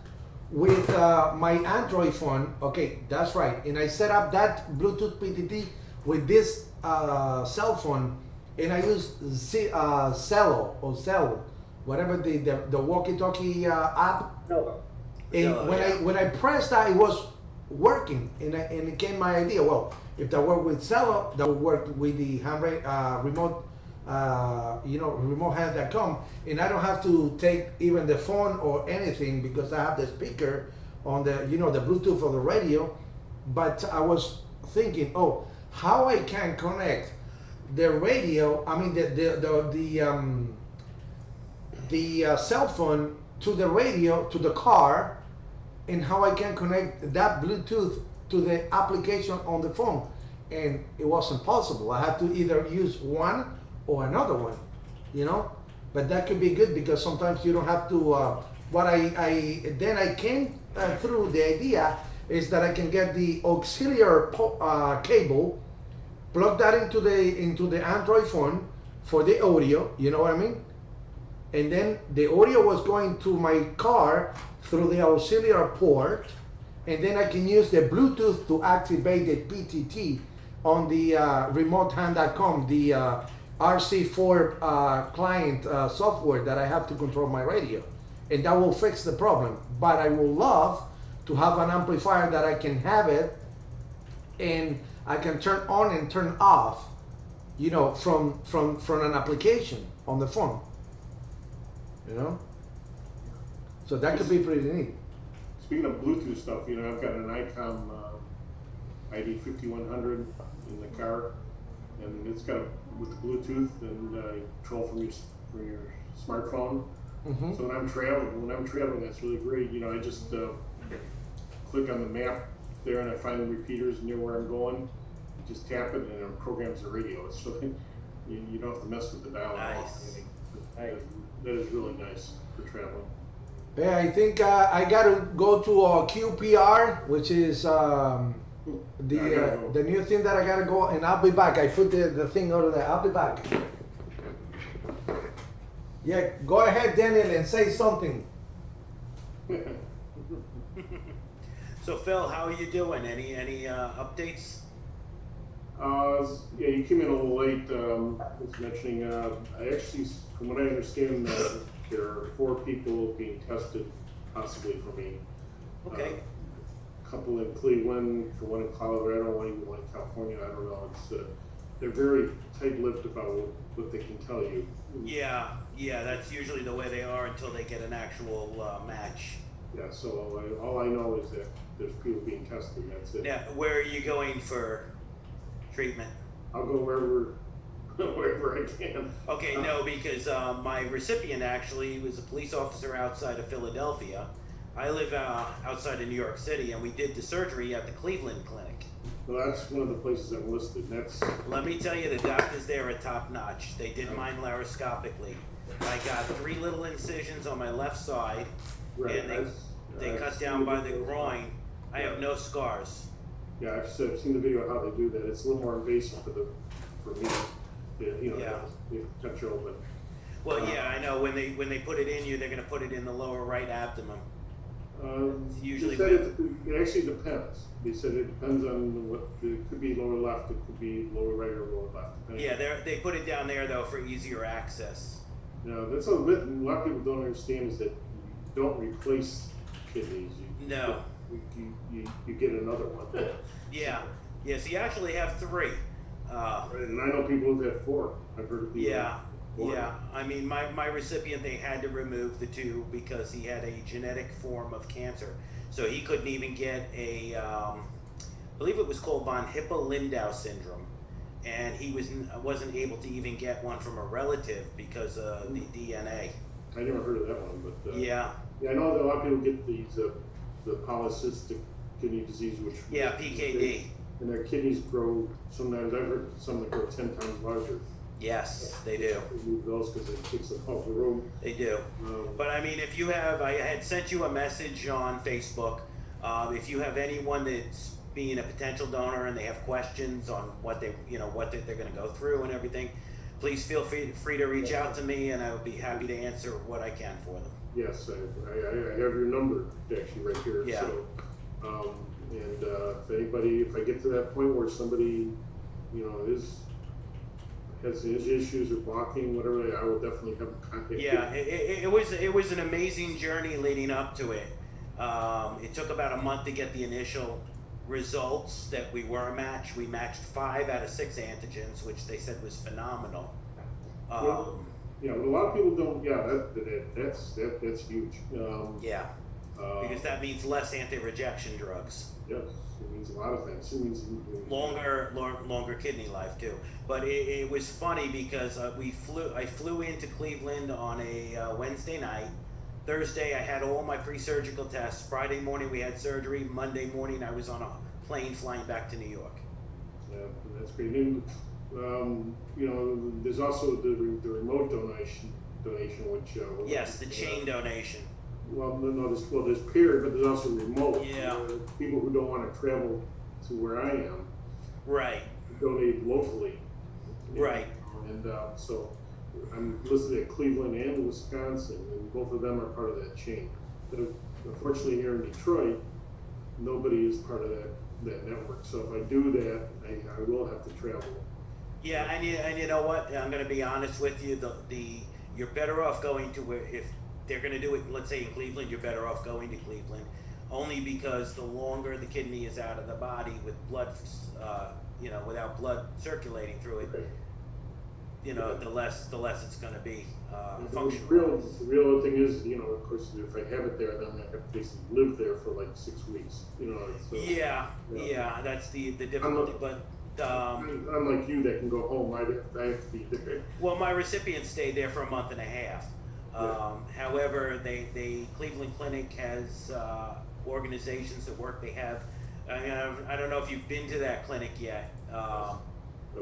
with my Android phone. Okay, that's right. And I set up that Bluetooth PTT with this cell phone, and I use Cello or Cell, whatever the walkie-talkie app. No. And when I pressed that, it was working, and it came my idea. Well, if that worked with Cello, that would work with the remote, you know, remote hand.com, and I don't have to take even the phone or anything, because I have the speaker on the, you know, the Bluetooth of the radio. But I was thinking, oh, how I can connect the radio, I mean the cell phone to the radio, to the car, and how I can connect that Bluetooth to the application on the phone. And it wasn't possible. I had to either use one or another one, you know. But that could be good, because sometimes you don't have to. What I came through the idea is that I can get the auxiliary cable, plug that into the Android phone for the audio. You know what I mean? And then the audio was going to my car through the auxiliary port, and then I can use the Bluetooth to activate the PTT on the remotehand.com, the RC4 client software that I have to control my radio, and that will fix the problem. But I will love to have an amplifier that I can have it, and I can turn on and turn off, you know, from an application on the phone. You know, so that could be pretty neat. Speaking of Bluetooth stuff, you know, I've got an ICOM ID 5100 in the car, and it's got with the Bluetooth and control from your smartphone. Mm-hmm. So when I'm traveling, that's really great. You know, I just click on the map there, and I find the repeaters near where I'm going. Just tap it, and it programs the radio. So you don't have to mess with the dial. Nice. That is really nice for traveling. Yeah, I think I gotta go to QPR, which is the new thing that I gotta go, and I'll be back. I put the thing over there. I'll be back. Yeah, go ahead, Daniel, and say something. So Phil, how are you doing? Any updates? Yeah, you came in a little late. I was mentioning, I actually, from what I understand, there are 4 people being tested, possibly for me. Okay. A couple in Cleveland, one in Colorado, one in California. I don't know. It's they're very tight-lipped about what they can tell you. Yeah, that's usually the way they are until they get an actual match. Yeah. So all I know is that there's people being tested. That's it. Now, where are you going for treatment? I'll go wherever I can. Okay, no, because my recipient actually was a police officer outside of Philadelphia. I live outside of New York City, and we did the surgery at the Cleveland Clinic. Well, that's one of the places I'm listed. Let me tell you, the doctors there are top notch. They did mine laparoscopically. I got 3 little incisions on my left side, and they cut down by the groin. I have no scars. Yeah, I've seen the video of how they do that. It's a little more invasive for me. You know, they cut you open. Well, yeah, I know. When they put it in you, they're going to put it in the lower right abdomen. Usually, it actually depends. They said it depends on what. It could be lower left. It could be lower right or lower left. Yeah, they put it down there though for easier access. No, that's a myth. A lot of people don't understand is that you don't replace kidneys. You get another one. Yeah. So you actually have 3. And I know people who've had 4. I've heard of people. Yeah. I mean, my recipient, they had to remove the 2 because he had a genetic form of cancer. So he couldn't even get a, I believe it was called von Hippel-Lindau syndrome. And he wasn't able to even get one from a relative because of the DNA. I never heard of that one, but yeah, I know that a lot of people get these the polycystic kidney disease, which PKD, and their kidneys grow. Sometimes I've heard some that grow 10 times larger. Yes, they do. They move those because it takes them off the room. They do. But I mean, if you have, I had sent you a message on Facebook. If you have anyone that's being a potential donor and they have questions on what they're going to go through and everything, please feel free to reach out to me, and I would be happy to answer what I can for them. Yes, I have your number actually right here. Yeah. So, if I get to that point where somebody, has issues or blocking, whatever, I will definitely have contact. Yeah, it was an amazing journey leading up to it. It took about a month to get the initial results that we were a match. We matched 5 out of 6 antigens, which they said was phenomenal. A lot of people don't. Yeah, that's huge. Because that means less anti-rejection drugs. Yes, it means a lot of things. It means longer kidney life too. But it was funny because I flew into Cleveland on a Wednesday night. Thursday I had all my pre-surgical tests. Friday morning we had surgery. Monday morning I was on a plane flying back to New York. Yeah, that's great. And, there's also the remote donation, which yes, the chain donation. Well, no, there's peer, but there's also remote. Yeah. People who don't want to travel to where I am. Right. Donate locally. Right. And so I'm listed at Cleveland and Wisconsin, and both of them are part of that chain. But unfortunately, here in Detroit, nobody is part of that network. So if I do that, I will have to travel. Yeah, and you know what? I'm going to be honest with you. You're better off going to where, if they're going to do it, let's say in Cleveland, you're better off going to Cleveland, only because the longer the kidney is out of the body with blood, without blood circulating through it, the less it's going to be functional. The real thing is, of course, if I have it there, then I have to basically live there for like 6 weeks. That's the difficulty. But unlike you that can go home, I have to be there. Well, my recipient stayed there for a month and a half. However, Cleveland Clinic has organizations that work. They have, I don't know if you've been to that clinic yet.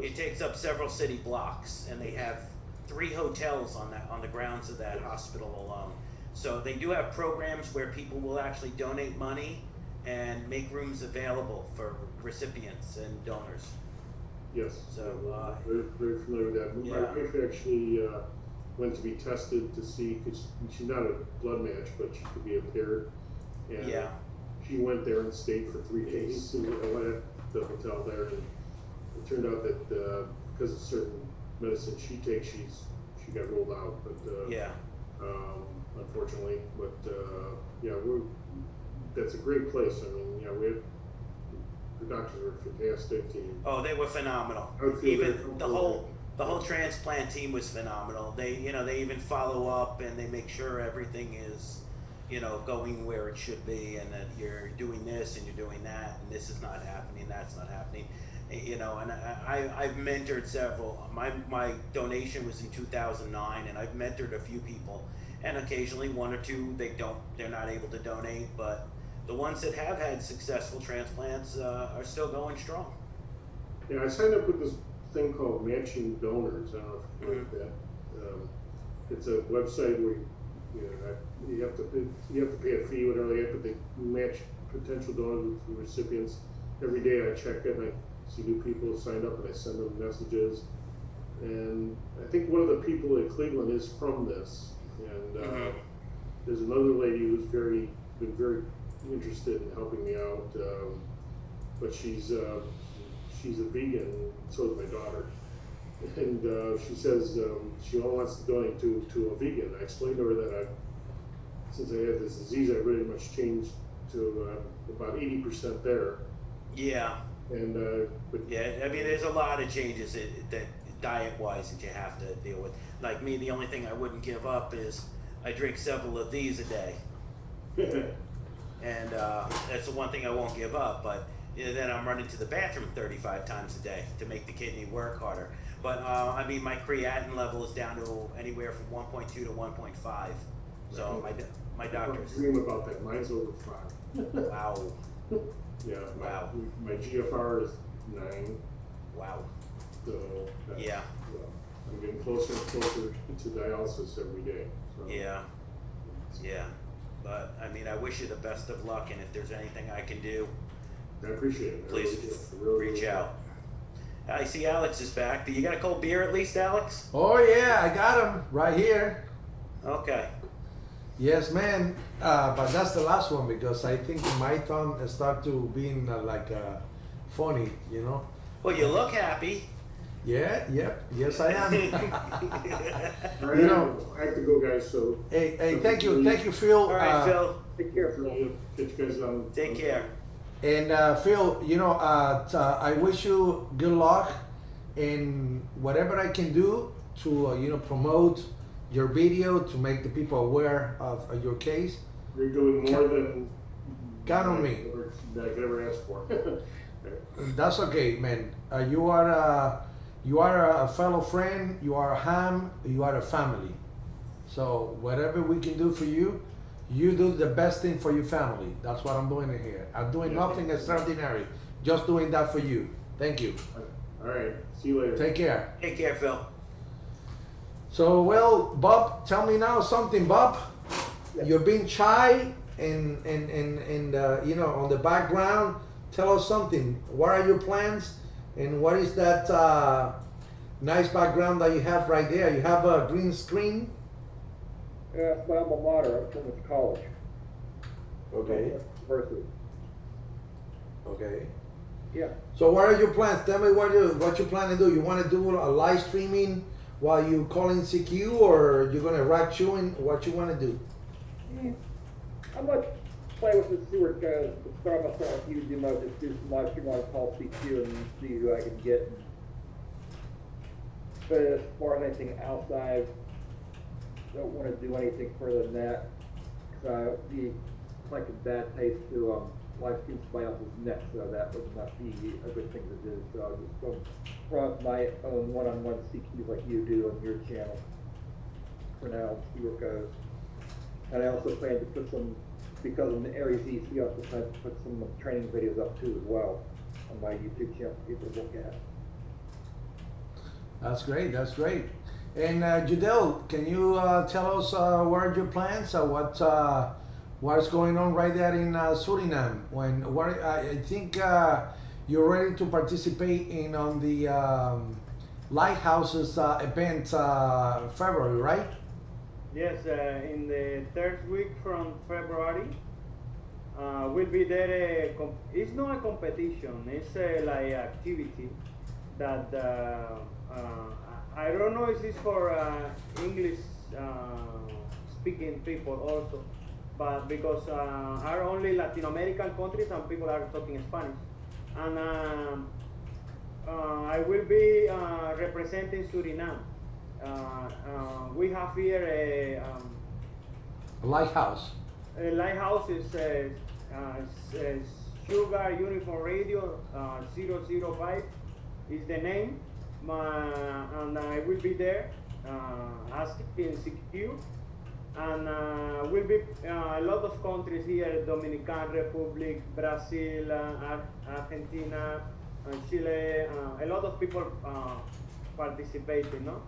It takes up several city blocks, and they have 3 hotels on the grounds of that hospital alone. So they do have programs where people will actually donate money and make rooms available for recipients and donors. Yes. So very, very familiar with that. My wife actually went to be tested to see, because she's not a blood match, but she could be impaired. And she went there and stayed for 3 days. And I went at the hotel there, and it turned out that because of certain medicine she takes, she got rolled out. But unfortunately, but that's a great place. I mean, the doctors were fantastic. Oh, they were phenomenal. Even the whole transplant team was phenomenal. They even follow up and they make sure everything is, going where it should be, and that you're doing this and you're doing that, and this is not happening, that's not happening. And I've mentored several. My donation was in 2009, and I've mentored a few people, and occasionally 1 or 2 they're not able to donate, but the ones that have had successful transplants are still going strong. Yeah, I signed up with this thing called Matching Donors. I don't know if you've heard of that. It's a website where you have to pay a fee, whatever they have, but they match potential donors with recipients. Every day I check it and I see new people who signed up, and I send them messages. And I think one of the people in Cleveland is from this. And there's another lady who's been very interested in helping me out, but she's a vegan, and so is my daughter. And she says she only wants to donate to a vegan. I explained to her that since I had this disease, I really much changed to about 80% there. Yeah. And I mean, there's a lot of changes that diet-wise that you have to deal with. Like me, the only thing I wouldn't give up is I drink several of these a day. And that's the one thing I won't give up, but then I'm running to the bathroom 35 times a day to make the kidney work harder. But I mean, my creatinine level is down to anywhere from 1.2 to 1.5. So my doctor's. I dream about that. Mine's over 5. Wow. Yeah. My GFR is 9. Wow. So yeah. I'm getting closer and closer to dialysis every day. So. Yeah. But I mean, I wish you the best of luck, and if there's anything I can do, I appreciate it. Please reach out. I see Alex is back. Do you got a cold beer at least, Alex? Oh yeah, I got him right here. Okay. Yes, man. But that's the last one, because I think my tongue start to being funny, Well, you look happy. Yeah. Yep. Yes, I am. All right, I have to go, guys. So. Hey, thank you, Phill. All right, Phill. Take care, Phil. Catch you guys on. Take care. And Phill, I wish you good luck in whatever I can do to, promote your video, to make the people aware of your case. You're doing more than count on me. I could ever ask for. That's okay, man. You are a fellow friend. You are a ham. You are a family. So whatever we can do for you, you do the best thing for your family. That's what I'm doing here. I'm doing nothing extraordinary. Just doing that for you. Thank you. All right. See you later. Take care. Take care, Phill. So, well, Bob, tell me now something, Bob. You're being shy and on the background. Tell us something. What are your plans? And what is that nice background that you have right there? You have a green screen? Yeah, it's my alma mater. I'm from this college. Okay. University. Okay. Yeah. So what are your plans? Tell me what you plan to do. You want to do a live streaming while you calling CQ, or you're gonna rock chewing? What you want to do? I'm gonna play with this, see where it goes. Start myself using just do some live stream on call CQ and see who I can get. But as far as anything outside, don't want to do anything further than that, because I would be like a bad taste to live stream somebody else's neck, so that would not be a good thing to do. So I'll just go run my own one-on-one CQ like you do on your channel. for now, see where it goes. And I also plan to put some, because of the Aries East, we also plan to put some training videos up too as well on my YouTube channel for people to look at. That's great. That's great. And Judel, can you tell us what are your plans? What's going on right there in Suriname? I think you're ready to participate in on the Lighthouses event February, right? Yes, in the third week from February, we'll be there. It's not a competition, it's like activity that I don't know if it's for English speaking people also, but because are only Latin American countries and people are talking Spanish. And I will be representing Suriname. We have here a lighthouse. A lighthouse is Sugar Uniform Radio 005 is the name, and I will be there asking CQ, and will be a lot of countries here: Dominican Republic, Brazil, Argentina, Chile. A lot of people participating, no?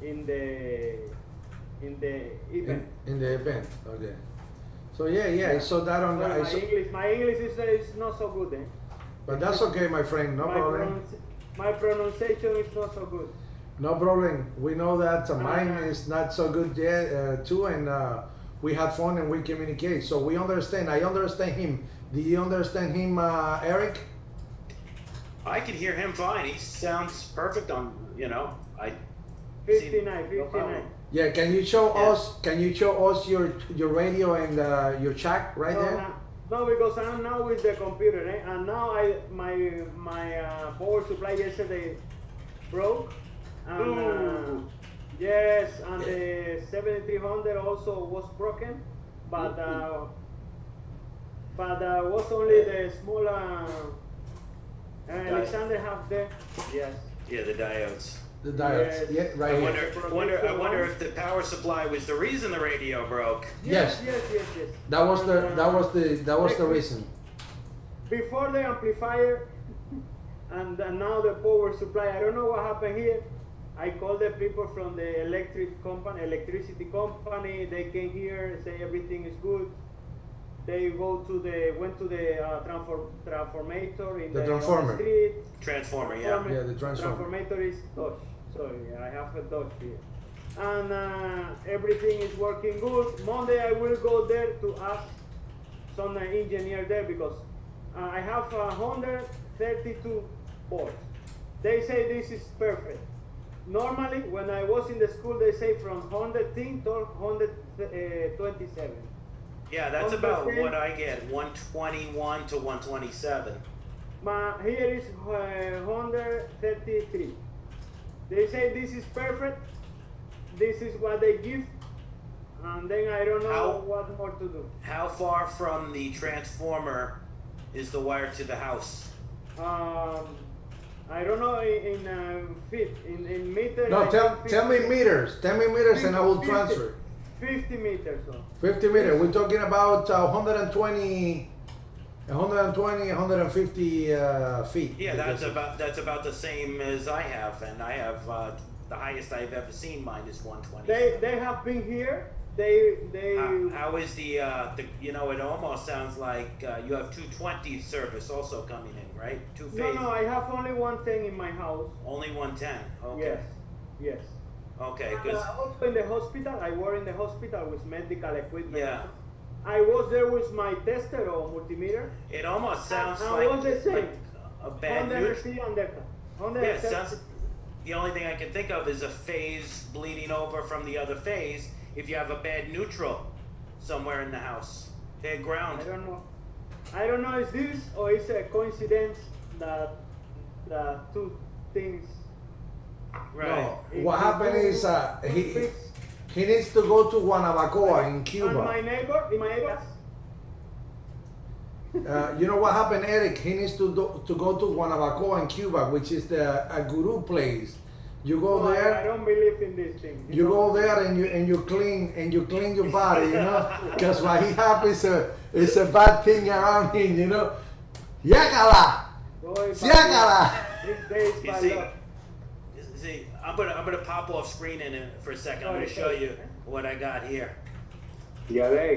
In the event. In the event, okay. So yeah. So that on my English is not so good, eh? But that's okay, my friend. No problem. My pronunciation is not so good. No problem. We know that mine is not so good yet too, and we had fun and we communicate. So we understand. I understand him. Do you understand him, Eric? I can hear him fine. He sounds perfect on. 59. Yeah. Can you show us? Can you show us your radio and your chat right there? No, because I'm now with the computer, eh? And now my power supply yesterday broke, and yes, and the 7300 also was broken, but was only the small Alexander have there. Yes. Yeah, the diodes. The diodes. Yes. Yeah, right. I wonder if the power supply was the reason the radio broke. Yes. That was the reason. Before the amplifier, and now the power supply. I don't know what happened here. I called the people from the electricity company. They came here, say everything is good. They went to the transformator in the transformer. Street. Transformer, yeah. Yeah, the transformer. Transformator is Dodge. Sorry, I have a Dodge here. And everything is working good. Monday I will go there to ask some engineer there because I have 132 volts. They say this is perfect. Normally, when I was in the school, they say from 110 to 127. Yeah, that's about what I get, 121 to 127. Here is 133. They say this is perfect. This is what they give. And then I don't know what more to do. How far from the transformer is the wire to the house? I don't know in feet, in meters. No, tell me meters. Tell me meters and I will transfer. 50 meters. 50 meters. We're talking about 120, 150 feet. Yeah, that's about the same as I have, and I have the highest I've ever seen. Mine is 120. They have been here. How is the it almost sounds like you have 220 service also coming in, right? Two phase. No, I have only 110 in my house. Only 110. Okay. Yes. Okay, also in the hospital, I work in the hospital with medical equipment. Yeah. I was there with my tester or multimeter. It almost sounds like a bad neutral. Yeah, sounds. The only thing I can think of is a phase bleeding over from the other phase. If you have a bad neutral somewhere in the house, bad ground. I don't know if this or it's a coincidence that the two things. Right. No, what happened is he needs to go to Guanabacoa in Cuba. And my neighbor, you know what happened, Eric? He needs to go to Guanabacoa in Cuba, which is a guru place, You go No, I there. don't believe in this thing. You go there and you clean your body, you know, because what he happens is a bad thing around him, you know. Yakala, Boy, yakala. These days, You my see, love. see, I'm gonna pop off screen for a second. I'm gonna show you what I got here. Yeah,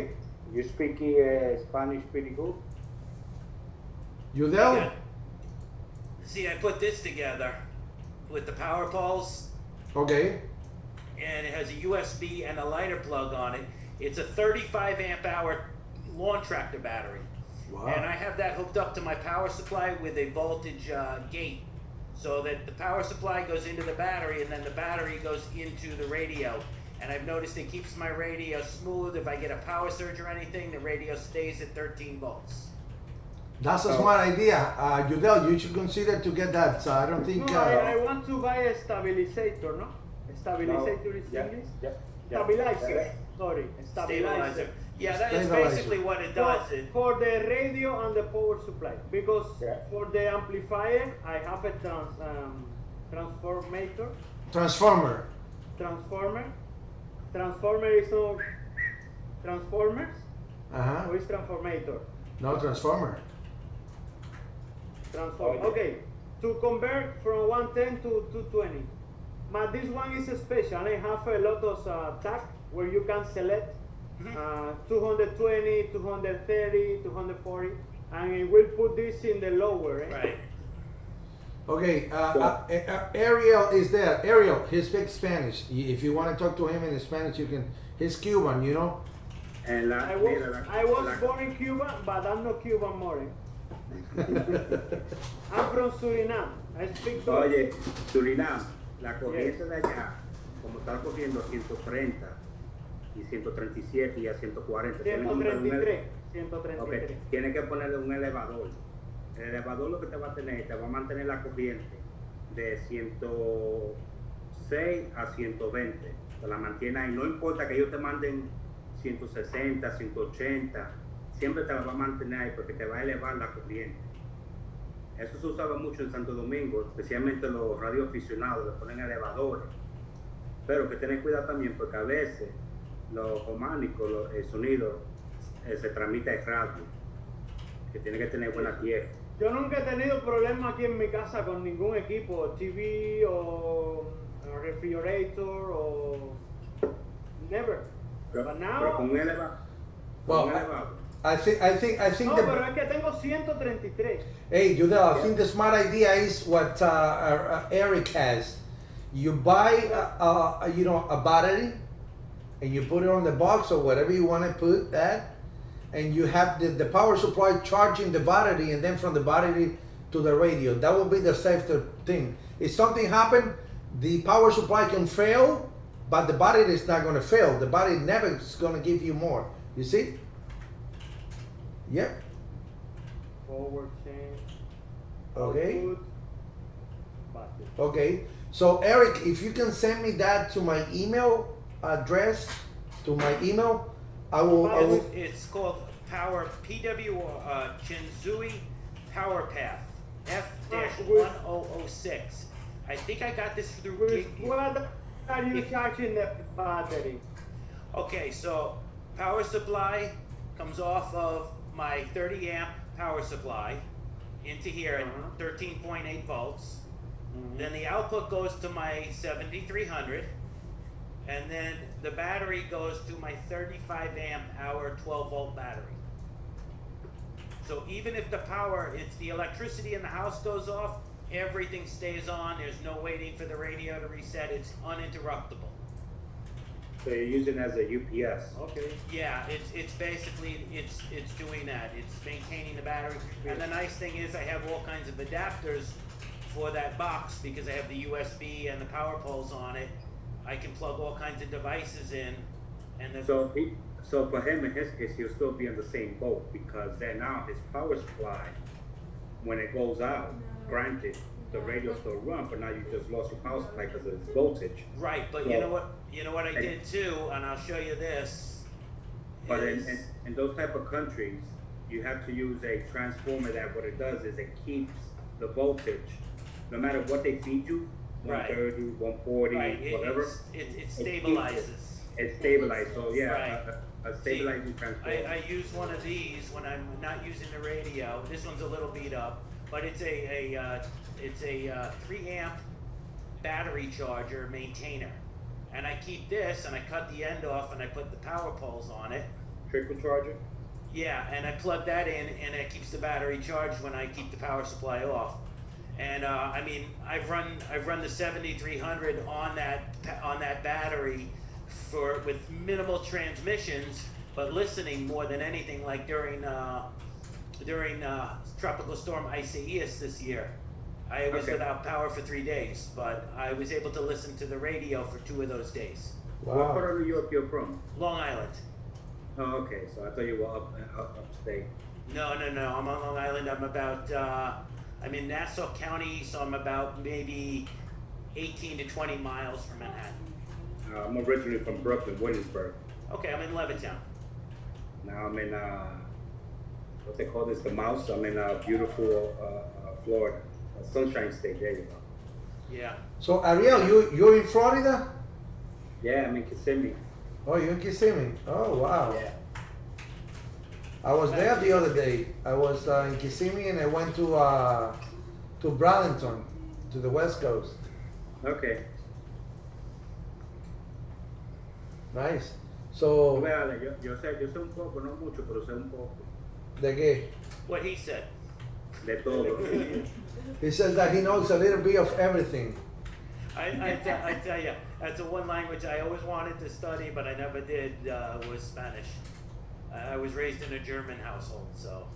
you speak Spanish pretty good? You know? See, I put this together with the power poles, Okay. and it has a USB and a lighter plug on it. It's a 35 amp hour lawn tractor battery. Wow. And I have that hooked up to my power supply with a voltage gate, so that the power supply goes into the battery and then the battery goes into the radio. And I've noticed it keeps my radio smooth. If I get a power surge or anything, the radio stays at 13 volts. That's a smart idea. Udell, you should consider to get that. So I don't think. No, I want to buy a stabilizer, no? A stabilizer is English? Stabilizer, sorry, a stabilizer. Yeah, that is Stabilizer. basically what it does. For the radio and the power supply, because for the amplifier I have a transformator. Transformer. Transformer is no transformers. Uh-huh. Or is transformator? No, transformer. Okay, to convert from 110 to 220. But this one is special. I have a lot of tag where you can select 220, 230, 240, and it will put this in the lower. Right. Okay, Ariel is there. Ariel, he speaks Spanish. If you want to talk to him in Spanish, you can. He's Cuban, you know. I was born in Cuba, but I'm not Cuban more. I'm from Suriname. I speak Dutch. Oye, Surinam, la corriente de allá, como está cogiendo 130 y 137 y a 140. 133. Okay. Tiene que ponerle un elevador. El elevador lo que te va a tener, te va a mantener la corriente de 106 a 120. Te la mantiene ahí. No importa que ellos te manden 160, 180. Siempre te la va a mantener ahí porque te va a elevar la corriente. Eso se usaba mucho en Santo Domingo, especialmente los radioaficionados, le ponen elevadores. Pero que tenés cuidado también porque a veces los románicos, el sonido se transmite en radio, que tiene que tener buena tierra. Yo nunca he tenido problemas aquí en mi casa con ningún equipo, TV o refrigerator o never. But now, pero con un elevador. Well, I think no, the. pero es que tengo 133. Hey, Judel, I think the smart idea is what Eric has. You buy, a battery, and you put it on the box or whatever you want to put that, and you have the power supply charging the battery, and then from the battery to the radio. That will be the safest thing. If something happen, the power supply can fail, but the battery is not going to fail. The battery never is going to give you more. You see? Yep. Forward change. Okay. Output, battery. Okay. So Eric, if you can send me that to my email address, I will. It's called Power PW Chinsui Power Path F-1006. I think I got this through. What are you charging the battery? Okay, so power supply comes off of my 30 amp power supply into here at 13.8 volts. Then the output goes to my 7300, and then the battery goes to my 35 amp hour 12 volt battery. So even if if the electricity in the house goes off, everything stays on. There's no waiting for the radio to reset. It's uninterruptible. So you're using it as a UPS. Okay. Yeah, it's basically it's doing that. It's maintaining the battery. And the nice thing is I have all kinds of adapters for that box because I have the USB and the power poles on it. I can plug all kinds of devices in, and So for him, in his case, he'll still be in the same boat because then now his power supply, when it goes out, granted, the radio still run, but now you just lost your power supply because of its voltage. Right, but you know what I did too, and I'll show you this. But in those type of countries, you have to use a transformer that what it does is it keeps the voltage, no matter what they feed you, Right. 130, 140, Right, whatever. it stabilizes. It's stabilized, so yeah, Right. a stabilizing transformer. I use one of these when I'm not using the radio. This one's a little beat up, but it's a 3 amp battery charger maintainer. And I keep this and I cut the end off and I put the power poles on it. Trickle charger? Yeah, and I plug that in and it keeps the battery charged when I keep the power supply off. And I mean, I've run the 7300 on that battery with minimal transmissions, but listening more than anything, like during Tropical Storm IIIS this year. I was without power for 3 days, but I was able to listen to the radio for 2 of those days. What part of New York you're from? Long Island. Oh, okay, so I thought you were upstate. No, I'm on Long Island. I'm in Nassau County, so I'm about maybe 18 to 20 miles from Manhattan. I'm originally from Brooklyn, Williamsburg. Okay, I'm in Levittown. Now I'm in, what they call this, the Mouse. I'm in beautiful Florida, Sunshine State, there you go. Yeah. So Ariel, you're in Florida? Yeah, I'm in Kissimmee. Oh, you're in Kissimmee. Oh, wow. Yeah. I was there the other day. I was in Kissimmee and I went to Burlington, to the West Coast. Okay. Nice. So, Véale, yo sé un poco, no mucho, pero sé un poco. ¿de qué? What he said. De todo. He says that he knows a little bit of everything. I tell you, that's the one language I always wanted to study, but I never did, was Spanish. I was raised in a German household, so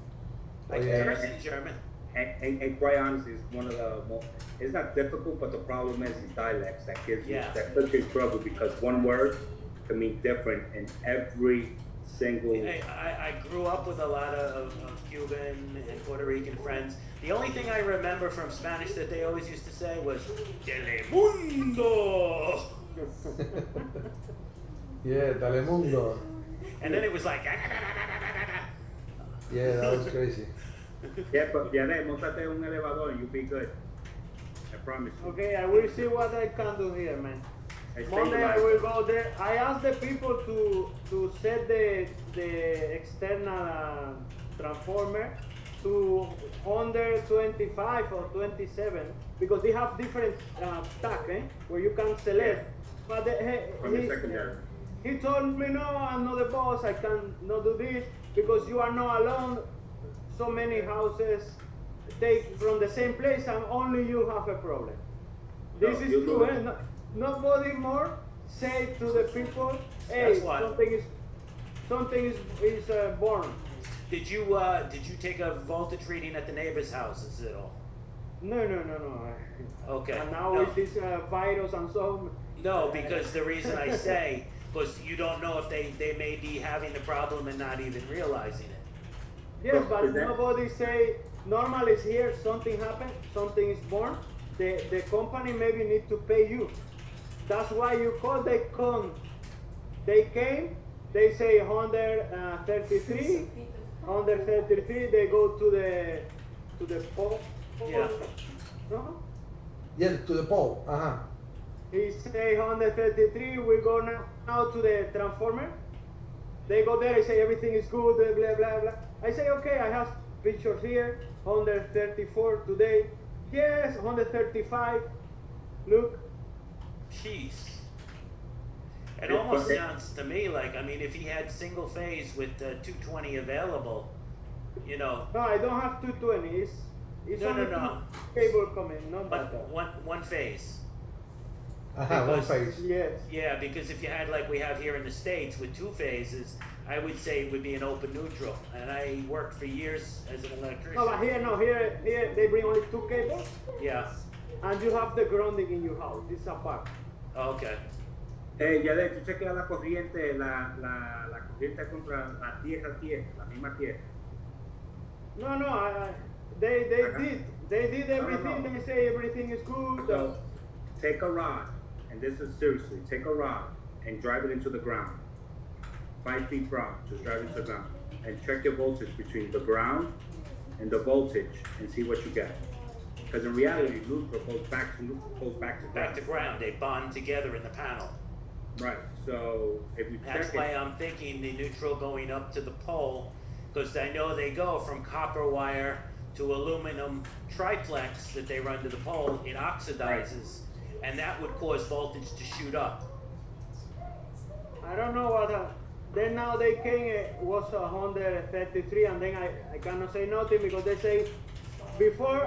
I can curse in German. And quite honestly, it's one of the most, it's not difficult, but the problem is the dialects that gives you, that puts you in trouble, because one word can mean different in every single. I grew up with a lot of Cuban and Puerto Rican friends. The only thing I remember from Spanish that they always used to say was Telemundo. Yeah, Telemundo. And then it was like. Yeah, that was crazy. Yeah, but montate un elevador and you'll be good. I promise you. Okay, I will see what I can do here, man. Monday I will go there. I asked the people to set the external transformer to 125 or 27 because they have different stack, where you can select. But he told me, no, I'm not the boss. I cannot do this because you are not alone. So many houses take from the same place and only you have a problem. This is true, eh? Nobody more say to the people, hey, something is born. Did you take a voltage reading at the neighbor's houses at all? No. Okay. And now with this virus and so. No, because the reason I say, because you don't know if they may be having the problem and not even realizing it. Yes, but nobody say normal is here, something happened, something is born. The company maybe need to pay you. That's why you call, they come. They came, they say 133, 133, they go to the pole. Yeah. No? Yeah, to the pole. He say 133, we go now to the transformer. They go there, they say everything is good, blah, blah, blah. I say, okay, I have pictures here, 134 today. Yes, 135. Look. Jeez. It almost sounds to me like, I mean, if he had single phase with 220 available, you know. No, I don't have 220. It's only no. Cable coming, not but that. One phase. One phase. Yes. Yeah, because if you had like we have here in the States with 2 phases, I would say it would be an open neutral. And I worked for years as an electrician. No, but here they bring only 2 cables. Yeah. And you have the grounding in your house. It's apart. Okay. Ya de hecho chequea la corriente, la corriente contra la tierra, la misma tierra. No, they did everything. No. They say everything is good. So take a rod, and this is seriously, take a rod and drive it into the ground. 5 feet broad, just drive it into the ground. And check your voltage between the ground and the voltage and see what you get. Because in reality, neutral goes back to Back to ground, they bond together in the panel. Right. So if you That's check why it, I'm thinking the neutral going up to the pole, because I know they go from copper wire to aluminum triplex that they run to the pole, it oxidizes, and that would cause voltage to shoot up. I don't know what. Then now they came was 133, and then I cannot say nothing because they say before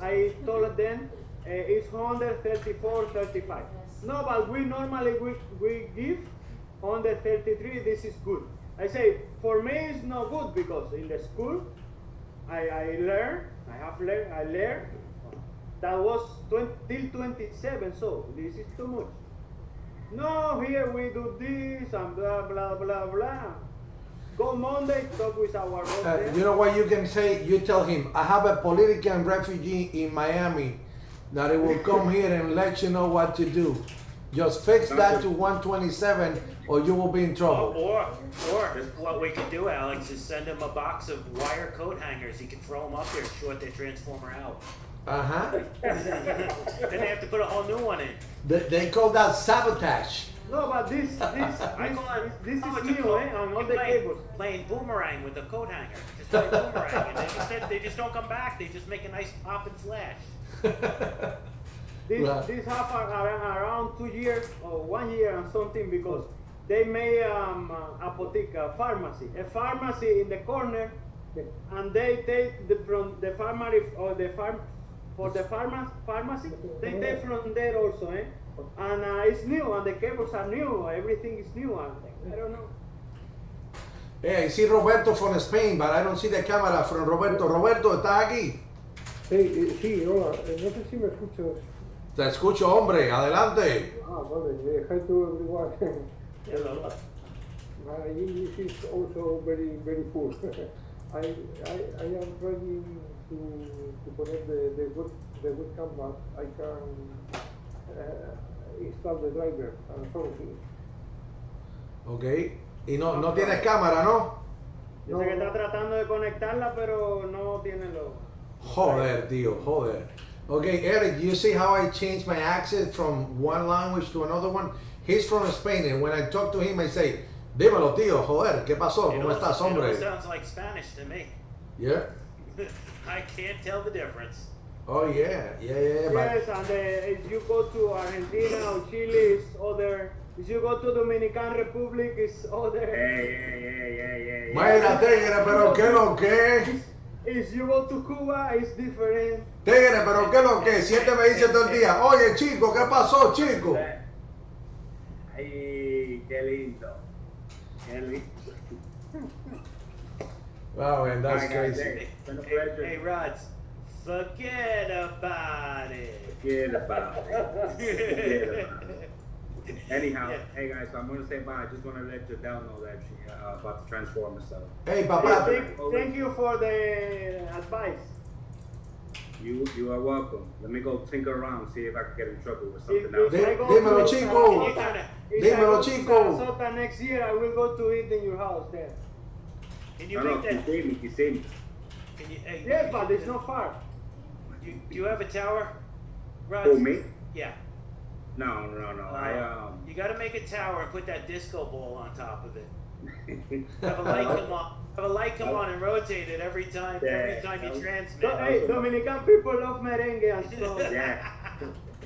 I told them it's 134, 35. No, but we normally we give 133. This is good. I say for me it's not good because in the school I learned that was till 27. So this is too much. No, here we do this and blah blah blah blah. Go Monday, talk with our boss there. You know what you can say? You tell him, I have a political refugee in Miami that it will come here and let you know what to do. Just fix that to 127 or you will be in trouble. Or what we could do, Alex, is send him a box of wire coat hangers. He can throw them up there and short their transformer out. Uh-huh. Then they have to put a whole new one in. They call that sabotage. No, but this is new, on all the cables. Playing boomerang with the coat hanger. Just play boomerang, and they just don't come back. They just make a nice pop and flash. This happened around 2 years or 1 year and something because they made a pharmacy in the corner, and they take from the pharmacy or the pharmacy they take from there also, and it's new and the cables are new, everything is new, and I don't know. Hey, I see Roberto from Spain, but I don't see the camera from Roberto. Roberto, ¿estás aquí? Sí, hola, no sé si me escuchas. Te escucho, hombre, adelante. Vale, hi to everyone. Hello. My English is also very, very poor. I am trying to connect the webcam, but I can install the driver and something. Ok. Y no tienes cámara, ¿no? Yo sé que está tratando de conectarla, pero no tiene lo. Joder, tío, joder. Okay, Eric, you see how I changed my accent from one language to another one? He's from Spain, and when I talk to him, I say, dímelo, tío, joder, ¿qué pasó? ¿Cómo estás, hombre? It sounds like Spanish to me. Yeah? I can't tell the difference. Oh, yeah. Yes, and if you go to Argentina or Chile, it's other. If you go to Dominican Republic, it's other. Yeah. Mira, tigre, pero ¿qué lo que? If you go to Cuba, it's different. Tigre, pero ¿qué lo que? Si este me dice todo el día, oye, chico, ¿qué pasó, chico? Ay, qué lindo. Qué lindo. Wow, man, that's All right, guys, crazy. Hey, Rods, forget about it. Forget about it. Anyhow, hey guys, so I'm gonna say bye. I just want to let Jadelle know that she about the transformer stuff. Hey, Papa. Thank you for the advice. You are welcome. Let me go tinker around, see if I can get in trouble with something else. Dímelo, chico. Dímelo, chico. So next year I will go to eat in your house there. Can you make that? You see me. Can you, hey, Yeah, but it's not far. Do you have a tower, Rods? Who, me? Yeah. No. You got to make a tower and put that disco ball on top of it. Have a light come on. Have a light come on and rotate it every time. Every time you transmit. So, hey, Dominican people love merengue and so. Yeah.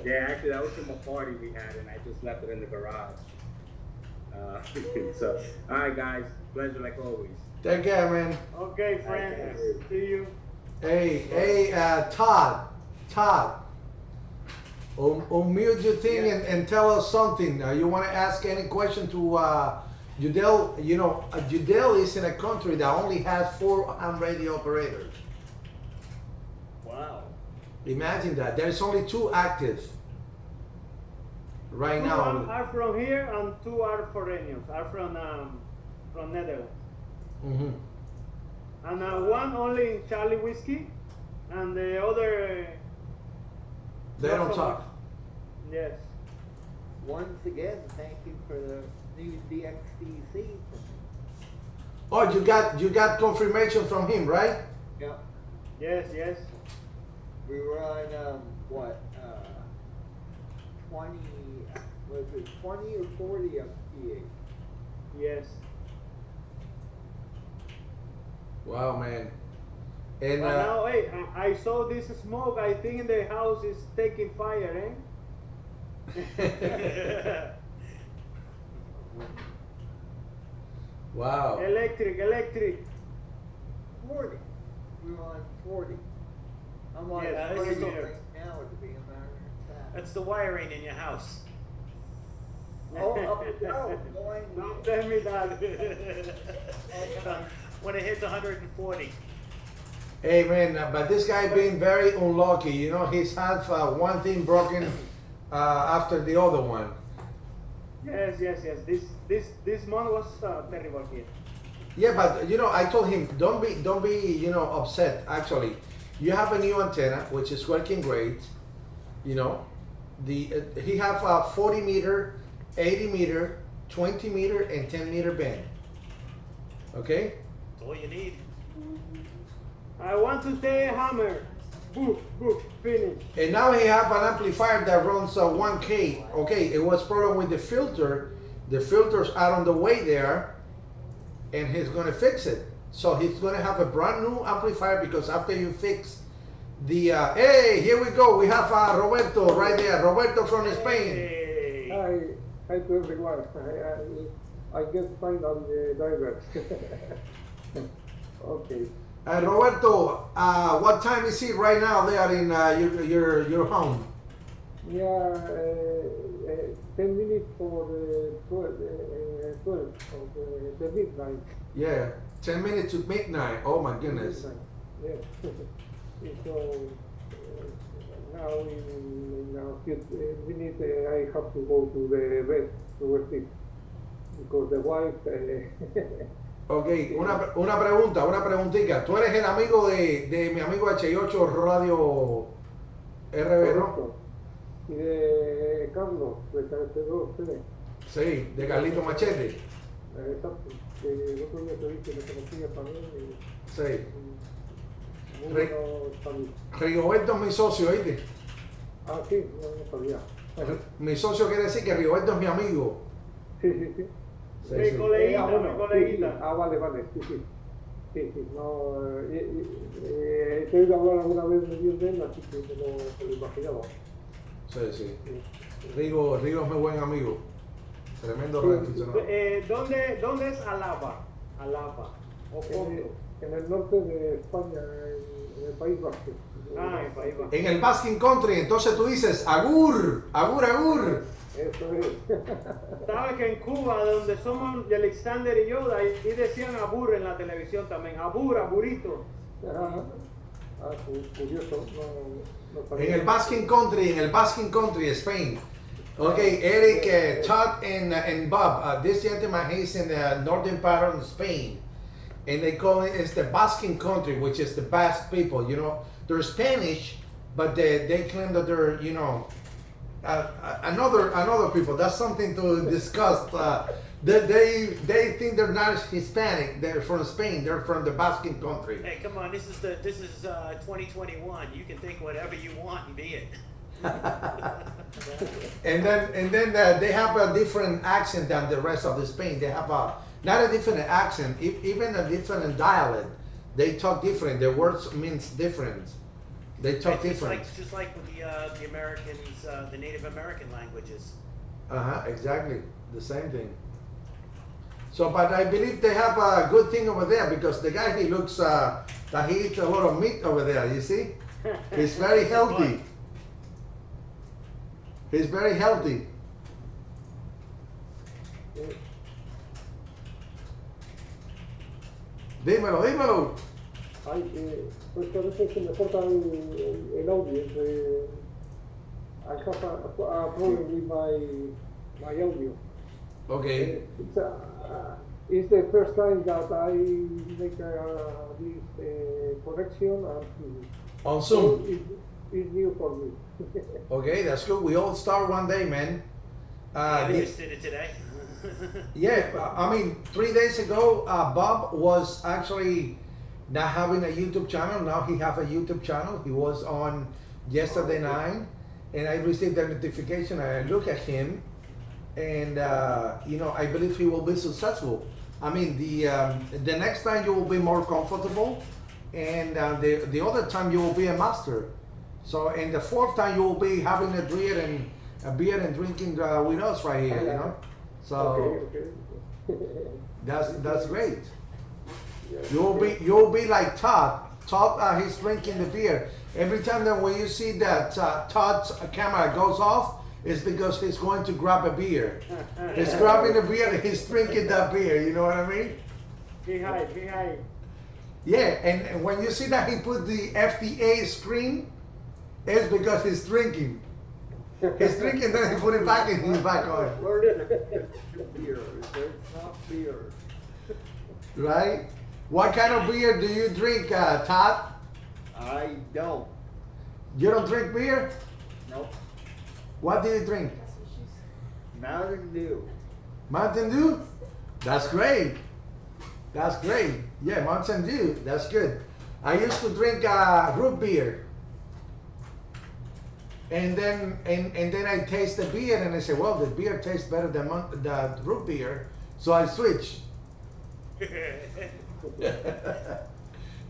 Actually, that was from a party we had, and I just left it in the garage. So, all right, guys. Pleasure like always. Take care, man. Okay, friend. See you. Hey, Todd. Unmute your thing and tell us something. You want to ask any question to Judel? You know, Judel is in a country that only has 4 ham radio operators. Wow. Imagine that. There's only 2 active right now. 2 are from here and 2 are foreigners. Are from Netherlands. Mm-hmm. And one only in Charlie Whiskey, and the other. They don't talk. Yes. Once again, thank you for the new DXDC. Oh, you got confirmation from him, right? Yeah. Yes. We run, 20, was it 20 or 40 of pH? Yes. Wow, man. And But now, hey, I saw this smoke. I think the house is taking fire, eh? wow. Electric. 40. We run 40. I'm like, Yeah, this is crazy the- right now to be a matter of fact. That's the wiring in your house. Oh, going. Don't tell me that. When it hits 140. Hey, man, but this guy being very unlucky. You know, he's had one thing broken after the other one. Yes. This month was terrible here. Yeah, but you know, I told him don't be you know upset. Actually, you have a new antenna which is working great. You know, he have a 40 meter, 80 meter, 20 meter, and 10 meter band. Okay. That's all you need. I want to say hammer. Boop, finish. And now he have an amplifier that runs 1K. Okay, it was problem with the filter. The filter's out on the way there, and he's gonna fix it. So he's gonna have a brand new amplifier because after you fix the hey, here we go. We have Roberto right there. Roberto from Spain. Hey. Hi to everyone. I get final drivers. Okay. Roberto, what time is it right now there in your home? Yeah, 10 minutes for the 12 of the midnight. Yeah, 10 minutes to midnight. Oh my goodness. Midnight. Yeah. So now in a few minutes I have to go to the bed to sleep because the wife. Ok, una preguntita. Tú eres el amigo de mi amigo H8 Radio RB, ¿no? Y de Carlos, de KF2, Sí, de Carlito Machete. exacto. Que el otro día te dije que te conocía también. Sí. Muy bueno también. Rigoberto es mi socio, ¿oíste? Ah, sí, no sabía. Mi socio quiere decir que Rigoberto es mi amigo. Sí. Sí, Mi sí. coleguita, bueno, mi coleguita. Sí. Ah, vale, sí. No, he oído hablar alguna vez muy bien de él, así que me lo imaginaba. Sí. Rigo es mi buen amigo. Tremendo radioaficionado. ¿Dónde es Alaba? ¿O Fondo? En el norte de España, en el País Vasco. Ah, en País Vasco. En el Basque Country, entonces tú dices agur. Eso es. Sabes que en Cuba, donde somos de Alexander y yo, ahí decían abur en la televisión también. Aburito. Curioso. No sabía. En el Basque Country, Spain. Okay, Eric, Todd, and Bob. This gentleman, he's in the northern part of Spain, and they call it's the Basque Country, which is the Basque people. You know, they're Spanish, but they claim that they're, you know, another people. That's something to discuss. They think they're not Hispanic. They're from Spain. They're from the Basque Country. Hey, come on! This is 2021. You can think whatever you want and be it. And then they have a different accent than the rest of the Spain. They have not a different accent, even a different dialect. They talk different. Their words means different. They talk different. Just like with the Americans, the Native American languages. Exactly the same thing. So, but I believe they have a good thing over there because the guy, he looks that he eats a lot of meat over there. You see, he's very healthy. He's very healthy. Dímelo. Ay, pues a veces se me corta el audio. I have a problem with my audio. Okay. It's the first time that I make this connection and On Zoom. It's new for me. Okay, that's good. We all start one day, man. I just did it today. Yeah, I mean, 3 days ago, Bob was actually not having a YouTube channel. Now he have a YouTube channel. He was on yesterday night, and I received the notification. I look at him, and you know, I believe he will be successful. I mean, the next time you will be more comfortable, and the other time you will be a master. So, and the fourth time you will be having a beer and drinking with us right here, you know. So that's great. You'll be like Todd. Todd, he's drinking the beer. Every time that when you see that Todd's camera goes off, it's because he's going to grab a beer. He's grabbing a beer and he's drinking that beer. You know what I mean? He hide. Yeah, and when you see that he put the FDA screen, it's because he's drinking. He's drinking, then he put it back and he's back on. Where is it? Beer. It's not beer. Right? What kind of beer do you drink, Todd? I don't. You don't drink beer? Nope. What do you drink? Mountain Dew. Mountain Dew? That's great. That's great. Yeah, Mountain Dew. That's good. I used to drink root beer. And then I taste the beer and I say, well, the beer tastes better than the root beer, so I switch.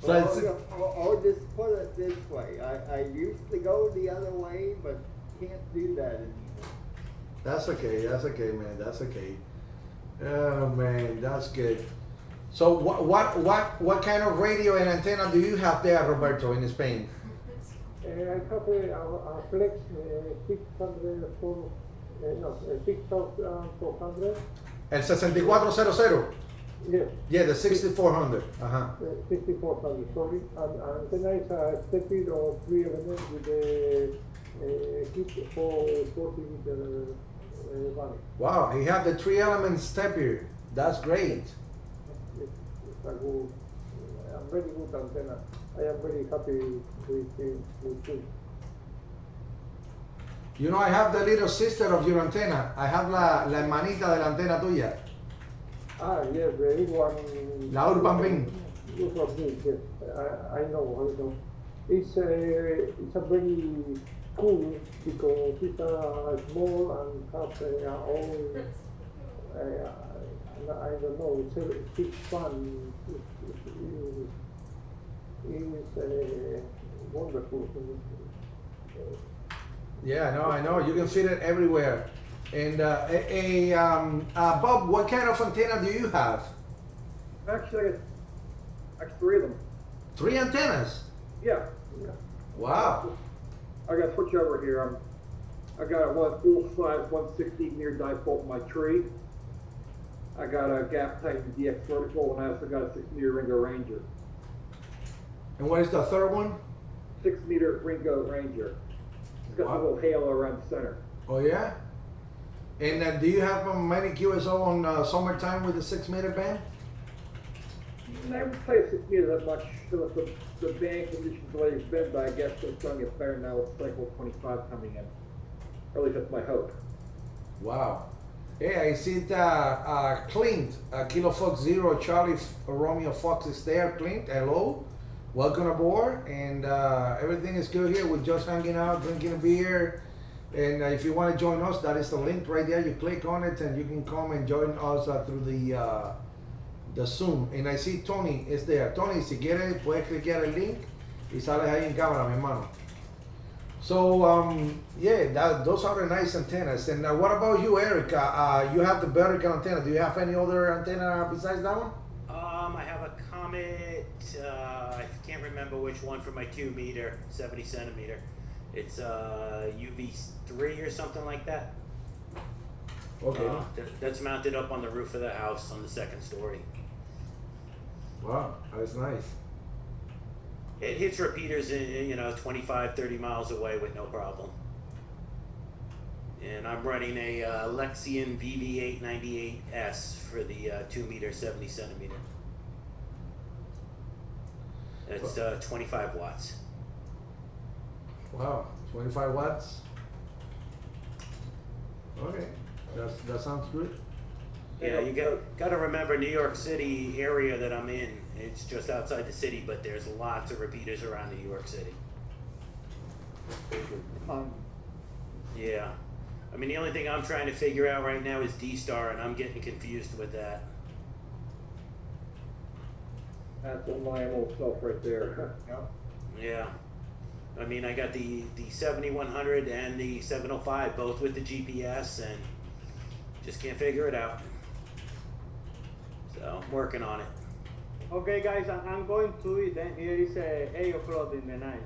So I'll just put it this way. I used to go the other way, but can't do that anymore. That's okay, man. That's okay. Oh man, that's good. So what kind of radio and antenna do you have there, Roberto, in Spain? I have a Flex 600 6400. El 6400. Yes. Yeah, the 6400. 6400, sorry. And then I have a stepper of 3 elements with a kit for 40 meter value. Wow, he had the 3 element stepper. That's great. It's a good, a very good antenna. I am very happy with it. You know, I have the little sister of your antenna. I have la hermanita de la antena tuya. Ah, yes, the big one. La Urban Beam. Urban Beam, yes. I know. It's a very cool because it's small and has all, I don't know, 6 fun. It's wonderful. Yeah, I know. You can fit it everywhere. And Bob, what kind of antenna do you have? Actually, I got 3 of them. 3 antennas? Yeah. Wow. I got to switch over here. I got a full size 160 near dipole in my tree. I got a gap Titan DX vertical, and I also got a 6 meter Ringo Ranger. And what is the third one? 6 meter Ringo Ranger. It's got a little halo around the center. Oh yeah? And do you have many QSO on summertime with the 6 meter band? I haven't played 6 meter that much. So the band conditions the way it's been, but I guess it's going to get better now with cycle 25 coming in. Or at least that's my hope. Wow. Yeah, I see that Clint, Kilo Fox Zero, Charlie Romeo Fox is there. Clint, hello. Welcome aboard. And everything is good here. We're just hanging out, drinking a beer. And if you want to join us, that is the link right there. You click on it and you can come and join us through the Zoom. And I see Tony is there. Tony, si quieres, puedes clicar el link y sales ahí en cámara, mi hermano. So, yeah, those are the nice antennas. And what about you, Eric? You have the vertical antenna. Do you have any other antenna besides that one? I have a Comet, I can't remember which one for my 2 meter, 70 centimeter. It's UV3 or something like that. Okay. That's mounted up on the roof of the house on the 2nd story. Wow, that's nice. It hits repeaters, 25, 30 miles away with no problem. And I'm running a Lexion VV898S for the 2 meter, 70 centimeter. It's 25 watts. Wow, 25 watts. Okay, that sounds good. Yeah, you got to remember New York City area that I'm in. It's just outside the city, but there's lots of repeaters around New York City. Yeah. I mean, the only thing I'm trying to figure out right now is D-Star, and I'm getting confused with that. That's all my old stuff right there. Yep. Yeah. I mean, I got the 7100 and the 705, both with the GPS, and just can't figure it out. So, I'm working on it. Okay, guys, I'm going to it. And here is 8 o'clock in the night.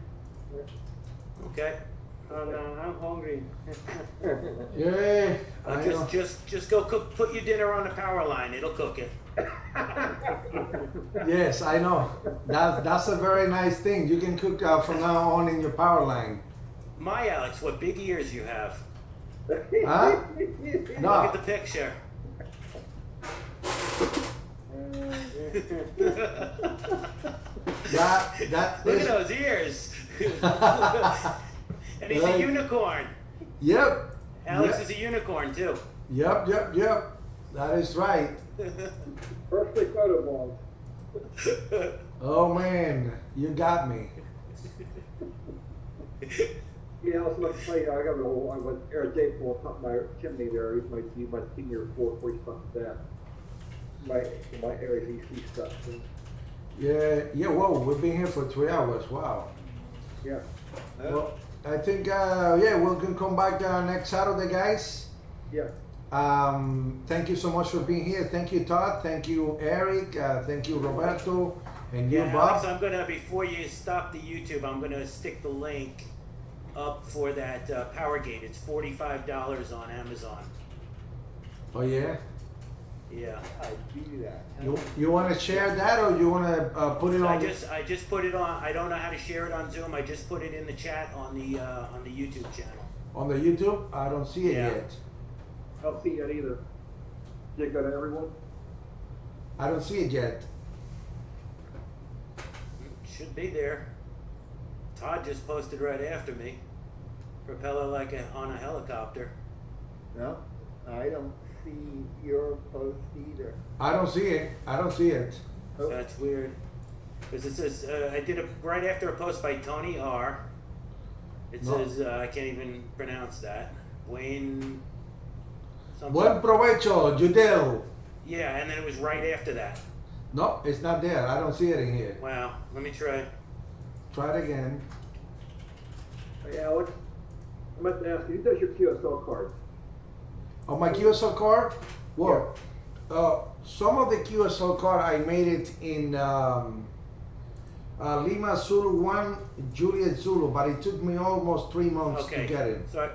Okay. And I'm hungry. Yeah. I know. Just go cook. Put your dinner on the power line. It'll cook it. Yes, I know. That's a very nice thing. You can cook from now on in your power line. My Alex, what big ears you have. Huh? Look No. at the picture. That Look is, at those ears. And he's a Right. unicorn. Yep. Alex Yep. is a unicorn too. Yep. That is right. Perfectly photo Oh man, you got me. Yeah, I was about to tell you, I got a little, I went air J pull up my chimney there. He's my senior floor stuff like that. My area EC stuff. And, Yeah. Whoa, we've been here for 3 hours. Wow. yeah. Well, I think we can come back next Saturday, guys. Yeah. Thank you so much for being here. Thank you, Todd. Thank you, Eric. Thank you, Roberto. And you, Yeah, Bob. Alex, I'm gonna, before you stop the YouTube, I'm gonna stick the link up for that Power Gate. It's $45 on Amazon. Oh yeah. Yeah. I do that. You want to share that, or you want to put it on? I just put it on. I don't know how to share it on Zoom. I just put it in the chat on the YouTube channel. On the YouTube? I don't see it Yeah. yet. I don't see it either. Did it go to everyone? I don't see it yet. Should be there. Todd just posted right after me. Propeller like on a helicopter. No, I don't see your post either. I don't see it. I don't see it. Oh. That's weird. Because it says, I did it right after a post by Tony R. It No. says, I can't even pronounce that. Wayne something. Buen provecho, Judel. Yeah, and then it was right after that. No, it's not there. I don't see it in here. Wow, let me try. Try it again. Hey, Alex, I meant to ask you, who does your QSL cards? On my QSL card? Well, some of the QSL card I made it in Lima Zulu 1, Juliet Zulu, but it took me almost 3 months to get it. So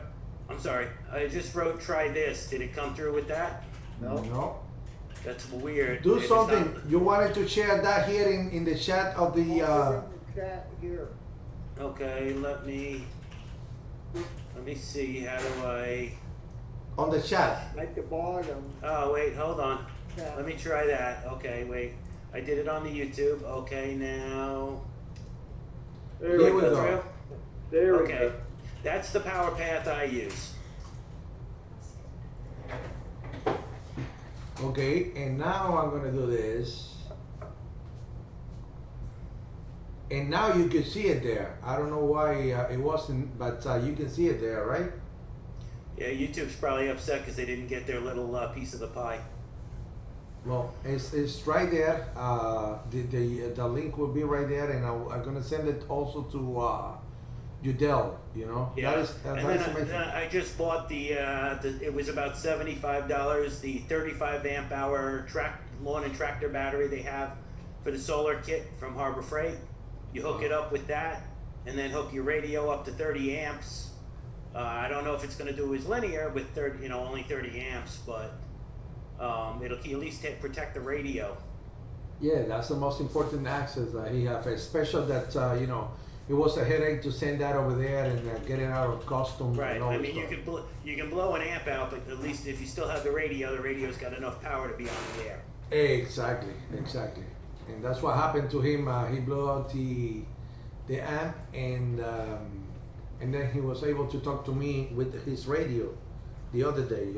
I'm sorry. I just wrote try this. Did it come through with that? No. That's weird. Do If it's something. not- You wanted to share that here in the chat of the. In the chat here. Okay, let me see. How do I? On the chat. At the bottom. Oh wait, hold on. Yeah. Let me try that. Okay, wait. I did it on the YouTube. Okay, now. There Here we we go. go. There we Okay, go. that's the power path I use. Okay, and now I'm gonna do this. And now you can see it there. I don't know why it wasn't, but you can see it there, right? Yeah, YouTube's probably upset because they didn't get their little piece of the pie. Well, it's right there. The link will be right there, and I'm gonna send it also to Udell. You know, Yeah, that is and that's then amazing. I just bought it was about $75, the 35 amp hour lawn and tractor battery they have for the solar kit from Harbor Freight. You hook it up with that, and then hook your radio up to 30 amps. I don't know if it's going to do as linear with only 30 amps, but it'll at least protect the radio. Yeah, that's the most important access that he have, especially that it was a headache to send that over there and get it out of custom. Right. And all I that mean, stuff. you can blow an amp out, but at least if you still have the radio's got enough power to be on the air. Exactly, and that's what happened to him. He blew out the amp, and then he was able to talk to me with his radio the other day.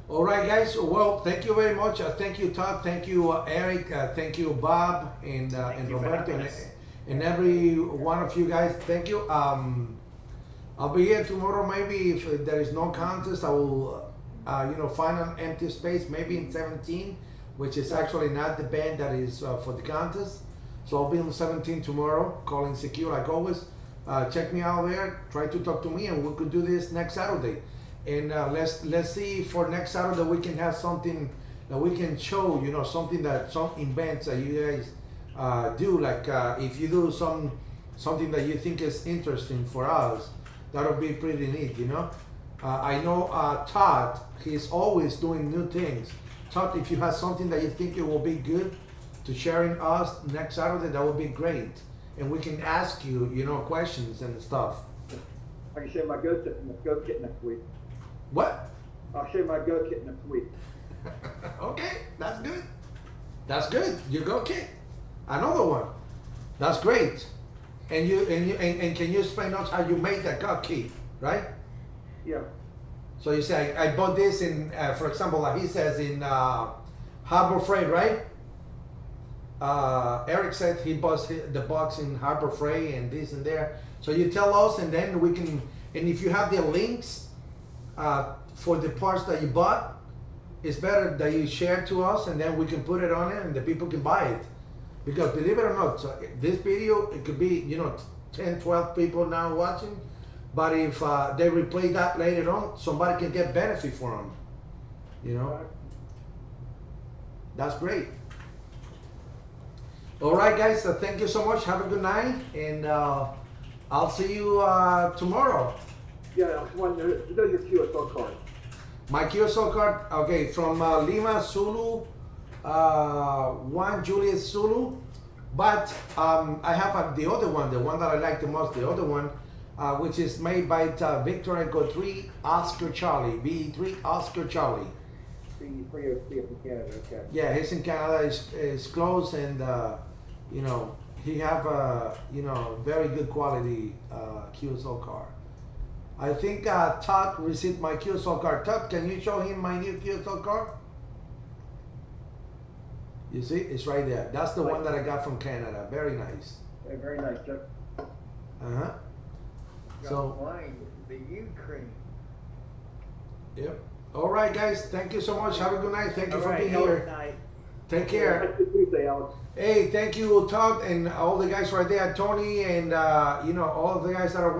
All right, guys. Well, thank you very much. Thank you, Todd. Thank you, Eric. Thank you, Bob, and you for Roberto, having us. and every one of you guys. Thank you. I'll be here tomorrow. Maybe if there is no contest, I will, find an empty space. Maybe in 17, which is actually not the band that is for the contest. So I'll be on 17 tomorrow, calling secure like always. Check me out there. Try to talk to me, and we could do this next Saturday. And let's see for next Saturday we can have something that we can show. Something that some events that you guys do. Like if you do something that you think is interesting for us, that'll be pretty neat. I know Todd. He's always doing new things. Todd, if you have something that you think it will be good to sharing us next Saturday, that would be great. And we can ask you, questions and stuff. I can share my goat kit next week. What? I'll share my goat kit next week. Okay, that's good. That's good. You go kick. Another one. That's great. And can you explain us how you made that gut key, right? Yeah. So you say I bought this in, for example, like he says in Harbor Freight, right? Eric said he bought the box in Harbor Freight and this and there. So you tell us, and then we can. And if you have the links for the parts that you bought, it's better that you share to us, and then we can put it on it, and the people can buy it. Because believe it or not, so this video, it could be 10, 12 people now watching. But if they replay that later on, somebody can get benefit from them. That's great. All right, guys. So thank you so much. Have a good night, and I'll see you tomorrow. Yeah, one. Does your QSL card? My QSL card. Okay, from Lima Zulu, 1 Juliet Zulu. But I have the other one, the one that I like the most, the other one. Which is made by Victor Echo 3 Oscar Charlie, B3 Oscar Charlie. Free from Canada, okay. Yeah, he's in Canada, is close, and he have a very good quality QSL card. I think Todd received my QSL card. Todd, can you show him my new QSL card? You see, it's right there. That's the one that I got from Canada. Very nice. Yeah, very nice, Chuck. Uh-huh. So mine, the Ukraine. Yep. All right, guys. Thank you so much. Have a good night. Thank you for being Good here. night. Take care. Tuesday, Alex. Hey, thank you, Todd, and all the guys right there, Tony, and all the guys that are watching.